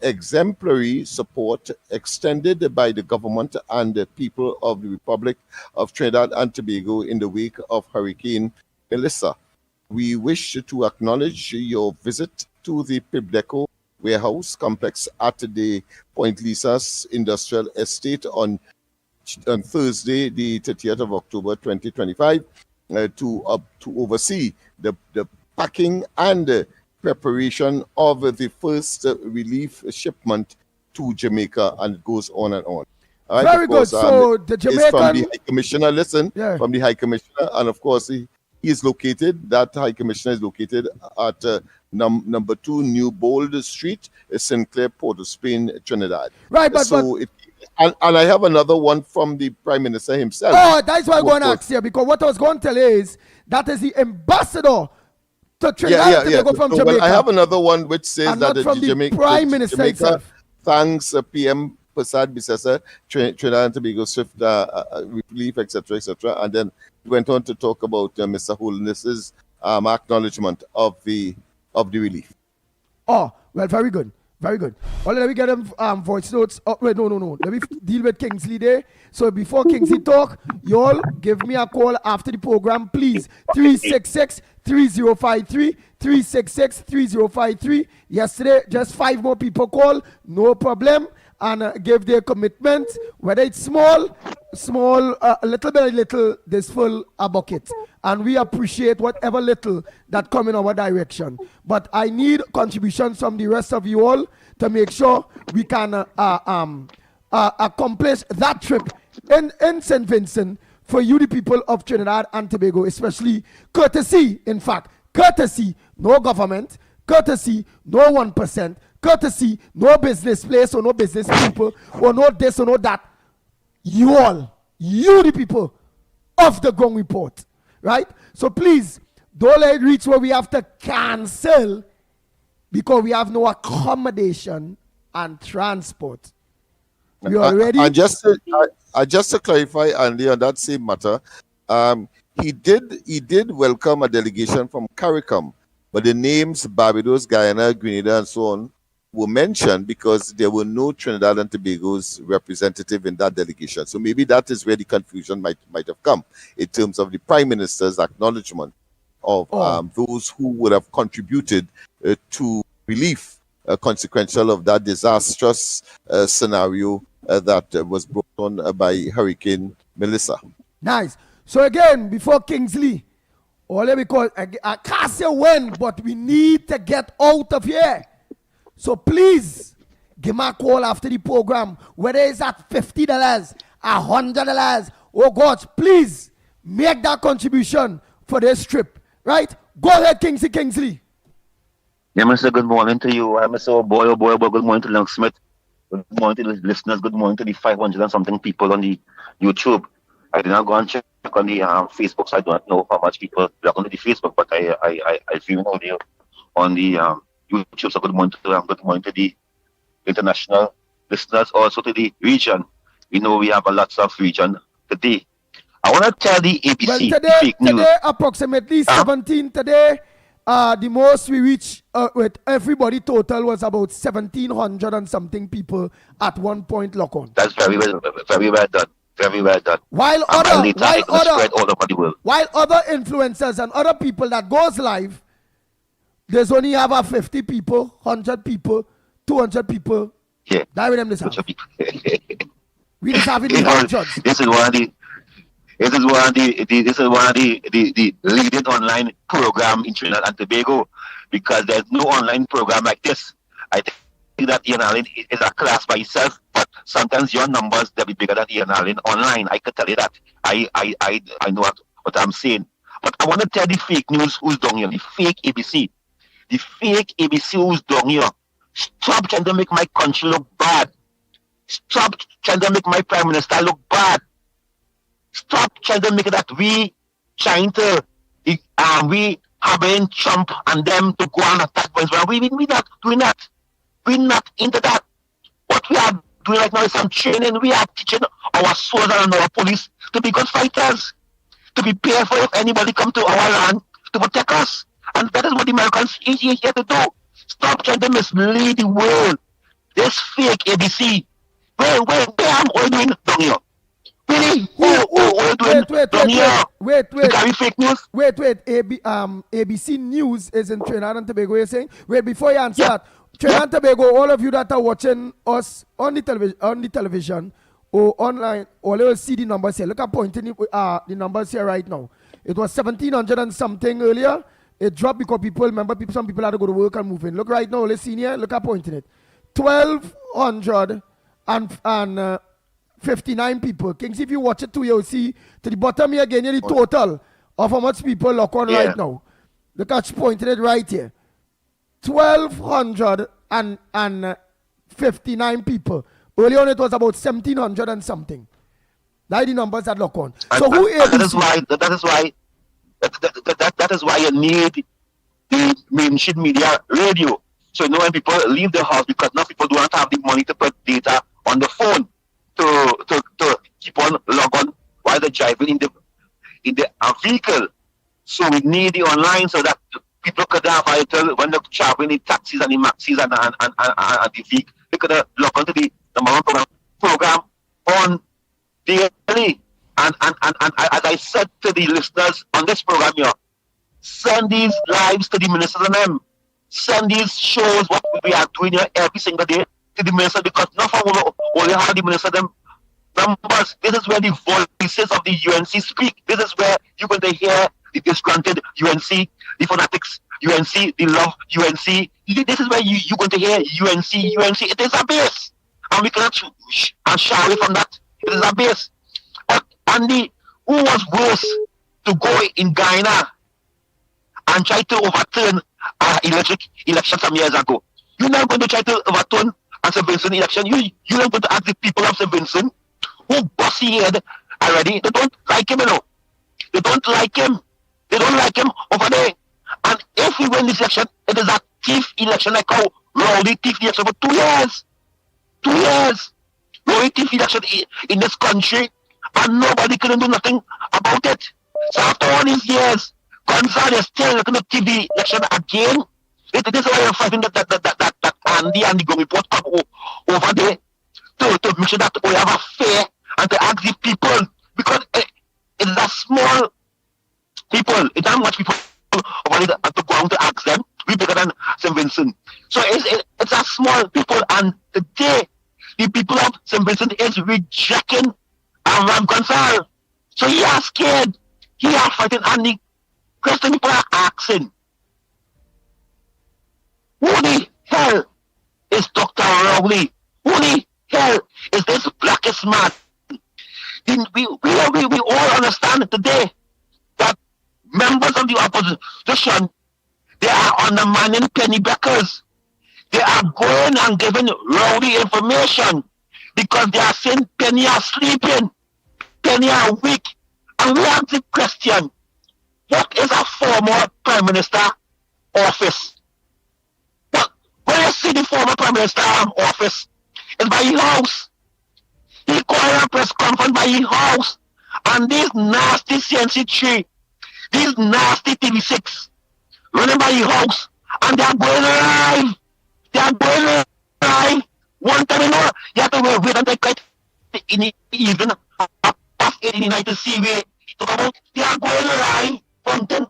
exemplary support extended by the government and the people of the Republic of Trinidad and Tobago in the wake of Hurricane Melissa. We wish to acknowledge your visit to the Pibdeco warehouse complex at the Point Lisa's Industrial Estate on Thursday, the 30th of October 2025, to oversee the packing and preparation of the first relief shipment to Jamaica, and it goes on and on. All right, very good. So the Jamaican from the High Commissioner, from the High Commissioner, and of course he is located. That High Commissioner is located at number 2 New Bold Street, Sinclair, Port of Spain, Trinidad. Right, but so and I have another one from the Prime Minister himself. Oh, that's what I'm going to ask here, because what I was going to tell you is that is the ambassador to Trinidad and Tobago from Jamaica. Well, I have another one which says that the Prime Minister Jamaica himself thanks PM Persad-Bissessar, Trinidad and Tobago swift relief, etc., etc., and then went on to talk about Mr. Holiness's acknowledgement of the relief. Oh, well, very good. Very good. Well, let me get them voice notes. Oh, wait, no. Let me deal with Kingsley there. So before Kingsley talk, y'all give me a call after the program, please. 366-3053. 366-3053. Yesterday, just 5 more people call. No problem. And give their commitment, whether it's small, a little bit, this full a bucket. And we appreciate whatever little that come in our direction. But I need contributions from the rest of you all to make sure we can accomplish that trip in St. Vincent for you, the people of Trinidad and Tobago, especially courtesy, no government, courtesy, no 1%, courtesy, no business place or no business people, or no this or no that. You the people of the Gong Report, right? So please, don't let it reach where we have to cancel because we have no accommodation and transport. We already. And just to clarify, Andy, on that same matter, he did welcome a delegation from CARICOM, but the names Barbados, Guyana, Grenada, and so on were mentioned because there were no Trinidad and Tobago's representative in that delegation. So maybe that is where the confusion might have come in terms of the Prime Minister's acknowledgement of those who would have contributed to relief consequential of that disastrous scenario that was brought on by Hurricane Melissa. Nice. So again, before Kingsley, all because I can't say when, but we need to get out of here. So please, give me a call after the program, whether it's at $50, $100. Oh God, please make that contribution for this trip, right? Go ahead, Kingsley. Yeah, Mr. Good morning to you. I'm Mr. Boy, good morning to Lennox Smith. Good morning to the listeners. Good morning to the 500 and something people on the YouTube. I did not go and check on the Facebook, so I don't know how much people look on the Facebook, but I view audio on the YouTube. So good morning to the international listeners, also to the region. We know we have a lots of region today. I want to tell the ABC fake news. Today, approximately 17 today. The most we reached with everybody total was about 1,700 and something people at one point lock on. That's very well done. Very well done. While other influencers and other people that goes live, there's only about 50 people, 100 people, 200 people. Yeah. That with them this have. We just have it in hundreds. This is one of the leading online program in Trinidad and Tobago, because there's no online program like this. I think that Ian Allen is a class by itself, but sometimes your numbers they'll be bigger than Ian Allen online. I could tell you that. I know what I'm saying. But I want to tell the fake news who's down here, the fake ABC. The fake ABC who's down here. Stop trying to make my country look bad. Stop trying to make my Prime Minister look bad. Stop trying to make it that we having Trump and them to go and attack Venezuela. We're not doing that. We're not into that. What we are doing right now is some training. We are teaching our soldiers and our police to be good fighters, to be prepared for if anybody come to our land to protect us. And that is what the Americans are here to do. Stop trying to mislead the world. This fake ABC. Where am I doing down here? Really? Wait. Fake news? Wait. ABC News is in Trinidad and Tobago, you're saying? Wait, before you answer that, Trinidad and Tobago, all of you that are watching us on the television or online, all you will see the numbers here. Look at pointing the numbers here right now. It was 1,700 and something earlier. It dropped because some people had to go to work and move in. Look right now, let's see here. Look at pointing it. 1,259 people. Kings, if you watch it too, you'll see to the bottom here again, the total of how much people lock on right now. Look at pointing it right here. 1,259 people. Earlier on, it was about 1,700 and something. That's the numbers that lock on. So who is that is why you need the mainstream media radio. So when people leave the house, because now people don't have the money to put data on the phone to keep on log on while they're driving in the vehicle. So we need the online so that people could have when they're traveling in taxis and the maxis and the vehicle, they could log on to the number one program on daily. And as I said to the listeners on this program here, send these lives to the ministers and them. Send these shows, what we are doing here every single day, to the minister, because not for only how the minister them numbers. This is where the voices of the UNC speak. This is where you're going to hear the disgruntled UNC, the fanatics UNC, the love UNC. This is where you're going to hear UNC. It is a base. And we cannot shy away from that. It is a base. Andy, who was worse to go in Guyana and try to overturn election some years ago. You're not going to try to overturn a St. Vincent election. You're not going to ask the people of St. Vincent who bossy head already. They don't like him, you know. They don't like him. They don't like him over there. And if we win this election, it is a thief election like how Rowley thief election for 2 years. 2 years. Rowley thief election in this country, and nobody can do nothing about it. So after all these years, Gonzalez is still going to thief the election again. This is why I'm fighting that Andy and the Gong report come over there to make sure that we have a fair and to ask the people, because it's a small people, it's not much people over there to go out to ask them. We bigger than St. Vincent. So it's a small people, and today the people of St. Vincent is rejecting Ram Gonzalez. So he are scared. He are fighting, and the question people are asking, who the hell is Dr. Rowley? Who the hell is this blackest man? We all understand today that members of the opposition, they are undermining penny backers. They are going and giving Rowley information because they are saying Penny are sleeping, Penny are weak. And we ask the question, what is a former Prime Minister office? When I see the former Prime Minister office, it's by his house. He called a press conference by his house. And these nasty CNC3, these nasty TV6, running by his house, and they are going live. They are going live. One time, you know, you have to wait until quite in the evening, past 8 in the night to see where talk about. They are going live from 10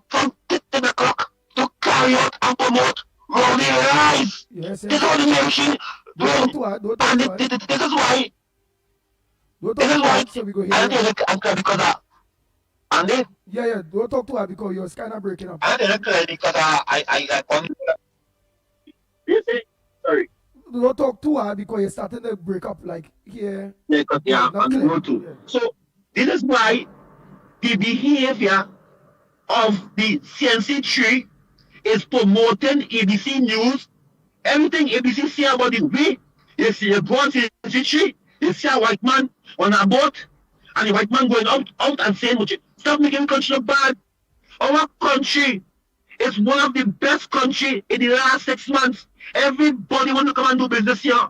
o'clock to carry out and promote Rowley Rise. Yes, this is what the nation do. And this is why. This is why. So we go here. I think because and then. Yeah, don't talk to her because you're kind of breaking up. I didn't because I sorry. Don't talk to her because you're starting to break up like here. Yeah, I'm going to. Yeah. So this is why the behavior of the CNC3 is promoting ABC News. Everything ABC say about the way you see a go on CNC3, you see a white man on a boat, and the white man going out and saying, stop making the country look bad. Our country is one of the best country in the last 6 months. Everybody want to come and do business here.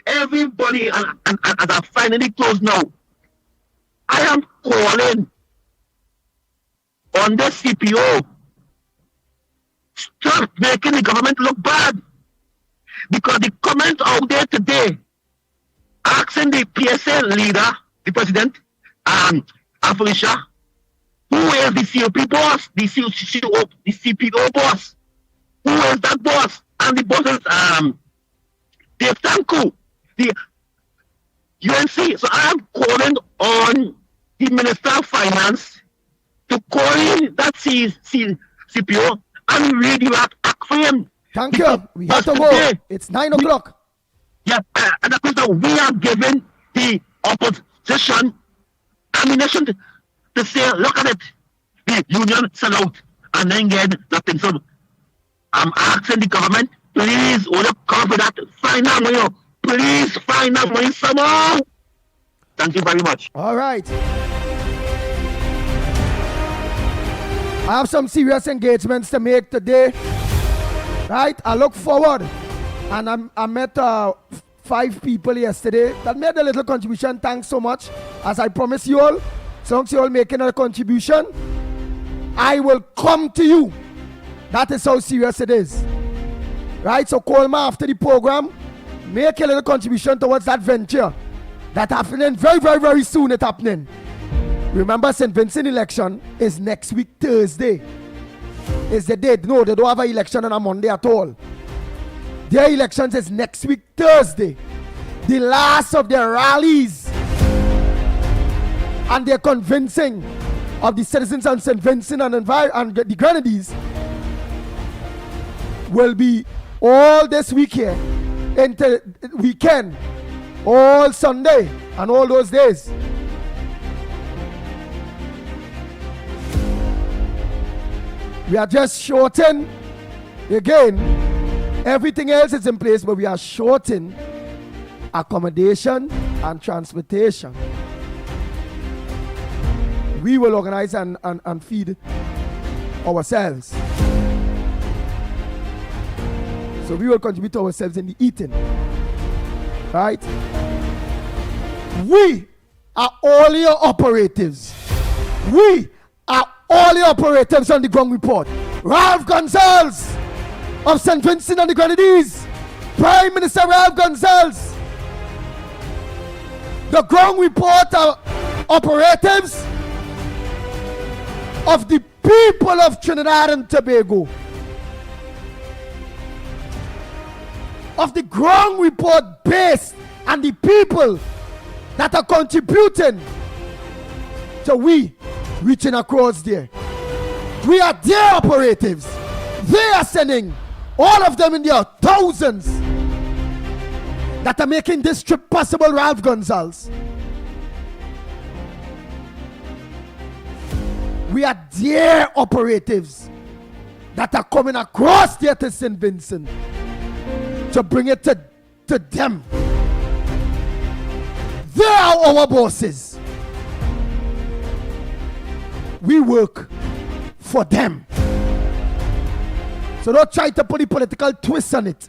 Everybody, and as I finally close now, I am calling on the CPO. Stop making the government look bad. Because the comment out there today, asking the PSA leader, the president, Felicia, who is the COP boss, the CPO boss? Who is that boss? And the boss is Dave Tanku, the UNC. So I am calling on the Minister of Finance to call in that CPO and really act for him. Thank you. We have to go. It's 9 o'clock. Yeah, and of course we are giving the opposition ammunition to say, look at it, the union sell out and then get nothing. So I'm asking the government, please, cover that, find that money. Please find that money somehow. Thank you very much. All right. I have some serious engagements to make today. Right? I look forward. And I met 5 people yesterday that made a little contribution. Thanks so much. As I promised you all, as long as you all making a contribution, I will come to you. That is how serious it is. Right? So call me after the program. Make a little contribution towards that venture. That's happening very, very, very soon. It's happening. Remember, St. Vincent election is next week, Thursday. Is the date. No, they don't have an election on a Monday at all. Their elections is next week, Thursday. The last of their rallies and their convincing of the citizens of St. Vincent and the Grenadines will be all this week here into weekend, all Sunday and all those days. We are just shorting Again, everything else is in place, but we are shorting accommodation and transportation. We will organize and feed ourselves. So we will contribute to ourselves in the eating. Right? We are all your operatives. We are all your operatives on the ground report. Ralph Gonsalves of St. Vincent and the Grenadines. Prime Minister Ralph Gonsalves. The ground report are operatives of the people of Trinidad and Tobago. Of the ground report base and the people that are contributing to we reaching across there. We are their operatives. They are sending all of them in their thousands that are making this trip possible, Ralph Gonsalves. We are their operatives that are coming across there to St. Vincent to bring it to them. They are our bosses. We work for them. So don't try to put a political twist on it.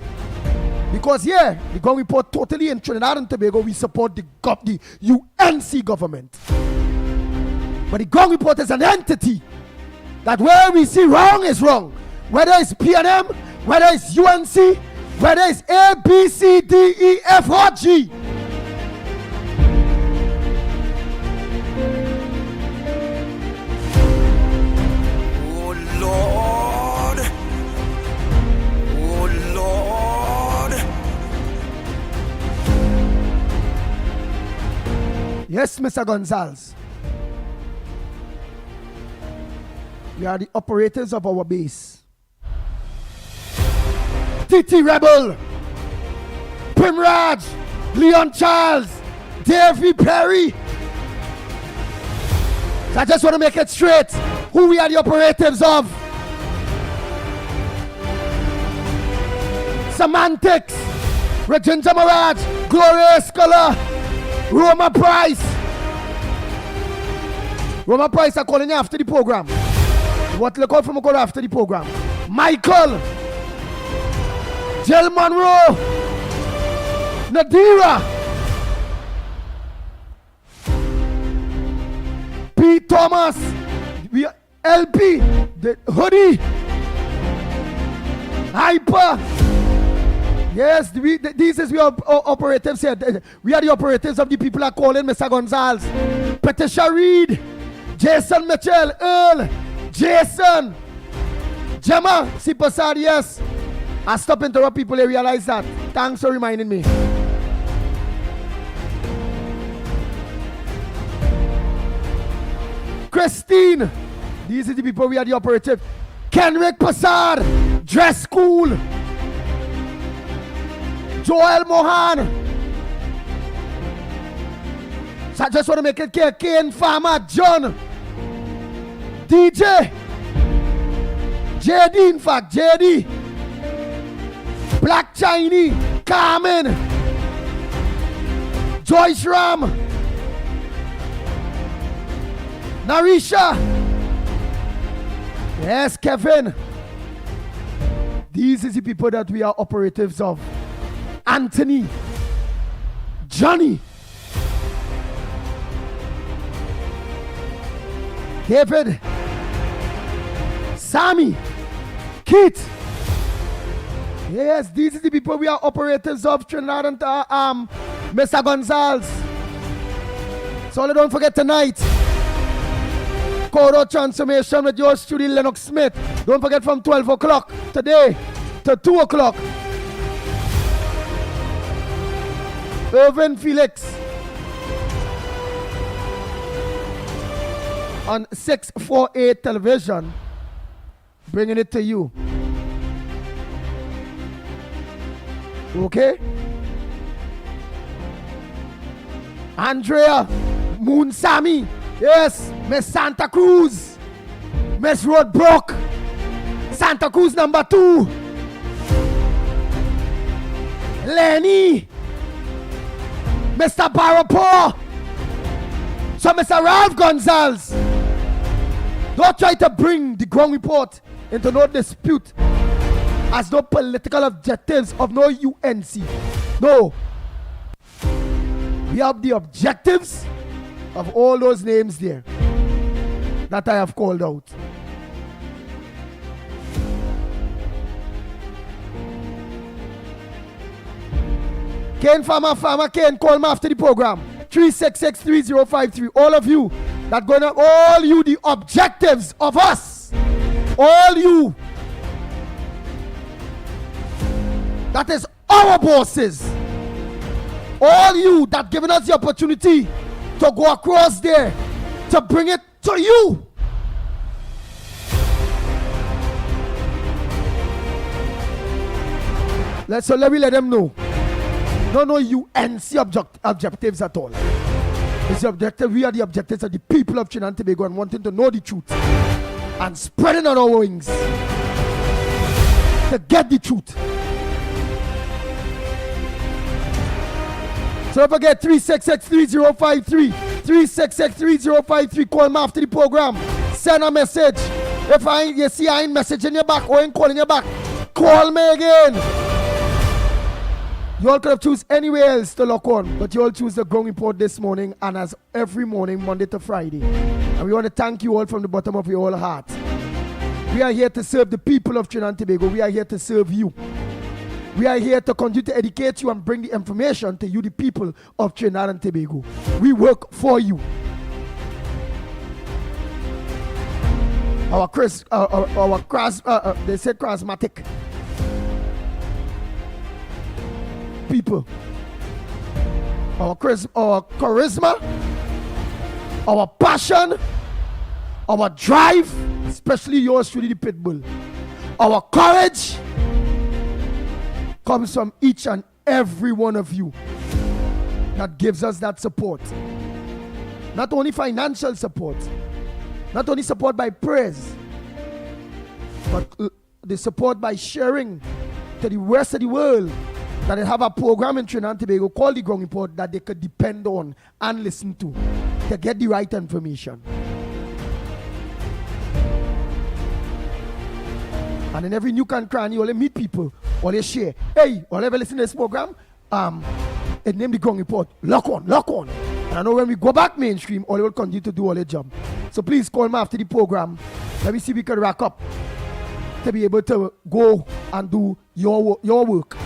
Because the ground report totally in Trinidad and Tobago, we support the UNC government. But the ground report is an entity that where we see wrong is wrong. Whether it's PNM, whether it's UNC, whether it's A, B, C, D, E, F, or G. Oh Lord. Oh Lord. Yes, Mr. Gonsalves. We are the operators of our base. Titi Rebel, Primraj, Leon Charles, Davy Perry. So I just want to make it straight who we are the operatives of. Semantics, Reginta Maraj, Gloria Scholar, Roma Price. Roma Price are calling you after the program. What look out for me call after the program? Michael, Jill Monroe, Nadira, P. Thomas, we LP, the Hoodie, Hyper. Yes, these is we are operatives here. We are the operatives of the people that are calling Mr. Gonsalves. Patricia Reed, Jason Mitchell, Earl, Jason, Gemma, Sipasad, yes. I stop interrupt people, they realize that. Thanks for reminding me. Christine, these are the people we are the operative. Kenrick Passard, Dress School, Joel Mohan. So I just want to make it clear. Kane Farmer, John, DJ, JD, in fact, JD, Black Chinese, Carmen, Joyce Ram, Narisha, yes, Kevin. These is the people that we are operatives of. Anthony, Johnny, David, Sammy, Keith. Yes, these are the people we are operators of Trinidad and Mr. Gonsalves. So don't forget tonight. Coro Transformation with yours truly, Lennox Smith. Don't forget from 12 o'clock today to 2 o'clock. Irvin Felix on 648 television, bringing it to you. Okay? Andrea Moon Sammy, yes, Miss Santa Cruz, Miss Roadbrook, Santa Cruz number 2, Lenny, Mr. Barapo, so Mr. Ralph Gonzalez, don't try to bring the ground report into no dispute as no political objectives of no UNC. No. We have the objectives of all those names there that I have called out. Ken Farmer Ken, call me after the program. 366-3053. All of you that gonna, all you the objectives of us, all you that is our bosses, all you that giving us the opportunity to go across there to bring it to you. Let me let them know. No UNC objectives at all. It's the objective. We are the objectives of the people of Trinidad and Tobago and wanting to know the truth and spreading on our wings to get the truth. So don't forget 366-3053. 366-3053. Call me after the program. Send a message. If you see I ain't messaging you back or ain't calling you back, call me again. You all could have choose anywhere else to lock on, but you all choose the ground report this morning and as every morning, Monday to Friday. And we want to thank you all from the bottom of your whole heart. We are here to serve the people of Trinidad and Tobago. We are here to serve you. We are here to continue to educate you and bring the information to you, the people of Trinidad and Tobago. We work for you. They say charismatic people, our charisma, our passion, our drive, especially yours truly, the Pitbull, our courage comes from each and every one of you that gives us that support. Not only financial support, not only support by prayers, but the support by sharing to the rest of the world that they have a program in Trinidad and Tobago called the Ground Report that they could depend on and listen to get the right information. And in every nook and cranny, you meet people, or they share. Hey, whatever listen to this program, it named the Ground Report. Lock on. And I know when we go back mainstream, all they will continue to do all their job. So please call me after the program. Let me see if we can rack up to be able to go and do your work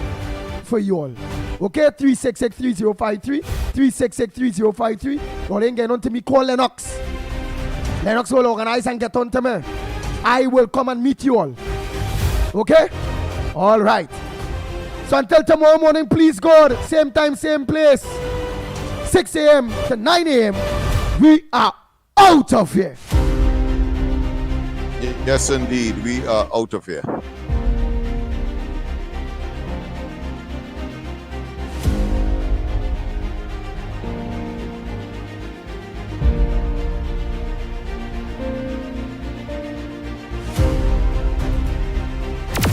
for you all. Okay, 366-3053. 366-3053. Or then get on to me, call Lennox. Lennox will organize and get on to me. I will come and meet you all. Okay? All right. So until tomorrow morning, please God, same time, same place, 6 a.m. to 9 a.m., we are out of here. Yes, indeed, we are out of here.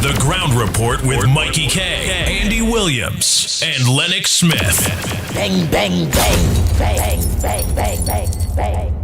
The Ground Report with Mikey K, Andy Williams, and Lennox Smith. Bang, bang, bang, bang, bang, bang, bang, bang.